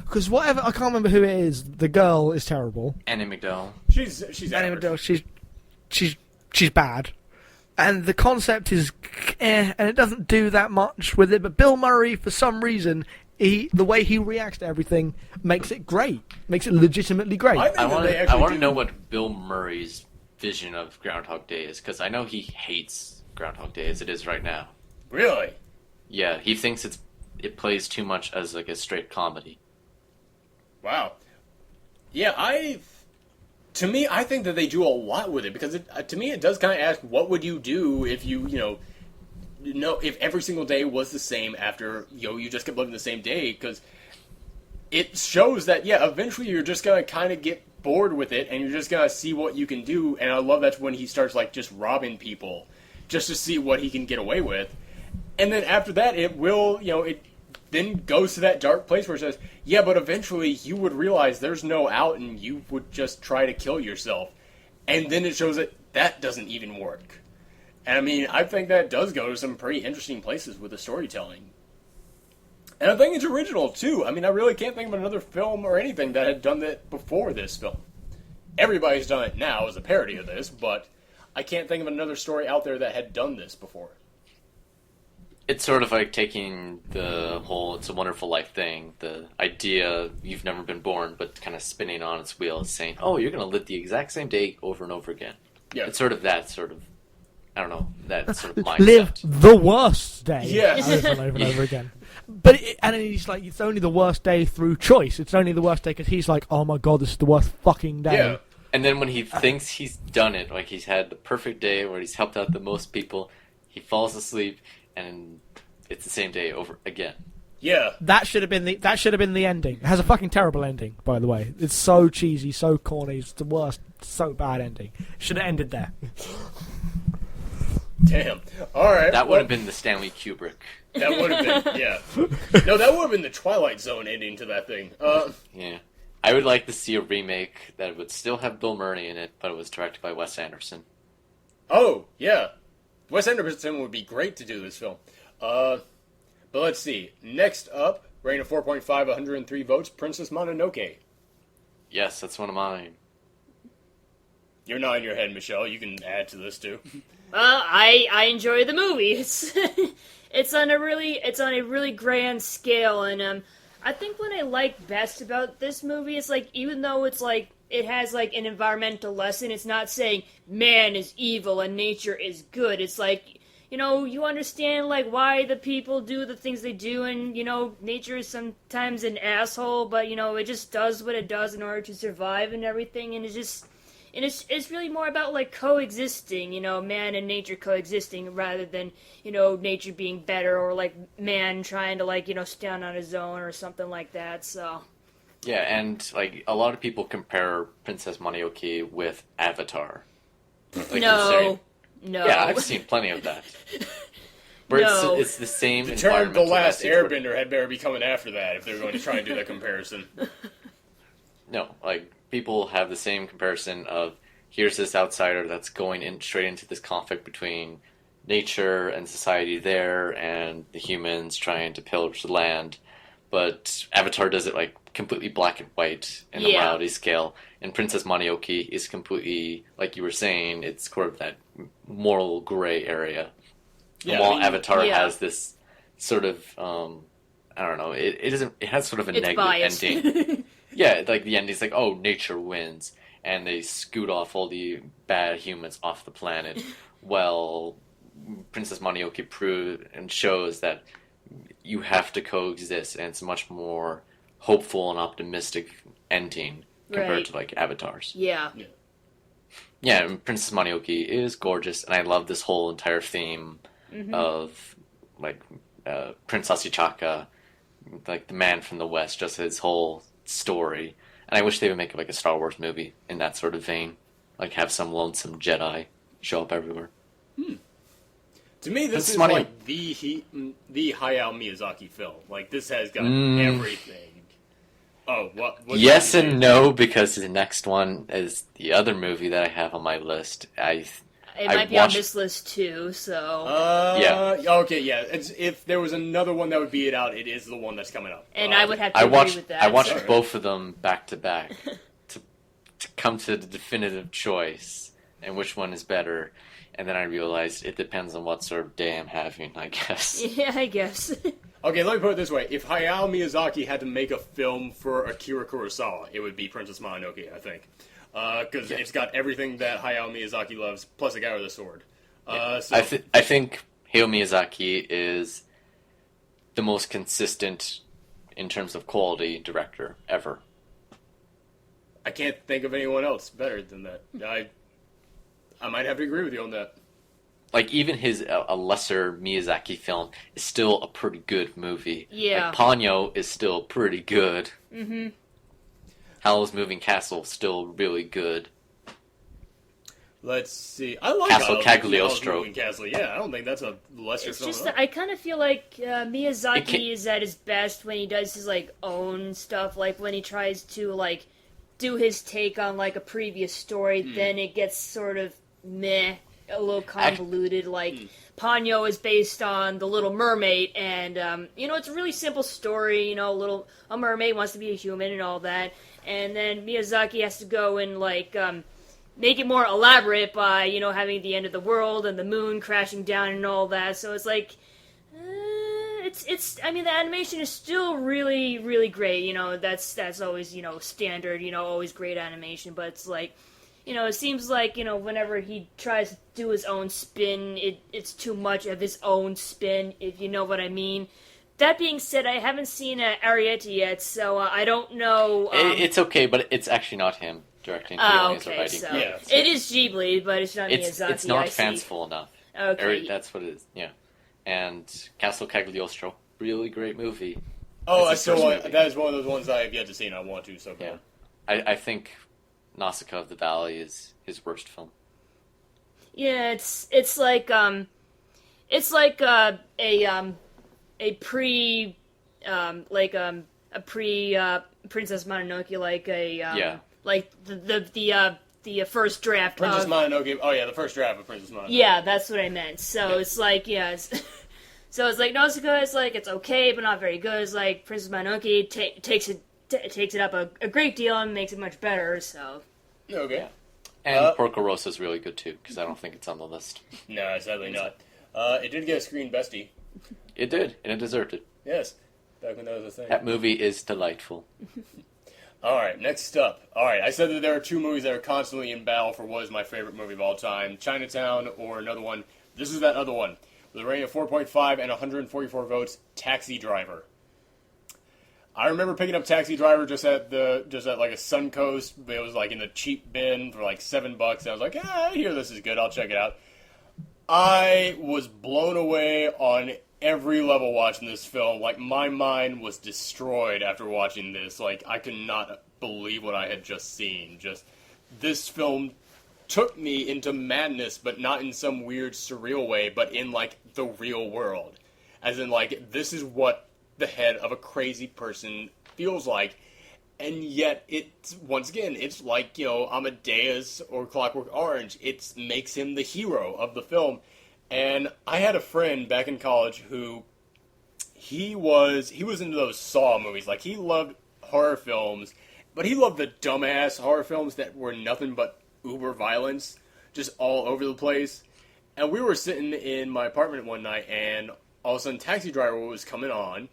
because whatever, I can't remember who it is. The girl is terrible. Annie McDowell. She's Anyway, average. she's bad, and the concept is, and it doesn't do that much with it. But Bill Murray, for some reason, the way he reacts to everything makes it great, makes it legitimately great. I want to know what Bill Murray's vision of Groundhog Day is, because I know he hates Groundhog Day as it is right now. Really? Yeah, he thinks it plays too much as a straight comedy. Wow. Yeah, I think that they do a lot with it, because to me it does kind of ask, what would you do if if every single day was the same after, you just kept living the same day, because it shows that, eventually you're just going to kind of get bored with it, and you're just going to see what you can do, and I love that's when he starts, just robbing people, just to see what he can get away with. And then after that, it will, it then goes to that dark place where it says, but eventually you would realize there's no out, and you would just try to kill yourself. And then it shows that doesn't even work. And I think that does go to some pretty interesting places with the storytelling. And I think it's original, too. I really can't think of another film or anything that had done that before this film. Everybody's done it now as a parody of this, but I can't think of another story out there that had done this before. It's sort of like taking the whole It's a Wonderful Life thing, the idea you've never been born, but kind of spinning on its wheels, saying, oh, you're going to live the exact same day over and over again. Yeah. It's sort of that sort of, I don't know, that sort of mindset. Live the worst day Yes. over and over and over again. But he's like, it's only the worst day through choice. It's only the worst day because he's like, oh my god, this is the worst fucking day. Yeah. And then when he thinks he's done it, like he's had the perfect day where he's helped out the most people, he falls asleep, and it's the same day over again. Yeah. That should have been the ending. It has a fucking terrible ending, by the way. It's so cheesy, so corny. It's the worst, so bad ending. Should have ended there. Damn. All right. That would have been the Stanley Kubrick. That would have been, yeah. No, that would have been the Twilight Zone ending to that thing. Yeah. I would like to see a remake that would still have Bill Murray in it, but it was directed by Wes Anderson. Oh, yeah. Wes Anderson would be great to do this film. But let's see. Next up, rating of 4.5, 103 votes, Princess Mononoke. Yes, that's one of mine. You're nodding your head, Michelle. You can add to this, too. Well, I enjoy the movie. It's on a really grand scale, and I think what I like best about this movie is even though it's it has an environmental lesson, it's not saying man is evil and nature is good. It's you understand why the people do the things they do, and nature is sometimes an asshole, but it just does what it does in order to survive and everything, and it's really more about coexisting, man and nature coexisting rather than nature being better or man trying to stand on his own or something like that. So Yeah, and like a lot of people compare Princess Mononoke with Avatar. Like, No. No. Yeah, I've seen plenty of that. Where No. it's the same The term "The environmental Last message where- Airbender" had better be coming after that if they're going to try and do that comparison. No, like people have the same comparison of here's this outsider that's going in straight into this conflict between nature and society there, and the humans trying to pillage the land. But Avatar does it like completely black and white in a Yeah. morality scale, and Princess Mononoke is completely, like you were saying, it's sort of that moral gray area. Yeah, And while I mean, Avatar yeah. has this sort of, I don't know, it doesn't. It has sort of a It's negative biased. ending. Yeah, like the ending's like, oh, nature wins, and they scoot off all the bad humans off the planet. Well, Princess Mononoke proves and shows that you have to coexist, and it's a much more hopeful and optimistic ending compared Right. to like Avatar's. Yeah. Yeah, and Princess Mononoke is gorgeous, and I love this whole entire theme of like Prince Asichaka, like the man from the West, just his whole story. And I wish they would make like a Star Wars movie in that sort of vein, like have some lonesome Jedi show up everywhere. To me, this It's is funny. like the Hayao Miyazaki film. Like, this has got everything. Oh, what? Yes and no, because the next one is the other movie that I have on my list. It I might be on watched- this list too, so. Yeah. Okay, yeah. If there was another one that would beat it out, it is the one that's coming up. And I would have to I agree watched with that. I watched so. both of them back to back to come to the definitive choice and which one is better. And then I realized it depends on what sort of day I'm having, I guess. Yeah, I guess. Okay, let me put it this way. If Hayao Miyazaki had to make a film for Akira Kurosawa, it would be Princess Mononoke, I think. Because it's got everything that Hayao Miyazaki loves, plus a guy with a sword. So, I think Hayao Miyazaki is the most consistent in terms of quality director ever. I can't think of anyone else better than that. I might have to agree with you on that. Like, even his a lesser Miyazaki film is still a pretty good movie. Yeah. Like, Ponyo is still pretty good. Mm-hmm. Howl's Moving Castle still really good. Let's see. I like Castle Howl's Cagliostro. Moving Castle. Yeah, I don't think that's a lesser It's film. just at that all. I kind of feel like Miyazaki It can- is at his best when he does his like own stuff, like when he tries to like do his take on like a previous story. Then it gets sort of meh, a little convoluted. Like Ponyo is based on The Little Mermaid, and it's a really simple story. A mermaid wants to be a human and all that, and then Miyazaki has to go and like make it more elaborate by having the end of the world and the moon crashing down and all that. So it's like I mean, the animation is still really, really great. That's always standard. Always great animation. But it's like, it seems like whenever he tries to do his own spin, it's too much of his own spin, if you know what I mean. That being said, I haven't seen Ariete yet, so I don't know. It's okay, but it's actually not him directing. He only is okay, writing. so Yeah. it is Ghibli, but it's not Miyazaki. It's not I see. fanciful enough. Okay. That's what it is. Yeah. And Castle Cagliostro, really great movie. Oh, I It's his still first want. movie. That is one of those ones I have yet to see, and I want to. So Yeah. bad. I think Nausicaa of the Valley is his worst film. Yeah, it's like a pre Princess Mononoke, like Yeah. like the first draft Princess of Mononoke. Oh yeah, the first draft of Princess Mononoke. yeah, that's what I meant. So it's like so it's like Nausicaa is like it's okay but not very good. It's like Princess Mononoke takes it up a great deal and makes it much better. So Okay. Yeah. And Porco Rosso is really good too, because I don't think it's on the list. No, sadly not. It did get a Screen Bestie. It did, and it deserved it. Yes, back when that was a thing. That movie is delightful. All right, next up. All right, I said that there are two movies that are constantly in battle for what is my favorite movie of all time: Chinatown or another one. This is that other one with a rating of 4.5 and 144 votes. Taxi Driver. I remember picking up Taxi Driver just at like a Suncoast, but it was like in the cheap bin for like $7. And I was like, I hear this is good. I'll check it out. I was blown away on every level watching this film. Like, my mind was destroyed after watching this. Like, I could not believe what I had just seen. Just, this film took me into madness, but not in some weird surreal way, but in, like, the real world. As in, like, this is what the head of a crazy person feels like. And yet, it's, once again, it's like, you know, Amadeus or Clockwork Orange. It makes him the hero of the film. And I had a friend back in college who, he was into those Saw movies. Like, he loved horror films, but he loved the dumbass horror films that were nothing but uber violence, just all over the place. And we were sitting in my apartment one night, and all of a sudden, Taxi Driver was coming on,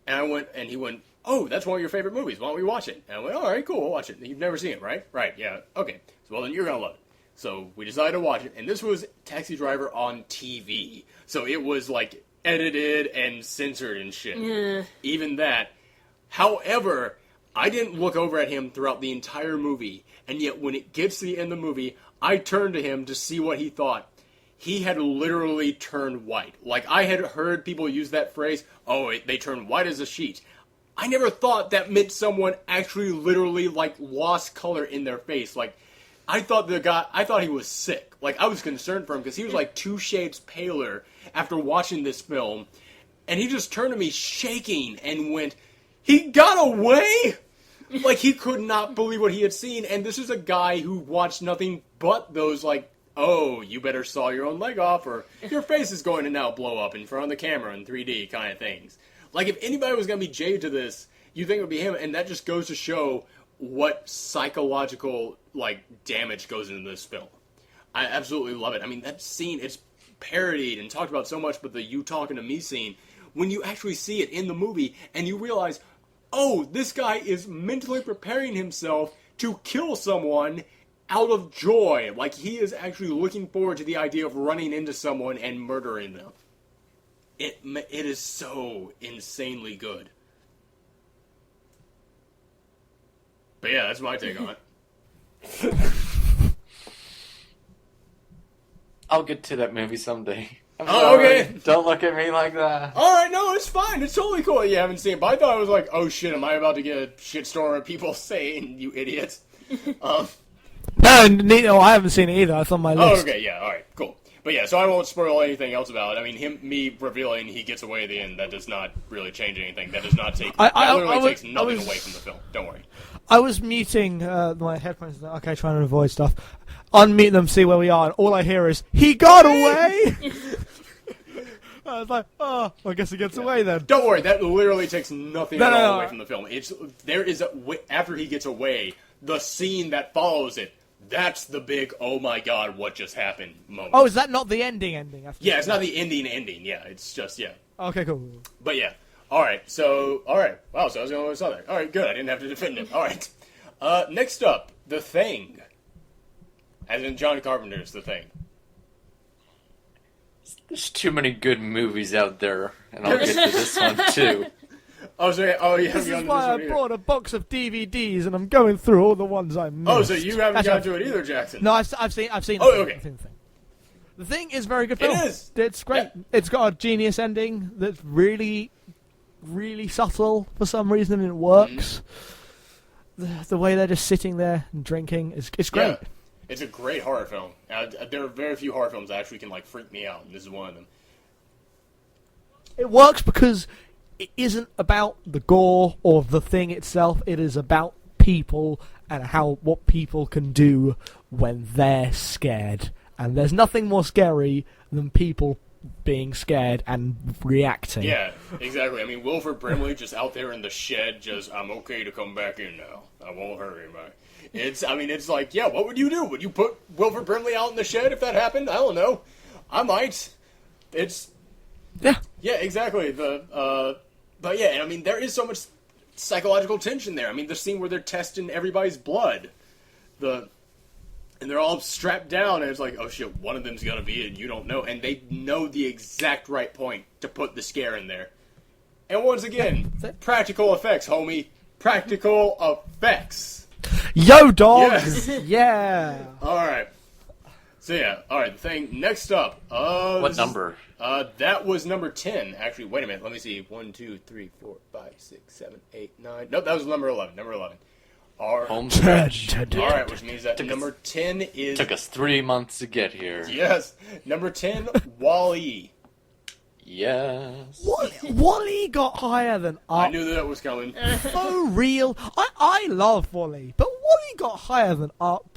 and he went, "Oh, that's one of your favorite movies. Why don't we watch it?" And I went, "All right, cool, we'll watch it." You've never seen it, right? Right, yeah. Okay. So, well, then you're going to love it. So we decided to watch it. And this was Taxi Driver on TV. So it was, like, edited and censored and shit. Yeah. Even that. However, I didn't look over at him throughout the entire movie. And yet, when it gets to the end of the movie, I turned to him to see what he thought. He had literally turned white. Like, I had heard people use that phrase, "Oh, they turn white as a sheet." I never thought that meant someone actually literally, like, lost color in their face. Like, I thought he was sick. Like, I was concerned for him because he was, like, 2 shades paler after watching this film. And he just turned to me shaking and went, "He got away?" Like, he could not believe what he had seen. And this is a guy who watched nothing but those, like, "Oh, you better saw your own leg off," or "Your face is going to now blow up in front of the camera in 3D" kind of things. Like, if anybody was going to be jaded to this, you think it would be him, and that just goes to show what psychological, like, damage goes into this film. I absolutely love it. I mean, that scene, it's parodied and talked about so much, but the "you talking to me" scene, when you actually see it in the movie, and you realize, oh, this guy is mentally preparing himself to kill someone out of joy. Like, he is actually looking forward to the idea of running into someone and murdering them. It is so insanely good. But yeah, that's my take on it. I'll get to that movie someday. I'm Oh, sorry. okay. Don't look at me like that. Alright, no, it's fine. It's totally cool that you haven't seen it. But I thought I was like, oh shit, am I about to get a shitstorm of people saying, "You idiots"? No, I haven't seen it either. It's on my Oh, list. okay, yeah, alright, cool. But yeah, so I won't spoil anything else about it. I mean, me revealing he gets away at the end, that does not really change anything. That does not take, that literally takes nothing away from the film. Don't worry. I was muting my headphones. Okay, trying to avoid stuff. Unmute them, see where we are, and all I hear is, "He got away!" I was like, oh, I guess he gets away then. Don't worry, that literally takes nothing at all No. away from the film. After he gets away, the scene that follows it, that's the big, "oh my god, what just happened" moment. Oh, is that not the ending? After Yeah, it's not the ending, yeah, it's just, yeah. Okay, cool. But yeah, alright, wow, so I was the only one who saw that. Alright, good, I didn't have to defend it. Alright, next up, The Thing. As in John Carpenter's The Thing. There's too many good movies out there, and I'll get to this one too. Oh, sorry, oh, you haven't This is gotten to this why I one either. brought a box of DVDs, and I'm going through all the ones I missed. Oh, so you haven't Actually, gotten to it either, Jackson? No, I've seen. Oh, The Thing. okay. I've seen The Thing. The Thing is a very good It film. is. It's great. Yeah. It's got a genius ending that's really, really subtle for some reason, and it works. The way they're just sitting there and drinking is great. Yeah. It's a great horror film. There are very few horror films that actually can, like, freak me out, and this is one of them. It works because it isn't about the gore or the thing itself. It is about people and what people can do when they're scared. And there's nothing more scary than people being scared and reacting. Yeah, exactly. I mean, Wilford Brimley just out there in the shed, just, "I'm okay to come back in now. I won't hurt anybody." It's like, yeah, what would you do? Would you put Wilford Brimley out in the shed if that happened? I don't know. I might. Yeah. Yeah, exactly. But yeah, and I mean, there is so much psychological tension there. I mean, the scene where they're testing everybody's blood, and they're all strapped down, and it's like, oh shit, one of them's gonna be it, and you don't know, and they know the exact right point to put the scare in there. And once again, practical effects, homie. Practical effects. Yo, dog! Yes. Yeah! All right. So yeah, all right. The thing next up. What number? That was number 10. Actually, wait a minute. Let me see. 1, 2, 3, 4, 5, 6, 7, 8, 9. Nope, that was number 11. Number 11. Home stretch. All right, which means that number 10 is. Took us 3 months to get here. Yes, number 10, Wall-E. Yes. Wall-E got higher than Up. I knew that was coming. For real. I love Wall-E, but Wall-E got higher than Up.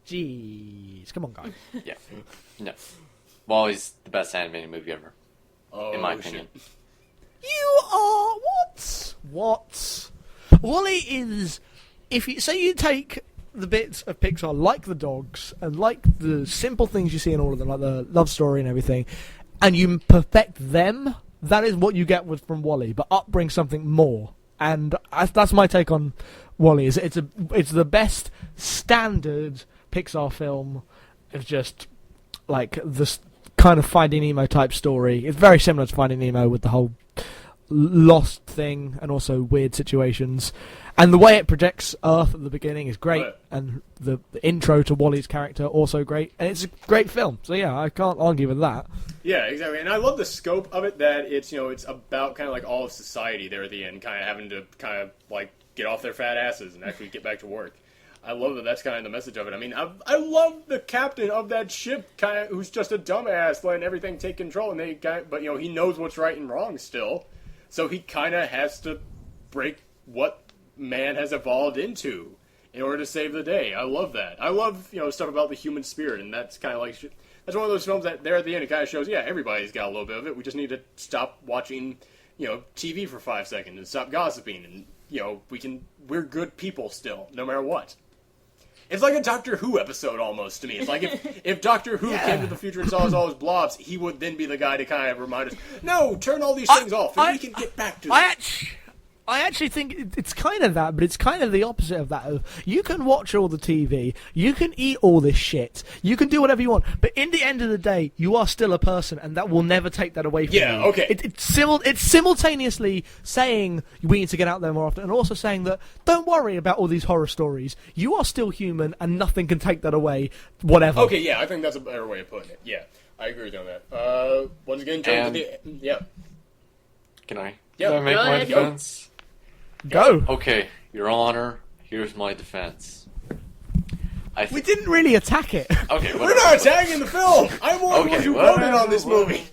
Jeez, come on, guys. Yeah. No. Wall-E's the best animated movie ever, Oh, in my opinion. shit. You are what? Wall-E is, if you say you take the bits of Pixar like the dogs and like the simple things you see in all of them, like the love story and everything, and you perfect them, that is what you get from Wall-E. But Up brings something more, and that's my take on Wall-E. It's the best standard Pixar film. It's just like this kind of Finding Nemo type story. It's very similar to Finding Nemo with the whole lost thing and also weird situations, and the way it projects Earth at the beginning is great, Right. and the intro to Wall-E's character also great, and it's a great film. So yeah, I can't argue with that. Yeah, exactly. And I love the scope of it, that it's, it's about kind of like all of society there at the end, kind of having to kind of like get off their fat asses and actually get back to work. I love that that's kind of the message of it. I mean, I love the captain of that ship, kind of, who's just a dumbass, letting everything take control, and but he knows what's right and wrong still, so he kind of has to break what man has evolved into in order to save the day. I love that. I love stuff about the human spirit, and that's kind of like that's one of those films that there at the end it kind of shows, yeah, everybody's got a little bit of it. We just need to stop watching TV for 5 seconds and stop gossiping, and we're good people still, no matter what. It's like a Doctor Who episode almost to me. It's like if Doctor Who came to the future and saw us all as blobs, he would then be the guy to kind of remind us, no, turn all these things off, and we can get back to it. I actually think it's kind of that, but it's kind of the opposite of that. You can watch all the TV, you can eat all this shit, you can do whatever you want, but in the end of the day, you are still a person, and that will never take that away from you. Yeah, okay. It's simultaneously saying we need to get out there more often, and also saying that don't worry about all these horror stories. You are still human, and nothing can take that away. Whatever. Okay, yeah, I think that's a better way of putting it. Yeah, I agree with you on that. Once again, yeah. Can I? Yeah. Can I make Go my ahead. defense? Go. Okay, Your Honor, here's my defense. We didn't really attack it. Okay, We're not attacking the film! I'm one Okay, who whatever, voted on this movie!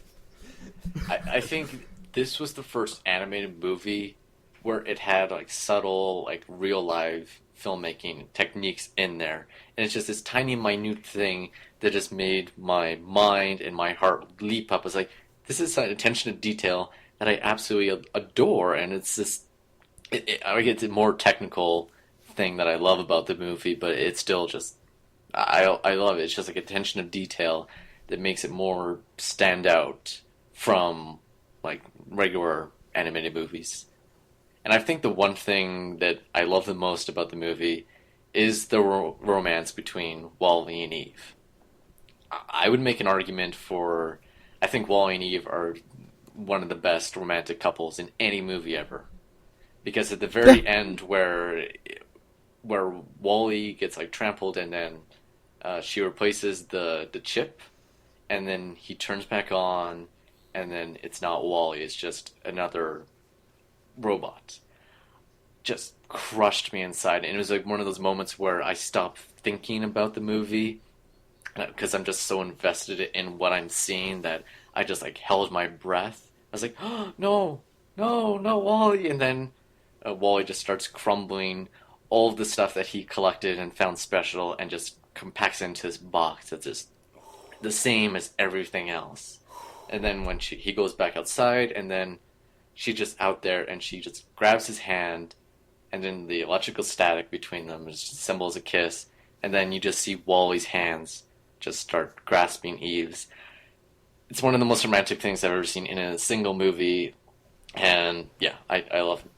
I think this was the first animated movie where it had like subtle, like real live filmmaking techniques in there, and it's just this tiny, minute thing that just made my mind and my heart leap up. It's like, this is an attention to detail that I absolutely adore, and it's just, I get the more technical thing that I love about the movie, but it's still just, I love it. It's just like attention to detail that makes it more stand out from like regular animated movies. And I think the one thing that I love the most about the movie is the romance between Wall-E and Eve. I would make an argument for, I think Wall-E and Eve are one of the best romantic couples in any movie ever. Because at the very end where Wall-E gets like trampled and then she replaces the chip, and then he turns back on, and then it's not Wall-E, it's just another robot. Just crushed me inside, and it was like one of those moments where I stopped thinking about the movie because I'm just so invested in what I'm seeing that I just like held my breath. I was like, oh, no, Wall-E, and then Wall-E just starts crumbling all of the stuff that he collected and found special and just compacts into this box that's just the same as everything else. And then when he goes back outside, and then she's just out there, and she just grabs his hand, and then the electrical static between them resembles a kiss, and then you just see Wall-E's hands just start grasping Eve's. It's one of the most romantic things I've ever seen in a single movie, and yeah, I love it.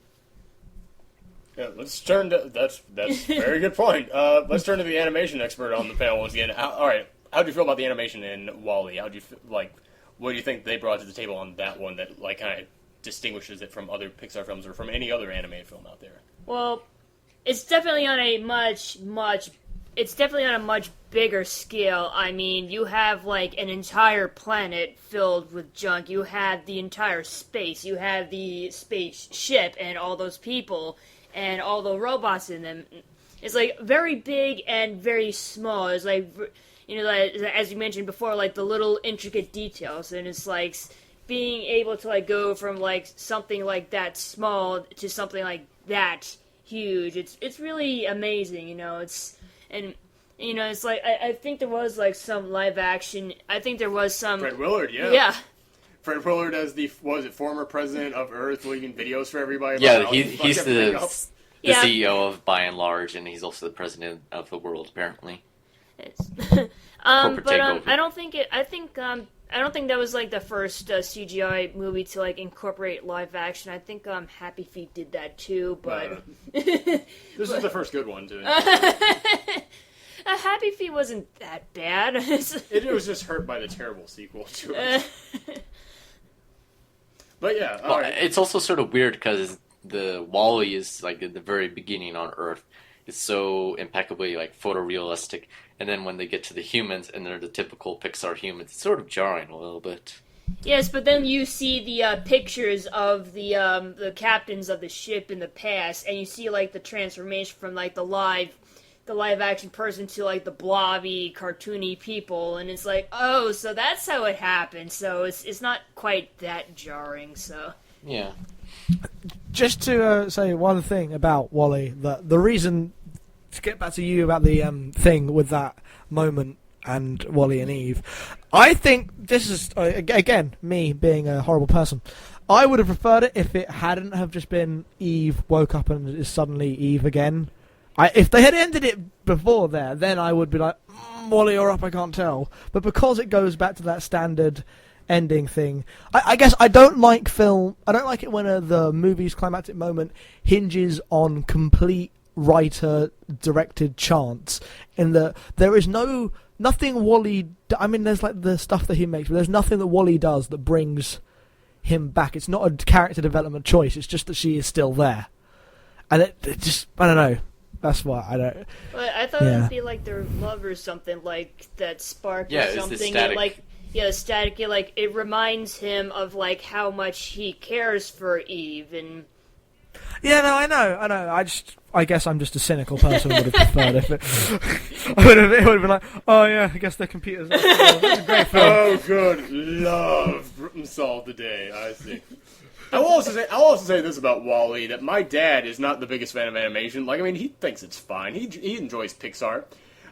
Yeah, let's turn to that's a very good point. Let's turn to the animation expert on the panel once again. All right, how do you feel about the animation in Wall-E? How do you what do you think they brought to the table on that one that like kind of distinguishes it from other Pixar films or from any other animated film out there? Well, it's definitely on a much, much it's definitely on a much bigger scale. I mean, you have like an entire planet filled with junk. You have the entire space. You have the spaceship and all those people and all the robots in them. It's like very big and very small. It's like, you know, like, as you mentioned before, like the little intricate details, and it's like being able to like go from like something like that small to something like that huge. It's really amazing, you know. And you know, it's like I think there was like some live action. I think there was some Fred Willard, yeah. Yeah. Fred Willard as the former president of Earth, leaving videos for everybody. Yeah, about how he he's fucked the everything up. Yeah. CEO of By and Large, and he's also the president of the world, apparently. Corporate but takeover. I don't think I don't think that was like the first CGI movie to like incorporate live action. I think Happy Feet did that too, but This is the first good one too. Happy Feet wasn't that bad. It was just hurt by the terrible sequel to it. But yeah, all Well, right. it's also sort of weird because the Wall-E is like at the very beginning on Earth. It's so impeccably like photorealistic, and then when they get to the humans and they're the typical Pixar humans, it's sort of jarring a little bit. Yes, but then you see the pictures of the captains of the ship in the past, and you see like the transformation from like the live action person to like the blobby, cartoony people, and it's like, oh, so that's how it happened. So it's not quite that jarring. So Yeah. Just to say one thing about Wall-E, the reason, to get back to you about the thing with that moment and Wall-E and Eve, I think this is, again, me being a horrible person, I would have preferred it if it hadn't have just been Eve woke up and is suddenly Eve again. If they had ended it before there, then I would be like, Wall-E, you're up, I can't tell. But because it goes back to that standard ending thing, I guess I don't like it when the movie's climactic moment hinges on complete writer-directed chance, in that there is nothing Wall-E... I mean, there's like the stuff that he makes, but there's nothing that Wall-E does that brings him back. It's not a character development choice, it's just that she is still there. And it just... I don't know. That's why I don't... But I thought it would be like their love or something, like that spark Yeah, or it's the something. static. And, like, yeah, the static. Like it reminds him of like how much he cares for Eve, and Yeah, no, I know. I guess I'm just a cynical person. Would have preferred if it would have been like, oh yeah, I guess they're computers. That's a great film. Oh, good. Love solved the day. I see. I will also say this about Wall-E, that my dad is not the biggest fan of animation. Like, I mean, he thinks it's fine. He enjoys Pixar.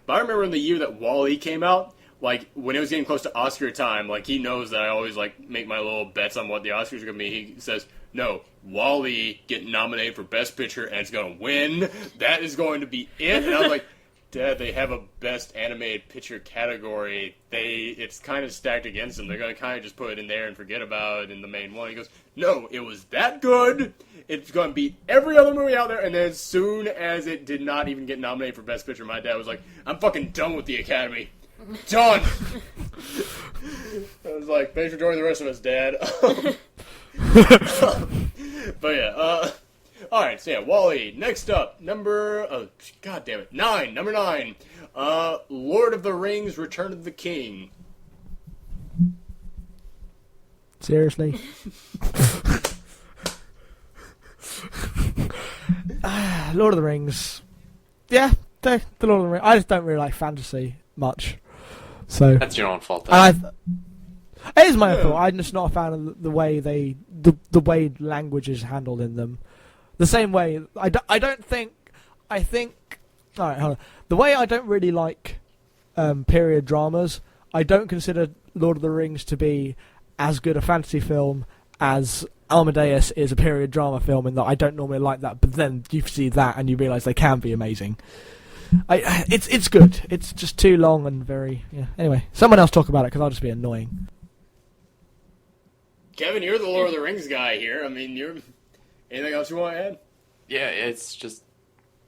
But I remember in the year that Wall-E came out, like, when it was getting close to Oscar time, like, he knows that I always, like, make my little bets on what the Oscars are going to be. He says, no, Wall-E getting nominated for Best Picture, and it's going to win. That is going to be it. And I was like, Dad, they have a Best Animated Picture category. It's kind of stacked against them. They're going to kind of just put it in there and forget about it in the main one. He goes, no, it was that good. It's going to beat every other movie out there. And then as soon as it did not even get nominated for Best Picture, my dad was like, I'm fucking done with the Academy. Done. I was like, thanks for joining the rest of us, Dad. But yeah, alright, so yeah, Wall-E. Next up, number 9. Number 9. Lord of the Rings, Return of the King. Seriously? Lord of the Rings. Yeah, the Lord of the Rings. I just don't really like fantasy much. So That's your own fault, though. it is my own fault. I'm just not a fan of the way the way language is handled in them. The same way, I think. All right, hold on. The way I don't really like period dramas, I don't consider Lord of the Rings to be as good a fantasy film as Amadeus is a period drama film, in that I don't normally like that. But then you see that and you realise they can be amazing. It's good. It's just too long and very... Yeah. Anyway, someone else talk about it, because I'll just be annoying. Kevin, you're the Lord of the Rings guy here. I mean, anything else you want to add? Yeah, it's just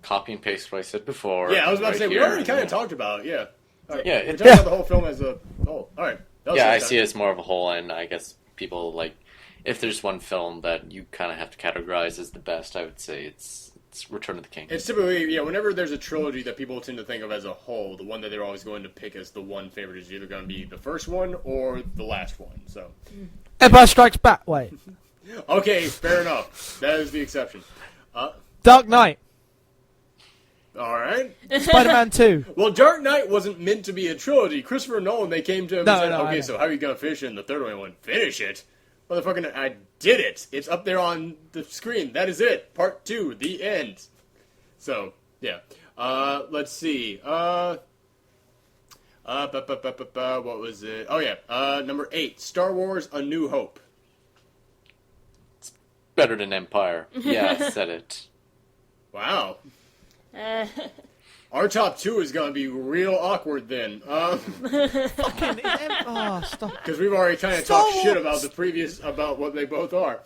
copy and paste what I said before. Yeah, I was about to say, we here. already kind of talked about it, yeah. All right. Yeah, We're it- talking about the whole film as a whole. All right. That was Yeah, I this see time. it as more of a whole, and I guess people, like, if there's one film that you kind of have to categorize as the best, I would say it's it's Return of the King. It's typically, whenever there's a trilogy that people tend to think of as a whole, the one that they're always going to pick as the one favorite is either going to be the first one or the last one. So, Empire Strikes Back. Wait. okay, fair enough. That is the exception. Dark Knight. All right. Spider-Man 2. Well, Dark Knight wasn't meant to be a trilogy. Christopher Nolan, they came to him and said, okay, so how are you going to finish it? And the third one went, finish it? Motherfucking, I did it. It's up there on the screen. That is it. Part 2, the end. So, yeah. Let's see. What was it? Oh, yeah. Number 8, Star Wars A New Hope. Better than Empire. Yeah, I said it. Wow. Our top 2 is going to be real awkward then. Fucking stop. Because we've already kind of talked shit about the previous, about what they both are.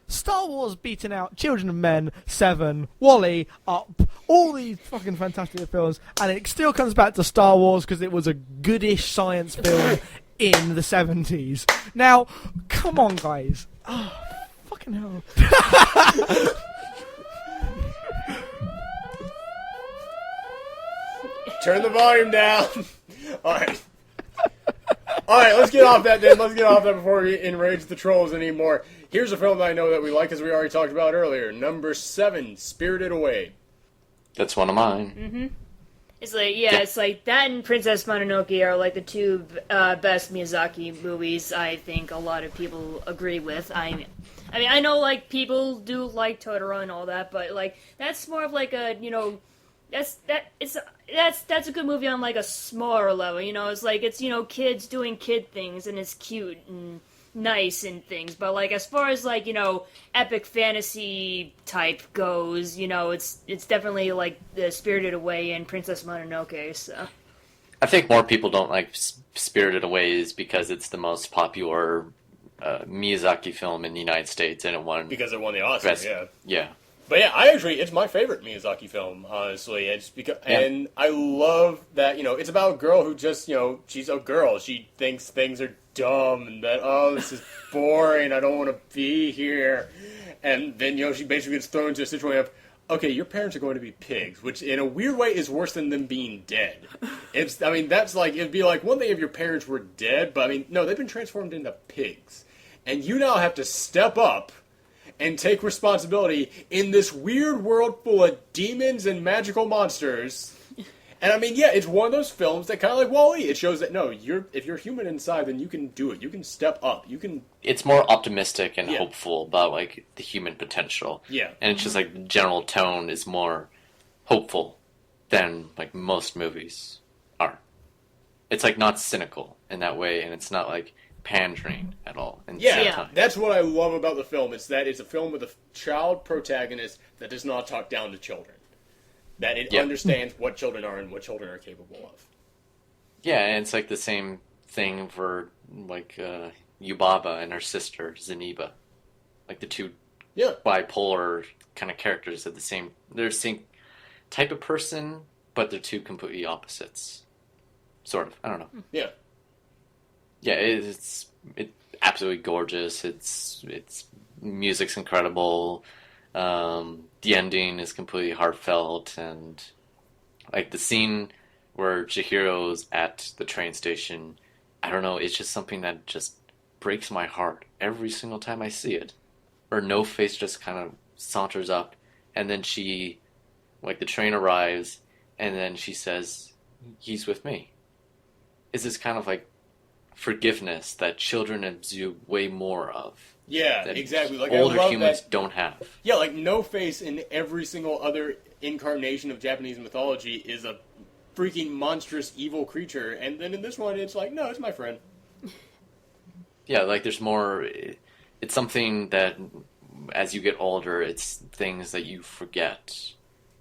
Star Wars beating out Children of Men, Seven, Wall-E, Up, all these fucking fantastic films, and it still comes back to Star Wars because it was a goodish science film in the 70s. Now, come on, guys. Oh, fucking hell. Turn the volume down. Alright, let's get off that then. Let's get off that before we enrage the trolls anymore. Here's a film that I know that we like, as we already talked about earlier. Number 7, Spirited Away. That's one of mine. Mm-hmm. It's like, it's like that and Princess Mononoke are like the two best Miyazaki movies. I think a lot of people agree with. I mean, I know like people do like Totoro and all that, but like that's more of like a that's a good movie on like a smaller level. It's like it's kids doing kid things and it's cute and nice and things. But like as far as like epic fantasy type goes, it's definitely like the Spirited Away and Princess Mononoke. So I think more people don't like Spirited Away is because it's the most popular Miyazaki film in the United States, and it won because it won the Oscar. Yeah. But yeah, it's my favorite Miyazaki film, honestly. It's because, and I love that, it's about a girl who just, she's a girl. She thinks things are dumb and that, this is boring. I don't want to be here. And then, she basically gets thrown into a situation of, okay, your parents are going to be pigs, which in a weird way is worse than them being dead. That's like, it'd be like one thing if your parents were dead, but no, they've been transformed into pigs. And you now have to step up and take responsibility in this weird world full of demons and magical monsters. And it's one of those films that kind of like Wall-E. It shows that if you're human inside, then you can do it. You can step up. It's more optimistic and hopeful about like the human potential. Yeah, and it's just like the general tone is more hopeful than like most movies are. It's like not cynical in that way, and it's not like pandering at all. That's what I love about the film. It's that it's a film with a child protagonist that does not talk down to children. That it understands what children are and what children are capable of. Yeah, and it's like the same thing for like Yubaba and her sister Zeniba, like the two bipolar kind of characters at they're the same type of person, but they're two completely opposites. Sort of. I don't know. Yeah. Yeah, it's absolutely gorgeous. It's music's incredible. The ending is completely heartfelt, and like the scene where Chihiro's at the train station, I don't know, it's just something that just breaks my heart every single time I see it. Or No Face just kind of saunters up, and then the train arrives, and then she says, "He's with me." It's this kind of like forgiveness that children absorb way more of. Yeah, exactly. Like older I love humans that, don't have. Yeah, like No Face in every single other incarnation of Japanese mythology is a freaking monstrous evil creature, and then in this one it's like, no, it's my friend. Yeah, like there's more. It's something that as you get older, it's things that you forget.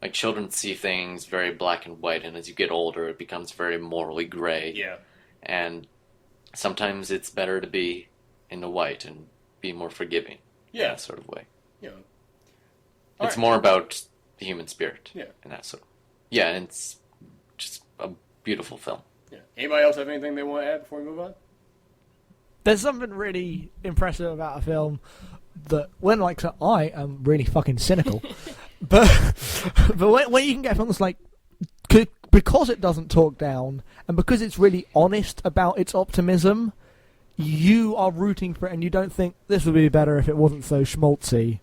Like children see things very black and white, and as you get older, it becomes very morally gray. Yeah. And sometimes it's better to be in the white and be more forgiving. Yeah. In that sort of way. Yeah. It's more about the human spirit. Yeah. And that sort of. Yeah, and it's just a beautiful film. Yeah. Anybody else have anything they want to add before we move on? There's something really impressive about a film that when, like, so I am really fucking cynical, but when you can get films like, because it doesn't talk down, and because it's really honest about its optimism, you are rooting for it, and you don't think this would be better if it wasn't so schmaltzy.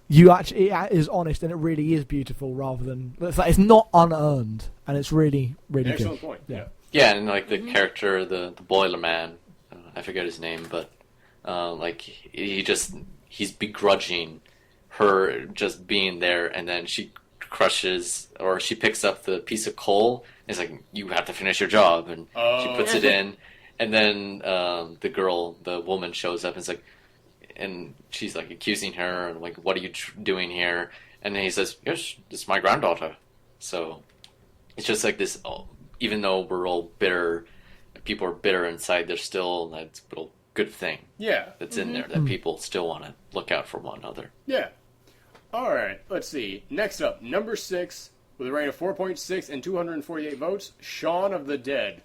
You actually, it is honest, and it really is beautiful, rather than it's not unearned, and it's really, really good. Excellent point. Yeah. Yeah, and like the character, the boiler man, I forget his name, but like he's begrudging her just being there, and then she crushes or she picks up the piece of coal. And it's like, you have to finish your job, and she puts it in, and then the woman shows up and is like, and she's like accusing her and like, what are you doing here? And then he says, yes, this is my granddaughter. So it's just like this. Even though we're all bitter, people are bitter inside, there's still that little good thing that's in there that people still want to look out for one another. Yeah. All right, let's see. Next up, number 6, with a rating of 4.6 and 248 votes, Shaun of the Dead.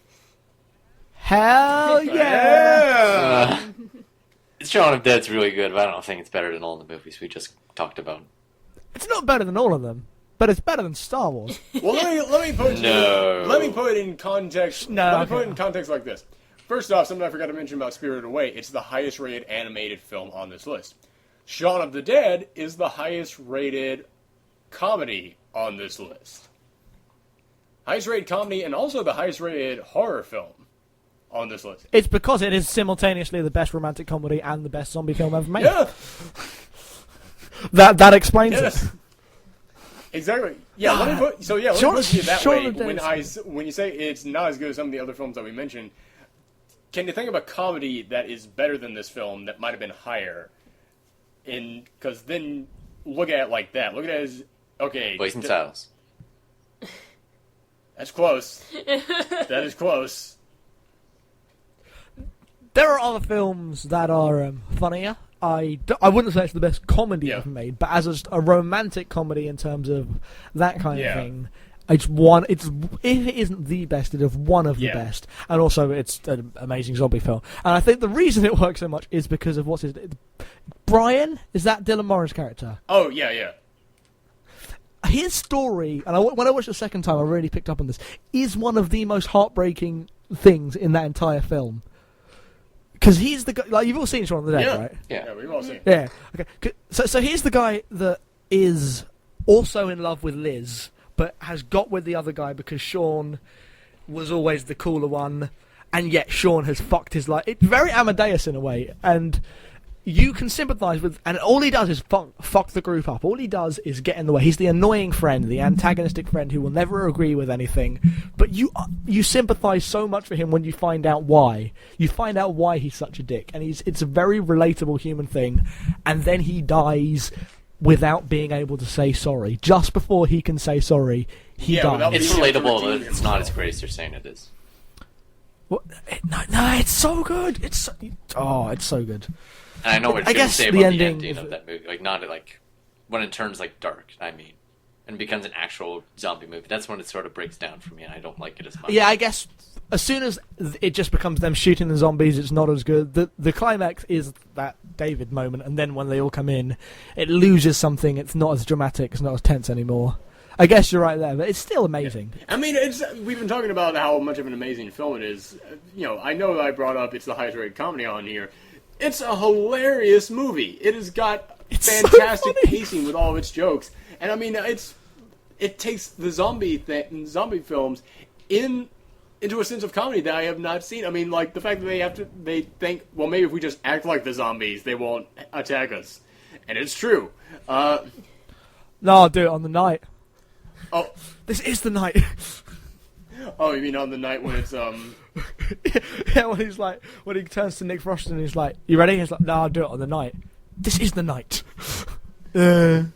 Hell yeah! Shaun of the Dead's really good, but I don't think it's better than all the movies we just talked about. It's not better than all of them, but it's better than Star Wars. Well, let me put it in context. Let me put it in context like this. First off, something I forgot to mention about Spirited Away. It's the highest rated animated film on this list. Shaun of the Dead is the highest rated comedy on this list. Highest rated comedy and also the highest rated horror film on this list. It's because it is simultaneously the best romantic comedy and the best zombie film ever made. Yeah. That explains it. Exactly. Yeah, let me put it that way. When you say it's not as good as some of the other films that we mentioned, can you think of a comedy that is better than this film that might have been higher? Because then look at it like that. Look at it as, okay. Blazing Saddles. That's close. That is close. There are other films that are funnier. I wouldn't say it's the best comedy ever made, but as a romantic comedy in terms of that kind of thing, if it isn't the best, it is one of the best. And also, it's an amazing zombie film. And I think the reason it works so much is because of Brian? Is that Dylan Moran's character? Oh, yeah. His story, and when I watched it the second time, I really picked up on this, is one of the most heartbreaking things in that entire film. Because he's the guy, like, you've all seen Shaun of the Dead, right? Yeah, we've all seen it. Yeah. Okay. So he's the guy that is also in love with Liz, but has got with the other guy because Shaun was always the cooler one, and yet Shaun has fucked his life. It's very Amadeus in a way, and you can sympathise with, and all he does is fuck the group up. All he does is get in the way. He's the annoying friend, the antagonistic friend who will never agree with anything. But you sympathise so much for him when you find out why. You find out why he's such a dick, and it's a very relatable human thing. And then he dies without being able to say sorry. Just before he can say sorry, he dies. It's relatable, but it's not as great as you're saying it is. No, it's so good. It's so good. And I know what you're going to say about the ending of that movie. Like, not like when it turns like dark, and becomes an actual zombie movie. That's when it sort of breaks down for me, and I don't like it as much. Yeah, I guess as soon as it just becomes them shooting the zombies, it's not as good. The climax is that David moment, and then when they all come in, it loses something. It's not as dramatic. It's not as tense anymore. I guess you're right there, but it's still amazing. I mean, we've been talking about how much of an amazing film it is. I know that I brought up it's the highest rated comedy on here. It's a hilarious movie. It has got fantastic pacing with all of its jokes, and I mean, it takes the zombie films into a sense of comedy that I have not seen. I mean, like the fact that they think, well, maybe if we just act like the zombies, they won't attack us, and it's true. No, I'll do it on the night. Oh, this is the night. Oh, you mean on the night when it's Yeah, when he turns to Nick Frost and he's like, "You ready?" He's like, "No, I'll do it on the night." This is the night. You'll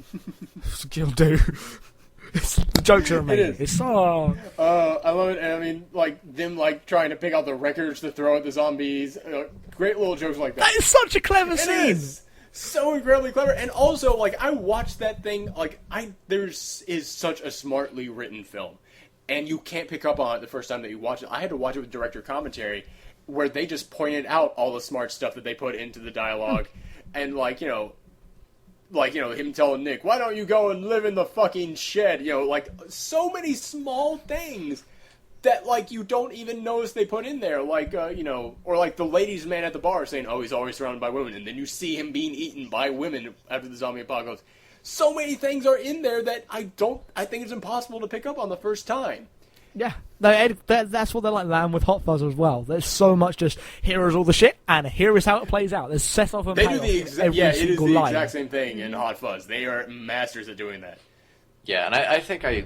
do. The jokes are amazing. It is. It's so. I love it, and I mean, like them trying to pick out the records to throw at the zombies. Great little jokes like that. That is such a clever scene. Is so incredibly clever, and also I watched that thing. Is such a smartly written film. And you can't pick up on it the first time that you watch it. I had to watch it with director commentary, where they just pointed out all the smart stuff that they put into the dialogue. And, like, you know, him telling Nick, why don't you go and live in the fucking shed? You know, like, so many small things that, like, you don't even notice they put in there. Like, you know, or like the ladies' man at the bar saying, oh, he's always surrounded by women. And then you see him being eaten by women after the zombie apocalypse. So many things are in there that I think it's impossible to pick up on the first time. Yeah, that's what they're like Lamb with Hot Fuzz as well. There's so much just, here is all the shit, and here is how it plays out. There's set off and They payoff do the every it is single the line. exact same thing in Hot Fuzz. They are masters at doing that. Yeah, and I think I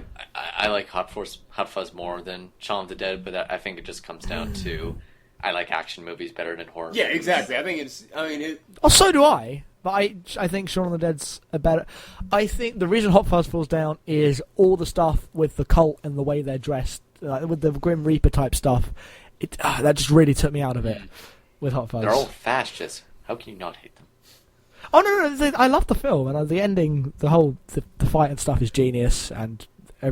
like Hot Fuzz more than Shaun of the Dead, but I think it just comes down to I like action movies better than horror Yeah, movies. exactly. I think it's. I mean, it. Oh, so do I. But I think Shaun of the Dead's a better. I think the reason Hot Fuzz falls down is all the stuff with the cult and the way they're dressed, with the Grim Reaper type stuff. That just really took me out of it with Hot Fuzz. They're all fascists. How can you not hate them? Oh no, I love the film, and the ending, the fight and stuff is genius, and I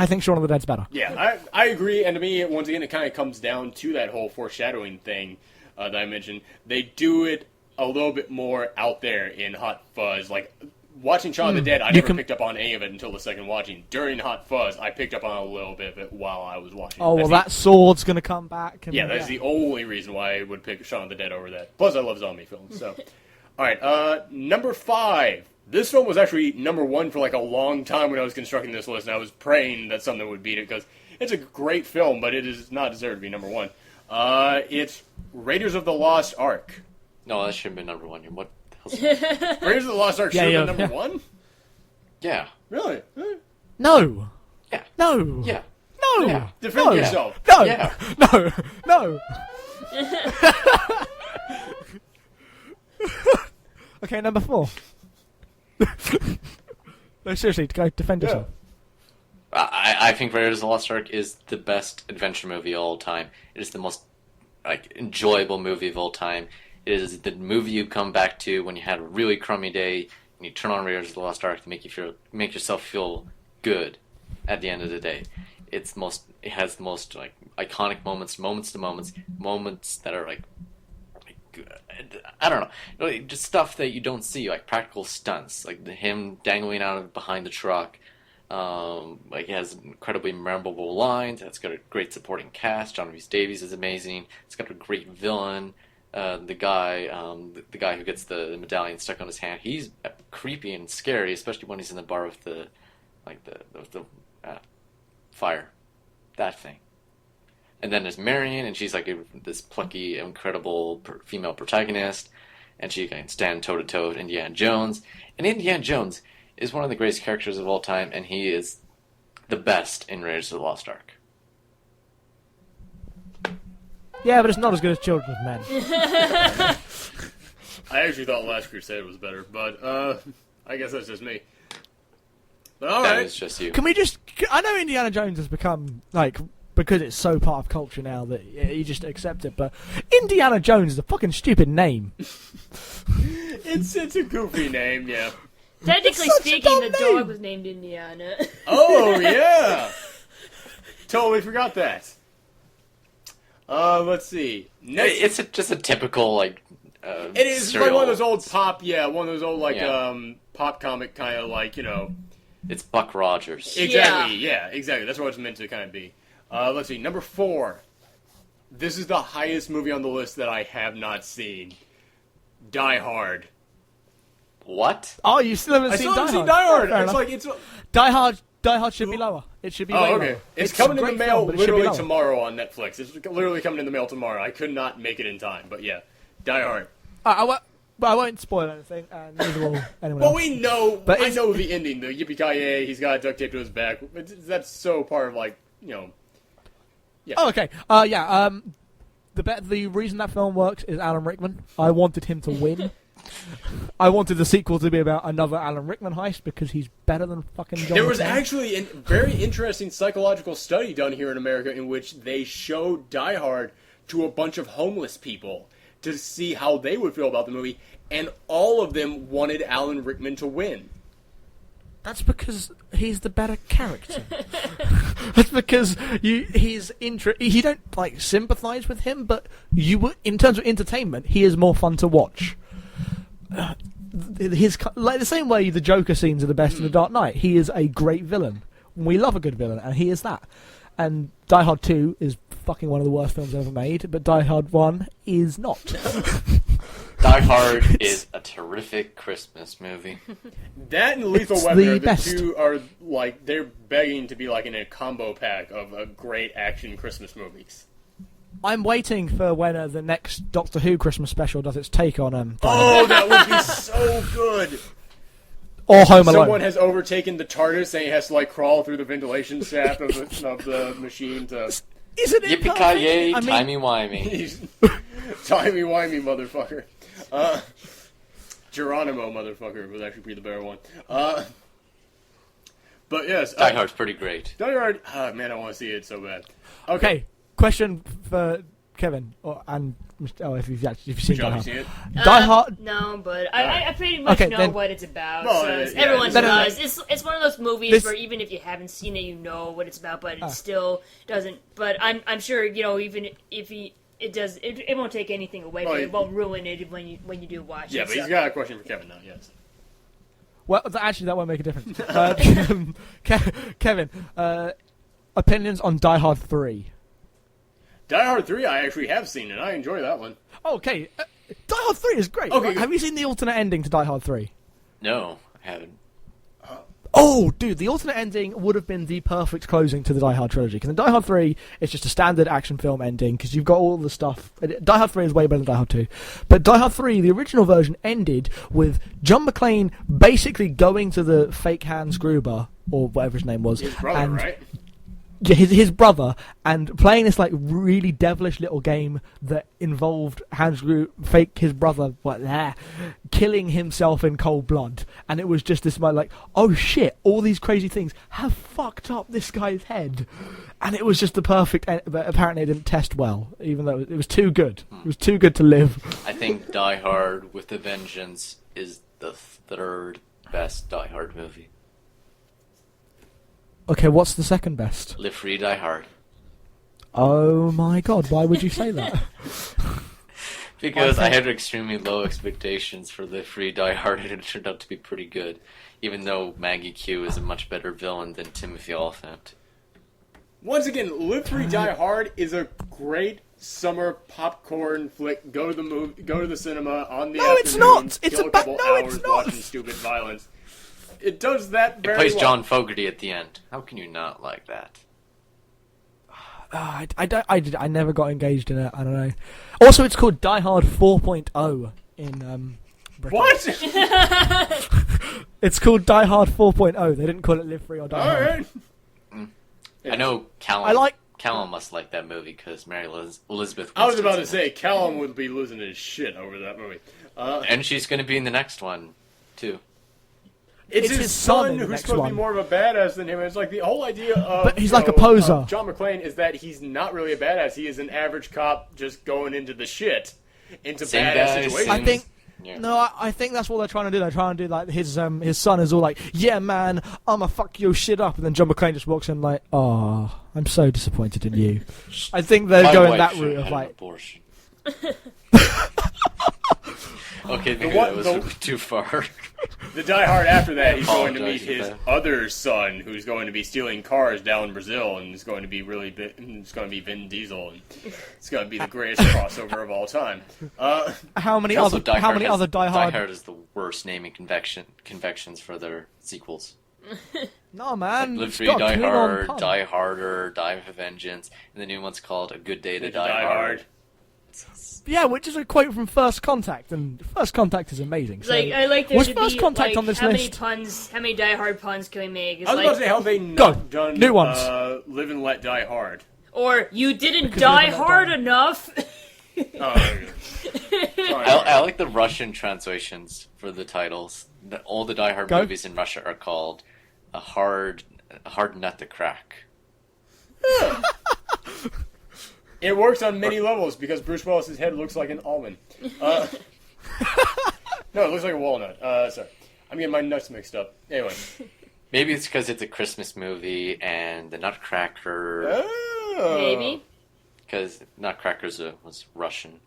think Shaun of the Dead's better. Yeah, I agree. And to me, once again, it kind of comes down to that whole foreshadowing thing that I mentioned. They do it a little bit more out there in Hot Fuzz. Like, watching Shaun of the Dead, I never picked up on any of it until the second watching. During Hot Fuzz, I picked up on a little bit of it while I was watching. Oh, well, that sword's going to come back. Yeah, that's the only reason why I would pick Shaun of the Dead over that. Plus, I love zombie films, so. All right, number 5. This film was actually number 1 for, like, a long time when I was constructing this list, and I was praying that something would beat it, because it's a great film, but it is not deserved to be number 1. It's Raiders of the Lost Ark. No, that should have been number 1. What the hell's Raiders of the Lost Ark should have been number 1? Yeah. Really? No. Yeah. No. Yeah. No. Yeah. Defend No. yourself. No. Yeah. No. No. Okay, number 4. No, seriously, go defend yourself. I think Raiders of the Lost Ark is the best adventure movie of all time. It is the most enjoyable movie of all time. It is the movie you come back to when you had a really crummy day and you turn on Raiders of the Lost Ark to make yourself feel good at the end of the day. It has the most iconic moments that are I don't know, just stuff that you don't see, like practical stunts, like him dangling out of behind the truck. It has incredibly memorable lines. It's got a great supporting cast. John Rhys Davies is amazing. It's got a great villain. The guy who gets the medallion stuck on his hand, he's creepy and scary, especially when he's in the bar with the fire, that thing. And then there's Marion, and she's like this plucky, incredible female protagonist, and she can stand toe to toe with Indiana Jones. And Indiana Jones is one of the greatest characters of all time, and he is the best in Raiders of the Lost Ark. Yeah, but it's not as good as Children of Men. I actually thought Last Crusade was better, but I guess that's just me. But all That right. is just you. Can we just... I know Indiana Jones has become, because it's so part of culture now that you just accept it, but Indiana Jones is a fucking stupid name. It's a goofy name, yeah. Technically It's such a speaking, dumb the name. dog was named Indiana. Oh, yeah! Totally forgot that. Let's see. Next, It's just a typical, it is like serial. one of those old pop, one of those old, Yeah. pop comic kind of, It's Buck Rogers. Exactly, yeah, exactly. That's what it's meant to kind of be. Let's see, number 4. This is the highest movie on the list that I have not seen. Die Hard. What? Oh, you still haven't I seen still Die haven't seen Hard? Die Hard. Fair It's enough. like, Die Hard should be lower. It should be way Oh, okay. lower. It's a coming in the great mail film, but it should be literally lower. tomorrow on Netflix. It's literally coming in the mail tomorrow. I could not make it in time, but yeah. Die Hard. I won't spoil anything, and neither will anyone Well, else. we know. But I it's- know the ending. The yippee-ki-yay, he's got duct tape to his back. That's so part of, Oh, okay. The reason that film works is Alan Rickman. I wanted him to win. I wanted the sequel to be about another Alan Rickman heist because he's better than fucking John There was McClane. actually a very interesting psychological study done here in America in which they showed Die Hard to a bunch of homeless people to see how they would feel about the movie, and all of them wanted Alan Rickman to win. That's because he's the better character. That's because you don't sympathise with him, but in terms of entertainment, he is more fun to watch. like the same way the Joker scenes are the best in The Dark Knight. He is a great villain. We love a good villain, and he is that. And Die Hard 2 is fucking one of the worst films ever made, but Die Hard 1 is not. Die Hard is a terrific Christmas movie. That and Lethal It's Weapon the are the best. two are like they're begging to be like in a combo pack of a great action Christmas movies. I'm waiting for when the next Doctor Who Christmas special does its take on Die Hard. Oh, that would be so good. Or Home Alone. Someone has overtaken the TARDIS and he has to like crawl through the ventilation shaft of the machine to. Isn't it Yippee-ki-yay, perfect? timey-wimey. He's timey-wimey motherfucker. Geronimo motherfucker would actually be the better one. But yes, Die Hard's pretty great. Die Hard. Oh man, I want to see it so bad. Okay, question for Kevin, if you've seen Die Shall we Hard. see it? Die Hard. No, but I pretty much Okay, know then- what it's about. Well, So yeah, everyone no, does. It's one of those movies This- where even if you haven't seen it, you know what it's about, but it still doesn't. But I'm sure even if it does, it won't take anything away. Well, But it won't ruin it when you do watch Yeah, it. but so. he's got a question for Kevin now. Yes. Well, actually, that won't make a difference. Kevin, opinions on Die Hard 3? Die Hard 3 I actually have seen, and I enjoy that one. Okay, Die Hard 3 is great. Okay. Right? Have you seen the alternate ending to Die Hard 3? No, I haven't. Oh, dude, the alternate ending would have been the perfect closing to the Die Hard trilogy. Because in Die Hard 3, it's just a standard action film ending, because you've got all the stuff. Die Hard 3 is way better than Die Hard 2. But Die Hard 3, the original version, ended with John McClane basically going to the fake Hans Gruber, or whatever his name was. His brother, and right? Yeah, his brother, and playing this like really devilish little game that involved his brother, killing himself in cold blood, and it was just this like, oh shit, all these crazy things have fucked up this guy's head, and it was just the perfect end, but apparently it didn't test well, even though it was too good. It was too good to live. I think Die Hard with a Vengeance is the third best Die Hard movie. Okay, what's the second best? Live Free, Die Hard. Oh my god, why would you say that? Because I had extremely low expectations for Live Free, Die Hard, and it turned out to be pretty good. Even though Maggie Q is a much better villain than Timothy Olyphant. Once again, Live Free Die Hard is a great summer popcorn flick. Go to the cinema on the afternoon. It's not! It's kill a couple hours it's not! watching stupid violence. It does that very It plays well. John Fogerty at the end. How can you not like that? I never got engaged in it. I don't know. Also, it's called Die Hard 4.0 in Britain. What? It's called Die Hard 4.0. They didn't call it Live Free or Die All Hard. right. I know Callum. I like- Callum must like that movie because Mary Elizabeth. I was about to Winstead's in say, Callum would be losing his shit over that movie. it. And she's going to be in the next one too. It's It's his his son son in the who's next supposed to one. be more of a badass than him. It's like the whole idea of But he's like a poser. of John McClane is that he's not really a badass. He is an average cop just going into the shit, into Same badass guy, situations. I think. Yeah. No, I think that's what they're trying to do. They're trying to do like his son is all like, yeah, man, I'ma fuck your shit up, and then John McClane just walks in like, oh, I'm so disappointed in you. I think they're My going wife that should route have of had an like, abortion. Okay, maybe one- that was too far. The Die Hard after that, he's going to meet apologize for his that. other son, who's going to be stealing cars down in Brazil, and is going to be it's going to be Vin Diesel, and it's going to be the greatest crossover of all time. how many Also, other Die Hard? Die Hard is the worst naming conventions for their sequels. No, man, Live it's Free, got Die Klingon Hard, pun. Die Harder, Die with a Vengeance, and the new one's called A Good Day to Die, Die Hard. Hard. Yeah, which is a quote from First Contact, and First Contact is amazing. So Like I like there was to First be Contact like on this how list? many Die Hard puns can we make? It's I was like, about to say, how have they not done new ones. Live and Let Die Hard? or you didn't Because die we haven't hard done- enough. Oh, okay. Sorry. I like the Russian translations for the titles. All the Die Hard Go. movies in Russia are called a hard nut to crack. It works on many levels because Bruce Willis's head looks like an almond. No, it looks like a walnut. Sorry. I'm getting my nuts mixed up. Anyway. Maybe it's because it's a Christmas movie and the Nutcracker, Oh. Maybe. because Nutcracker was Russian.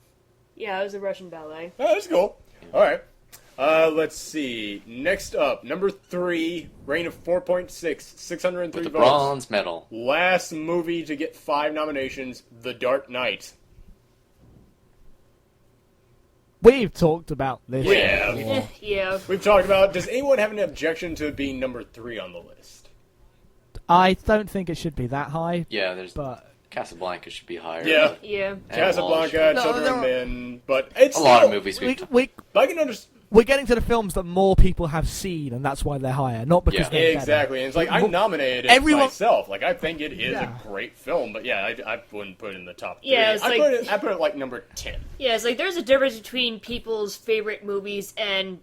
Yeah, it was a Russian ballet. Oh, that's cool. All right. Let's see. Next up, number 3, rating of 4.6, 603 With the votes. bronze medal. Last movie to get 5 nominations, The Dark Knight. We've talked about this. Yeah. before. Yeah. We've talked about, does anyone have an objection to it being number 3 on the list? I don't think it should be that high, Yeah, there's but Casablanca should be higher. Yeah. Yeah. And Casablanca, No, Children there of are- Men, but it's a lot still- of movies we, we've talked. we, I can understand. we're getting to the films that more people have seen, and that's why they're higher, not because Yeah. they're better. Exactly, and it's like I nominated it Everyone- myself. Like I think it is Yeah. a great film, but yeah, I wouldn't put it in the top 3. Yeah, it's I like- put it like number 10. Yeah, it's like there's a difference between people's favorite movies and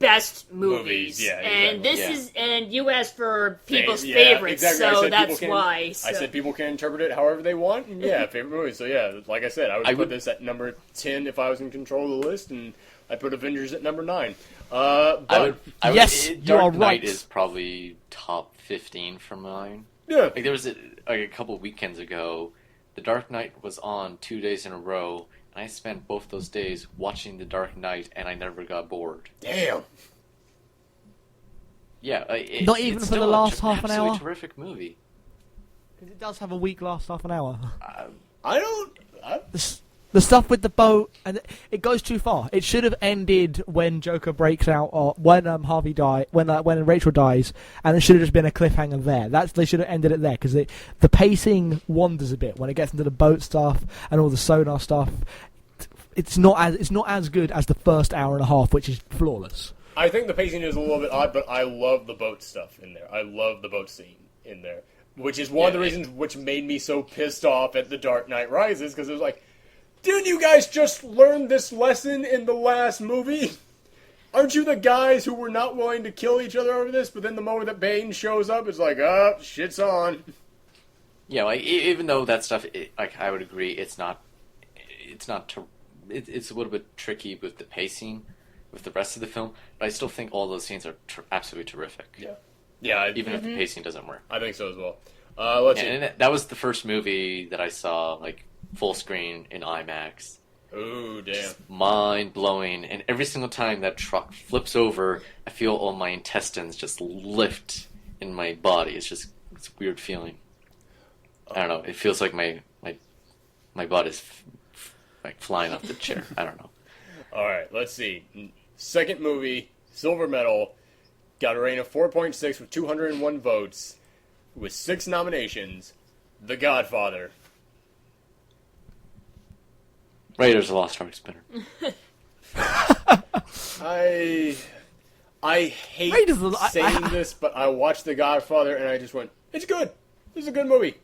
best movies. yeah, And exactly. this Yeah. is, and you asked for people's Yeah, favorites, exactly. I so said that's people can- why. So. I said people can interpret it however they want. And yeah, favorite movies. So yeah, like I said, I would put this at number 10 if I was in control of the list, and I'd put Avengers at number 9. But I would, Yes, you Dark are Knight right. is probably top 15 for mine. yeah, Like there was a couple weekends ago, The Dark Knight was on 2 days in a row, and I spent both those days watching The Dark Knight, and I never got bored. damn. Yeah, Not even it's for the still last half an absolutely hour? Terrific movie. Because it does have a weak last half an hour. I don't. The stuff with the boat, and it goes too far. It should have ended when Joker breaks out, or when Harvey die, when Rachel dies, and it should have just been a cliffhanger there. They should have ended it there because the pacing wanders a bit when it gets into the boat stuff and all the sonar stuff. It's not as good as the first hour and a half, which is flawless. I think the pacing is a little bit odd, but I love the boat stuff in there. I love the boat scene in there, which is one of the reasons which made me so pissed off at The Dark Knight Rises, because it was like, didn't you guys just learn this lesson in the last movie? Aren't you the guys who were not willing to kill each other over this? But then the moment that Bane shows up, it's like, shit's on. Yeah, like even though that stuff, like I would agree, it's a little bit tricky with the pacing, with the rest of the film. But I still think all those scenes are absolutely terrific. Yeah, Even if the pacing doesn't work. I think so as well. Let's see. And that was the first movie that I saw like full screen in IMAX. Ooh, damn. Mind blowing, and every single time that truck flips over, I feel all my intestines just lift in my body. It's a weird feeling. I don't know. It feels like my body's like flying off the chair. I don't know. All right, let's see. Second movie, Silver Medal, got a rating of 4.6 with 201 votes, with 6 nominations. The Godfather. Raiders of the Lost Ark spinner. I hate Raiders of the- saying this, but I watched The Godfather and I just went, it's good. This is a good movie.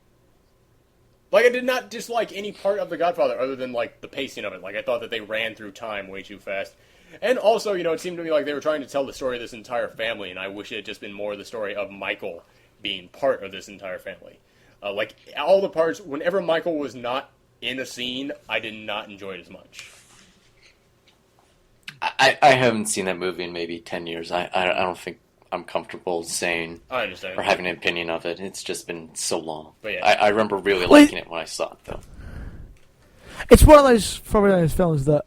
Like, I did not dislike any part of The Godfather other than, like, the pacing of it. Like, I thought that they ran through time way too fast. And also, you know, it seemed to me like they were trying to tell the story of this entire family, and I wish it had just been more of the story of Michael being part of this entire family. Like, all the parts, whenever Michael was not in a scene, I did not enjoy it as much. I haven't seen that movie in maybe 10 years. I don't think I'm comfortable saying I understand. or having an opinion of it. It's just been so long. But yeah. I remember really liking it when I saw it, though. It's one of those probably one of those films that,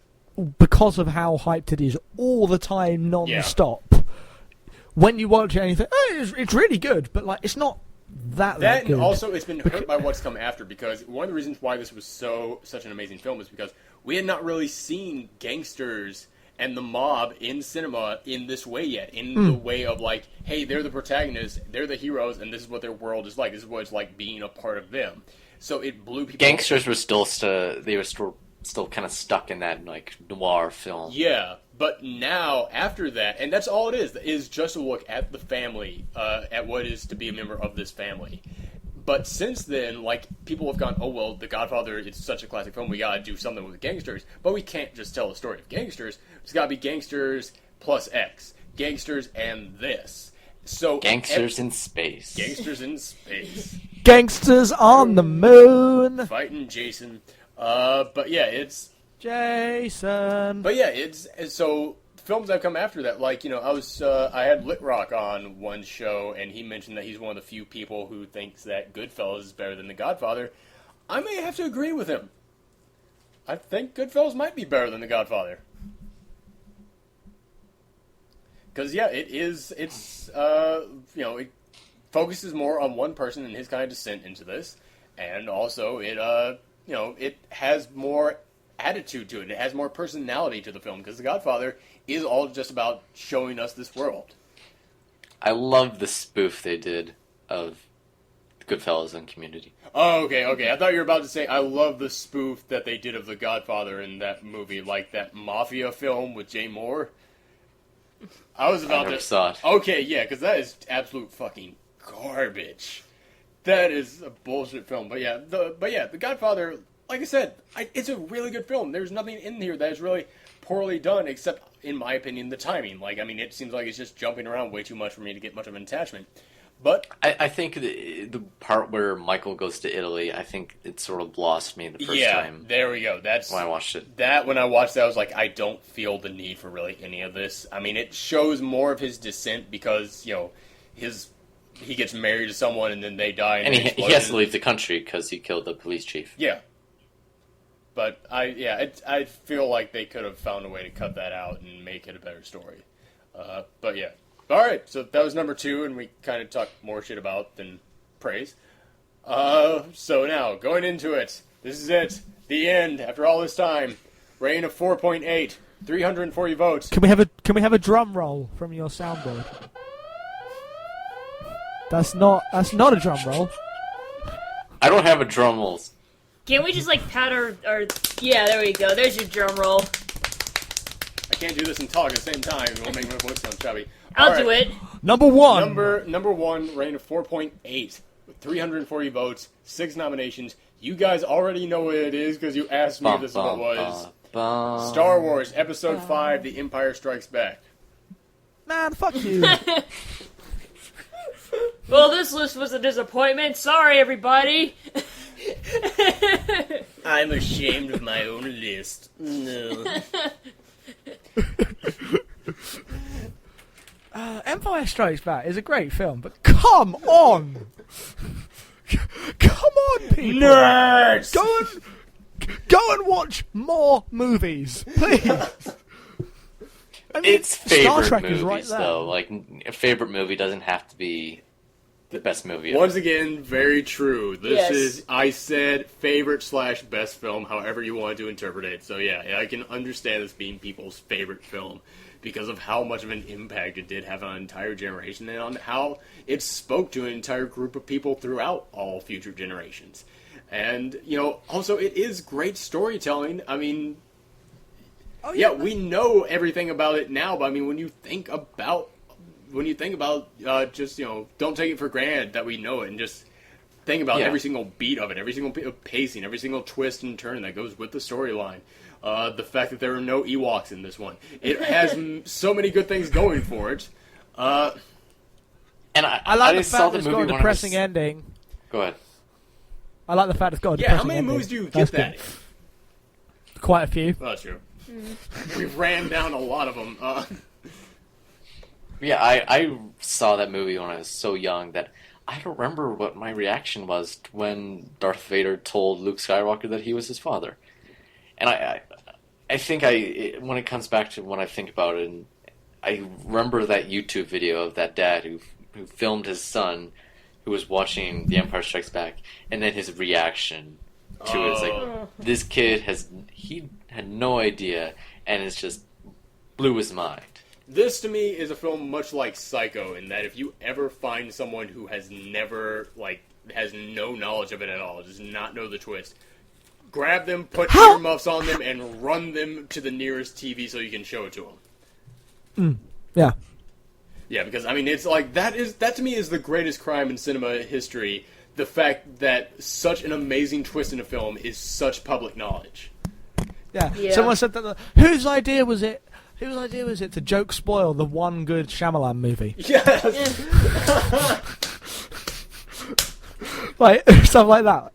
because of how hyped it is all the time, non-stop, when you watch it and you think, oh, it's really good, but like it's not that That good. and also it's been hurt by what's come after, because one of the reasons why this was such an amazing film is because we had not really seen gangsters and the mob in cinema in this way yet, in the way of like, hey, they're the protagonists, they're the heroes, and this is what their world is like. This is what it's like being a part of them. So it blew people. Gangsters were still kind of stuck in that like noir film. Yeah, but now after that, and that's all it is just a look at the family, at what it is to be a member of this family. But since then, like, people have gone, oh, well, The Godfather, it's such a classic film, we gotta do something with gangsters. But we can't just tell the story of gangsters. It's gotta be gangsters plus X. Gangsters and this. So Gangsters in space. Gangsters in space. Gangsters on the moon. Fighting Jason. But yeah, it's... Jason. But yeah, it's... So... Films that come after that, like, you know, I had Lit Rock on one show, and he mentioned that he's one of the few people who thinks that Goodfellas is better than The Godfather. I may have to agree with him. I think Goodfellas might be better than The Godfather. Because yeah, it's it focuses more on one person and his kind of descent into this, and also it has more attitude to it. It has more personality to the film because The Godfather is all just about showing us this world. I love the spoof they did of Goodfellas and Community. Oh, okay. I thought you were about to say I love the spoof that they did of The Godfather in that movie, like that mafia film with Jay Moore. I never saw it. Okay, yeah, because that is absolute fucking garbage. That is a bullshit film. But yeah, The Godfather, like I said, it's a really good film. There's nothing in here that is really poorly done, except, in my opinion, the timing. Like, I mean, it seems like it's just jumping around way too much for me to get much of an attachment. But I think the part where Michael goes to Italy, I think it sort of lost me the first time. There we go. That's when I watched it. When I watched that, I was like, I don't feel the need for really any of this. I mean, it shows more of his descent because, he gets married to someone and then they die. And he has to leave the country because he killed the police chief. Yeah. But I feel like they could have found a way to cut that out and make it a better story. But yeah. Alright, so that was number 2, and we kind of talked more shit about than praise. So now, going into it. This is it. The end, after all this time. Rating of 4.8. 340 votes. Can we have a drum roll from your soundboard? That's not a drum roll. I don't have a drum roll. Can we just pat our yeah, there we go. There's your drum roll. I can't do this and talk at the same time. It won't make my voice sound chubby. I'll do it. Number 1. Number 1, rating of 4.8 with 340 votes, 6 nominations. You guys already know what it is because you asked me if this is what it was. Star Wars Episode 5, The Empire Strikes Back. Man, fuck you. Well, this list was a disappointment. Sorry, everybody. I'm ashamed of my own list. No. Empire Strikes Back is a great film, but come on! Come on, people! Nerds! Go and watch more movies, please! I mean, It's favorite Star Trek movies, is right there. though. Like, a favorite movie doesn't have to be the best movie. Once again, very true. This Yes. is, I said, favorite/best film, however you want to interpret it. So yeah, I can understand this being people's favorite film because of how much of an impact it did have on an entire generation and on how it spoke to an entire group of people throughout all future generations. And, also it is great storytelling. I mean, we know everything about it now, but I mean, when you think about just, don't take it for granted that we know it and just think about every single beat of it, every single bit of pacing, every single twist and turn that goes with the storyline. The fact that there are no Ewoks in this one. It has so many good things going for it. And I like the saw fact the it's movie got a when I depressing was... ending. Go ahead. I like the fact it's got a Yeah, depressing how many ending. movies do you That's get that good. in? Quite a few. Oh, that's true. We ran down a lot of them. Yeah, I saw that movie when I was so young that I don't remember what my reaction was when Darth Vader told Luke Skywalker that he was his father. And I think when it comes back to when I think about it, and I remember that YouTube video of that dad who filmed his son who was watching The Empire Strikes Back, and then his reaction to it. It's like, this kid he had no idea, and it's just blew his mind. This, to me, is a film much like Psycho, in that if you ever find someone who has never, has no knowledge of it at all, does not know the twist, grab them, put earmuffs on them, and run them to the nearest TV so you can show it to them. Yeah. Yeah, because, I mean, it's like, that to me is the greatest crime in cinema history, the fact that such an amazing twist in a film is such public knowledge. Yeah. Yeah. Someone said that. Whose idea was it? Whose idea was it to joke spoil the one good Shyamalan movie? Yes! Stuff like that.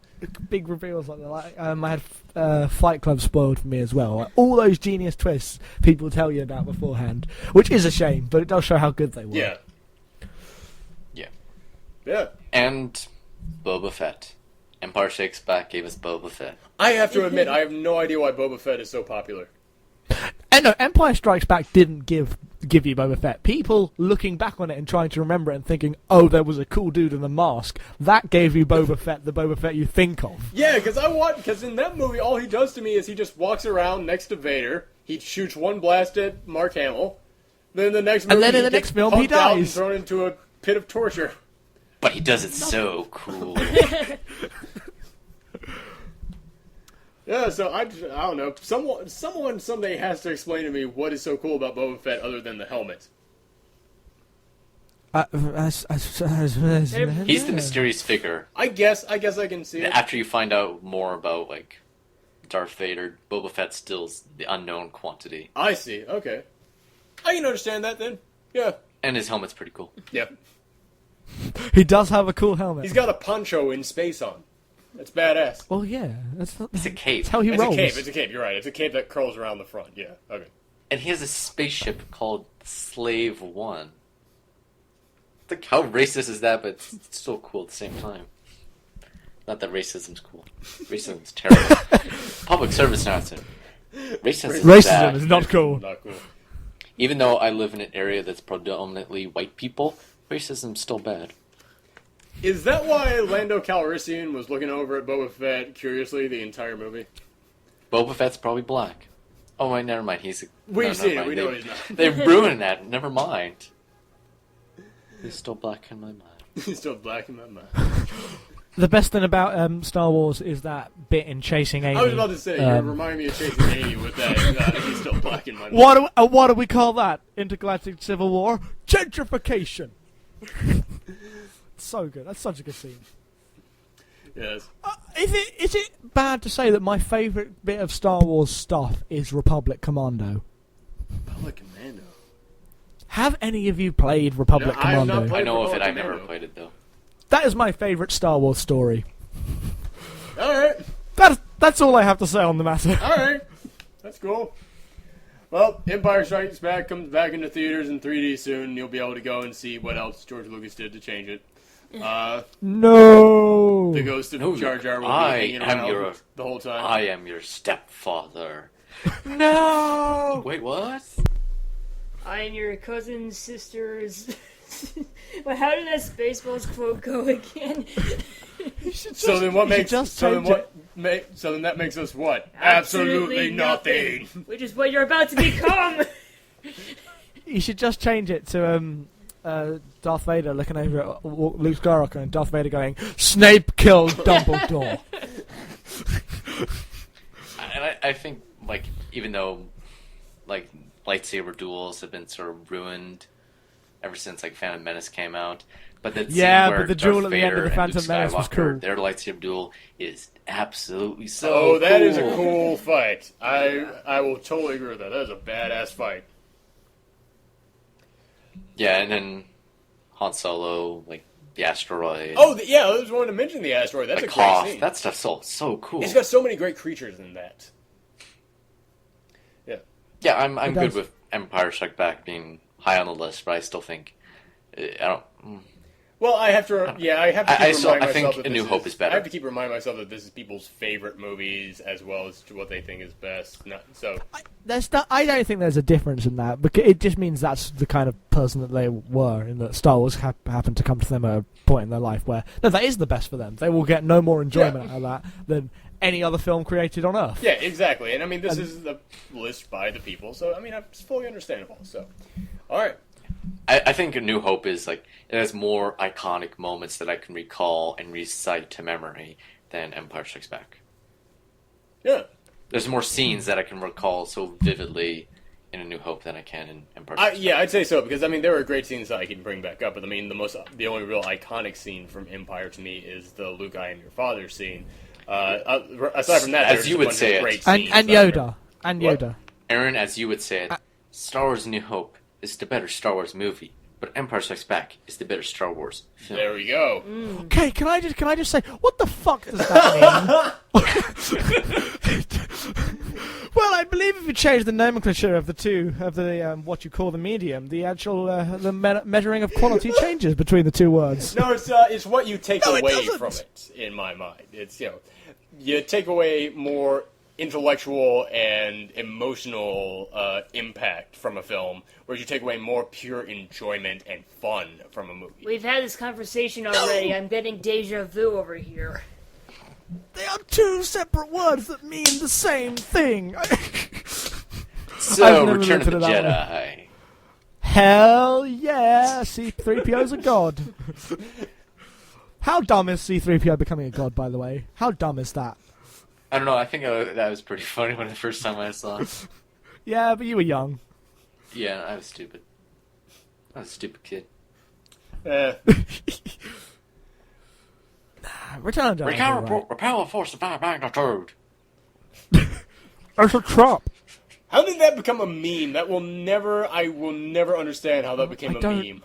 Big reveals like that. I had Fight Club spoiled for me as well. Like, all those genius twists people tell you about beforehand, which is a shame, but it does show how good they were. Yeah. Yeah. Yeah. And Boba Fett. Empire Strikes Back gave us Boba Fett. I have to admit, I have no idea why Boba Fett is so popular. And no, Empire Strikes Back didn't give give you Boba Fett. People looking back on it and trying to remember it and thinking, oh, there was a cool dude in the mask. That gave you Boba Fett, the Boba Fett you think of. Yeah, because in that movie, all he does to me is he just walks around next to Vader. He shoots one blast at Mark Hamill. Then in the next movie, And then in the he next gets film, he pumped out and dies. thrown into a pit of torture. But he does it so cool. Yeah, so I don't know. Someone someday has to explain to me what is so cool about Boba Fett other than the helmet. He's the mysterious figure. I guess I can see it. After you find out more about like Darth Vader, Boba Fett still's the unknown quantity. I see. Okay, I can understand that then. Yeah. And his helmet's pretty cool. Yeah. He does have a cool helmet. He's got a poncho in space on. That's badass. Well, yeah. That's It's a cape. how he It's rolls. a cape. You're right. It's a cape that curls around the front. Yeah. Okay. And he has a spaceship called Slave One. Like, how racist is that? But it's so cool at the same time. Not that racism's cool. Racism's terrible. Public service announcement. Racism Racism is is bad. not cool. Not cool. Even though I live in an area that's predominantly white people, racism's still bad. Is that why Lando Calrissian was looking over at Boba Fett curiously the entire movie? Boba Fett's probably black. Oh, wait, never mind. We've seen it. mind. We know he's not. They ruined that. Never mind. He's still black in my mind. He's still black in my mind. The best thing about Star Wars is that bit in Chasing Amy. I was about to say, you remind me of Chasing Amy with that. He's still black in my mind. What do we call that? Intergalactic Civil War? Gentrification! So good. That's such a good scene. Yes. Is it bad to say that my favourite bit of Star Wars stuff is Republic Commando? Republic Commando. Have any of you played Republic No, I have not Commando? played- I know of it. Republic I've never Commando. played it, though. That is my favourite Star Wars story. Alright. That's all I have to say on the matter. Alright. That's cool. Well, Empire Strikes Back comes back into theaters in 3D soon. You'll be able to go and see what else George Lucas did to change it. No! The ghost of No, Jar Jar will be I hanging am around your- the whole time. I am your stepfather. No! Wait, what? I am your cousin's sister's. Well, how did that Spaceballs quote go again? So then what you should makes just so then change what so then that makes us what? Absolutely nothing. Which is what you're about to become. You should just change it to Darth Vader looking over at Luke Skywalker and Darth Vader going, Snape killed Dumbledore. And I think, like, even though, like, lightsaber duels have been sort of ruined ever since, like, Phantom Menace came out, but that Yeah, scene where but the Darth duel at the end of Vader the and Phantom Luke Menace was Skywalker, cool. their lightsaber duel is absolutely so Oh, that is a cool. cool fight. I will totally agree with that. That is a badass fight. Yeah, and then Han Solo, like, the asteroid. Oh, yeah, I was wanting to mention the asteroid. That's the a cough. great scene. That stuff's so cool. It's got so many great creatures in that. Yeah. Yeah, I'm It good does. with Empire Strike Back being high on the list, but I still think I don't. Well, I have to. Yeah, I have to. Keep I still- reminding I think myself that A New this Hope is better. I have to keep reminding myself that this is people's favorite movies as well as to what they think is best. So I don't think there's a difference in that, because it just means that's the kind of person that they were, and that Star Wars happened to come to them at a point in their life where, no, that is the best for them. They will get no more enjoyment out of that than any other film created on Earth. yeah, exactly. And I mean, this is the list by the people. So I mean, it's fully understandable. So, all right. I think A New Hope is like it has more iconic moments that I can recall and recite to memory than Empire Strikes Back. Yeah. There's more scenes that I can recall so vividly in A New Hope than I can in Empire Strikes Back. Yeah, I'd say so because I mean there were great scenes that I can bring back up, but I mean the only real iconic scene from Empire to me is the Luke, I am your father scene. Aside from that, As there's you a would bunch say of it. great And scenes. Yoda. And What? Yoda. Aaron, as you would say it, Star Wars A New Hope is the better Star Wars movie, but Empire Strikes Back is the better Star Wars film. There we go. Okay, can I just say, what the fuck does that mean? Well, I believe if you change the nomenclature of the two, of the what you call the medium, the actual measuring of quality changes between the two words. No, it's what you take No, it away doesn't. from it. In my mind, it's you take away more intellectual and emotional impact from a film, whereas you take away more pure enjoyment and fun from a movie. We've had this conversation already. I'm getting deja vu over here. They are two separate words that mean the same thing. So, never Return of looked the at it that Jedi. Hell yeah, C-3PO's a god. How dumb is C-3PO becoming a god, by the way? How dumb is that? I don't know, I think that was pretty funny when the first time I saw it. Yeah, but you were young. Yeah, I was stupid. I was a stupid kid. Return of the We Jedi. can't Right. repel a force of 5 magnitude. That's a trap. How did that become a meme? I will never understand how that became a don't- meme.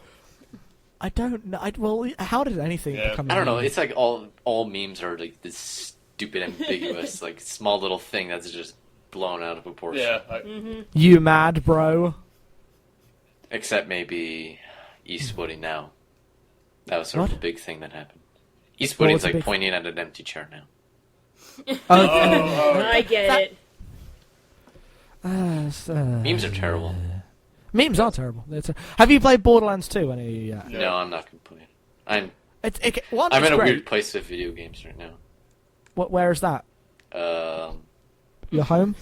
I don't know. Well, how did anything Yeah. become? I don't know, meme? it's like all memes are like this stupid, ambiguous, like small little thing that's just blown out of proportion. Yeah. You mad, bro? Except maybe Eastwoody now. That was sort of What? a big thing that happened. What Eastwoody was is the like big- pointing at an empty chair now. I get it. Memes are terrible. Memes are terrible. Have you played Borderlands 2? Any of you yet? No, I'm not gonna play it. I'm One, I'm it's in a great. weird place with video games right now. Where is that? Your home?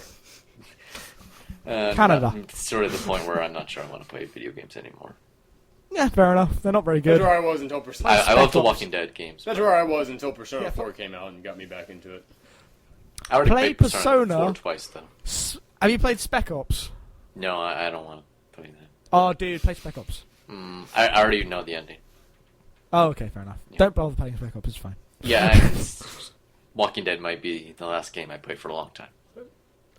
Canada. It's sort of the point where I'm not sure I want to play video games anymore. Yeah, fair enough. They're not very That's good. where I was until Persona. I love the Ops. Walking Dead games. That's where I was until Persona Yeah, 4 came out and got me back into it. I already Play played Persona Persona. 4 twice though. Have you played Spec Ops? No, I don't want to play that. Oh, dude, play Spec Ops. I already know the ending. Oh, okay, fair enough. Yeah. Don't bother playing Spec Ops. It's fine. Yeah, Walking Dead might be the last game I played for a long time.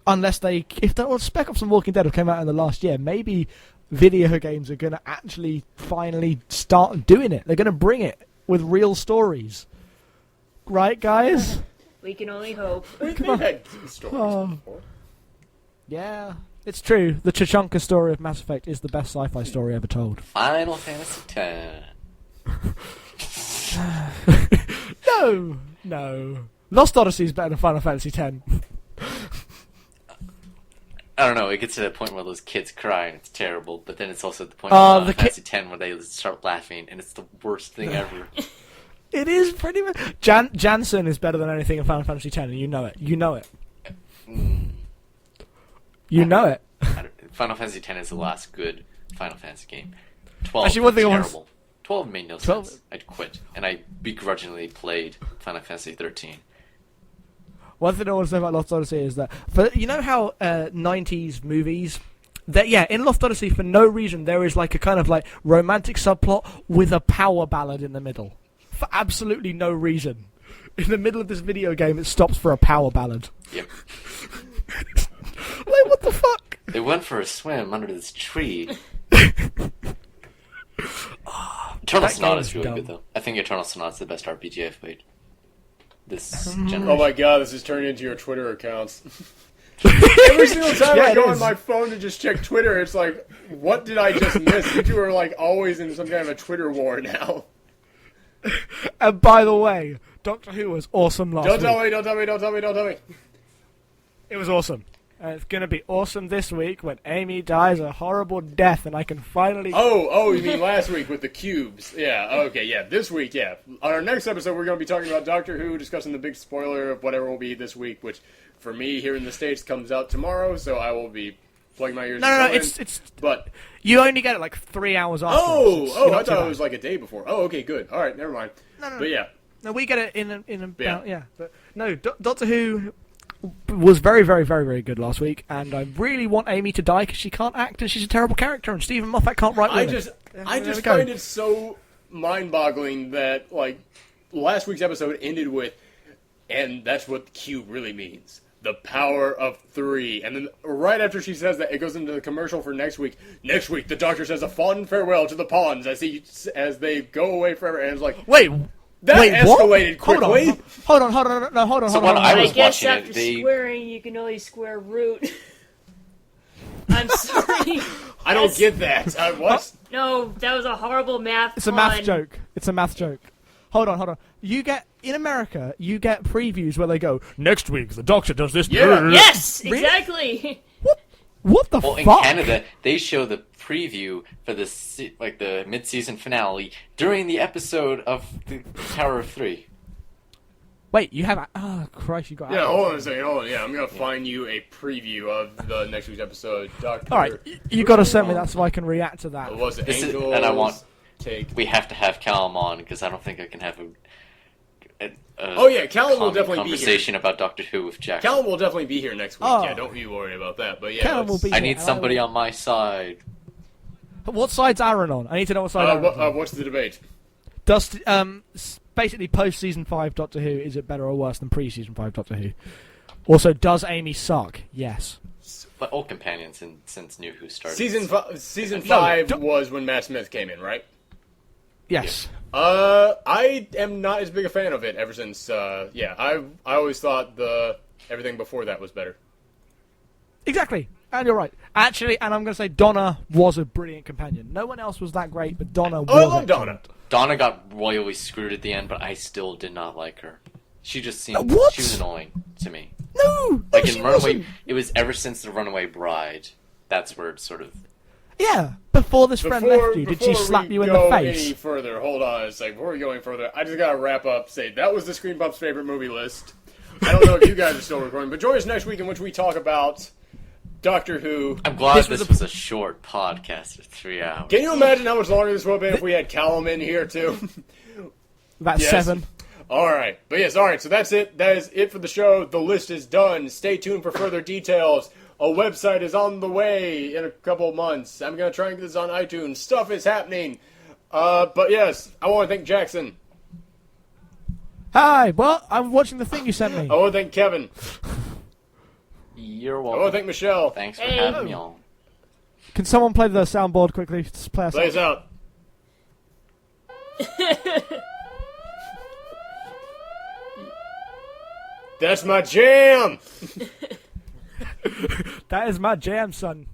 Unless Spec Ops and Walking Dead have come out in the last year, maybe video games are going to actually finally start doing it. They're going to bring it with real stories. Right, guys? We can only hope. We've had stories Oh. before. Yeah, it's true. The Chichanka story of Mass Effect is the best sci-fi story ever told. Final Fantasy X. No. Lost Odyssey is better than Final Fantasy X. I don't know, it gets to the point where those kids cry and it's terrible, but then it's also the point Oh, of the Fantasy X where they start laughing and it's the worst thing ever. It is pretty much. Jansen is better than anything in Final Fantasy X, and you know it. You know it. You know it. Final Fantasy X is the last good Final Fantasy game. 12 Actually, one thing I want to- terrible. 12 made no 12 sense. I'd quit, and I begrudgingly played Final Fantasy 13. One thing I want to say about Lost Odyssey is that, you know how 90s movies, in Lost Odyssey, for no reason, there is like a kind of like romantic subplot with a power ballad in the middle. For absolutely no reason. In the middle of this video game, it stops for a power ballad. Yep. Like, what the fuck? They went for a swim under this tree. Eternal That Sonata game is is really dumb. good, though. I think Eternal Sonata is the best RPG I've played. This Oh generation. my god, this is turning into your Twitter accounts. Every single time Yeah, I it go on is. my phone to just check Twitter, it's like, what did I just miss? You two are like always in some kind of a Twitter war now. And by the way, Doctor Who was awesome last Don't week. tell me, don't tell me, don't tell me, don't tell me. It was awesome. And it's going to be awesome this week when Amy dies a horrible death and I can finally... Oh, you mean last week with the cubes. Yeah, okay, yeah. This week, yeah. On our next episode, we're going to be talking about Doctor Who, discussing the big spoiler of whatever will be this week, which, for me, here in the States, comes out tomorrow, so I will be plugging my ears. No, in. it's... But, You only get it like 3 hours after. I thought it was like a day before. Oh, okay, good. All right, never mind. No. But yeah. No, we get it in about... Yeah. Yeah. But no, Doctor Who was very, very, very, very good last week, and I really want Amy to die because she can't act and she's a terrible character, and Stephen Moffat can't write I women. just There we go. find it so mind-boggling that, like, last week's episode ended with, and that's what the cube really means. The power of 3. And then right after she says that, it goes into the commercial for next week. Next week, the Doctor says a fond farewell to the pawns as they go away forever. And it's like, Wait, that wait, escalated what? quickly. Hold on. No, hold on. So when I I was guess watching after it, they... squaring, you can only square root. I'm sorry. I don't get that. What? No, that was a horrible math It's a pun. math joke. Hold on. You get in America, you get previews where they go, next week the Doctor does this. Yeah. Yes, Really? exactly. What the Well, in fuck? Canada, they show the preview for the mid-season finale during the episode of the Tower of Three. Wait, you have... Oh, Christ, you got... Yeah, hold on a second. Hold on. Yeah, I'm gonna find you a preview of the next week's episode. Doctor. All right, you got to send me that so I can react to that. What was it? This is- Angels. and I want- Take. We have to have Callum on because I don't think I can have a Oh yeah, Callum will common definitely be here. conversation about Doctor Who with Jackson. Callum will definitely be here next week. Oh. Yeah, don't you worry about that. But yeah, Callum will let's- be I here. need somebody on my side. What side's Aaron on? I need to know what side Aaron's on. what's the debate? Does basically post season 5 Doctor Who, is it better or worse than pre season 5 Doctor Who? Also, does Amy suck? Yes. But all companions since New Who started. Season No, 5 don't- was when Matt Smith came in, right? Yes. I am not as big a fan of it ever since. I always thought everything before that was better. Exactly. And you're right. Actually, and I'm going to say Donna was a brilliant companion. No one else was that great, but Donna was Oh, I love excellent. Donna. Donna got royally screwed at the end, but I still did not like her. She just seemed What? she was annoying to me. No! Like she in Runaway, wasn't. it was ever since the Runaway Bride. That's where it sort of. Yeah, before this friend left you, did she before slap we you in the go face? Any further? Hold on a second. Before we go any further, I just gotta wrap up. Say that was the Screen Pump's favorite movie list. I don't know if you guys are still recording, but join us next week in which we talk about Doctor Who. I'm glad This this was was a short podcast of 3 hours. Can you imagine how much longer this would have been if we had Callum in here too? About Yes. 7. All right. But yes, all right. So that's it. That is it for the show. The list is done. Stay tuned for further details. A website is on the way in a couple of months. I'm going to try and get this on iTunes. Stuff is happening. But yes, I want to thank Jackson. Hi, well, I'm watching the thing you sent me. I want to thank Kevin. You're I want to welcome. thank Michelle. Thanks for Hey. having me on. Can someone play the soundboard quickly? Just play us Play us out. out. That's my jam. That is my jam, son.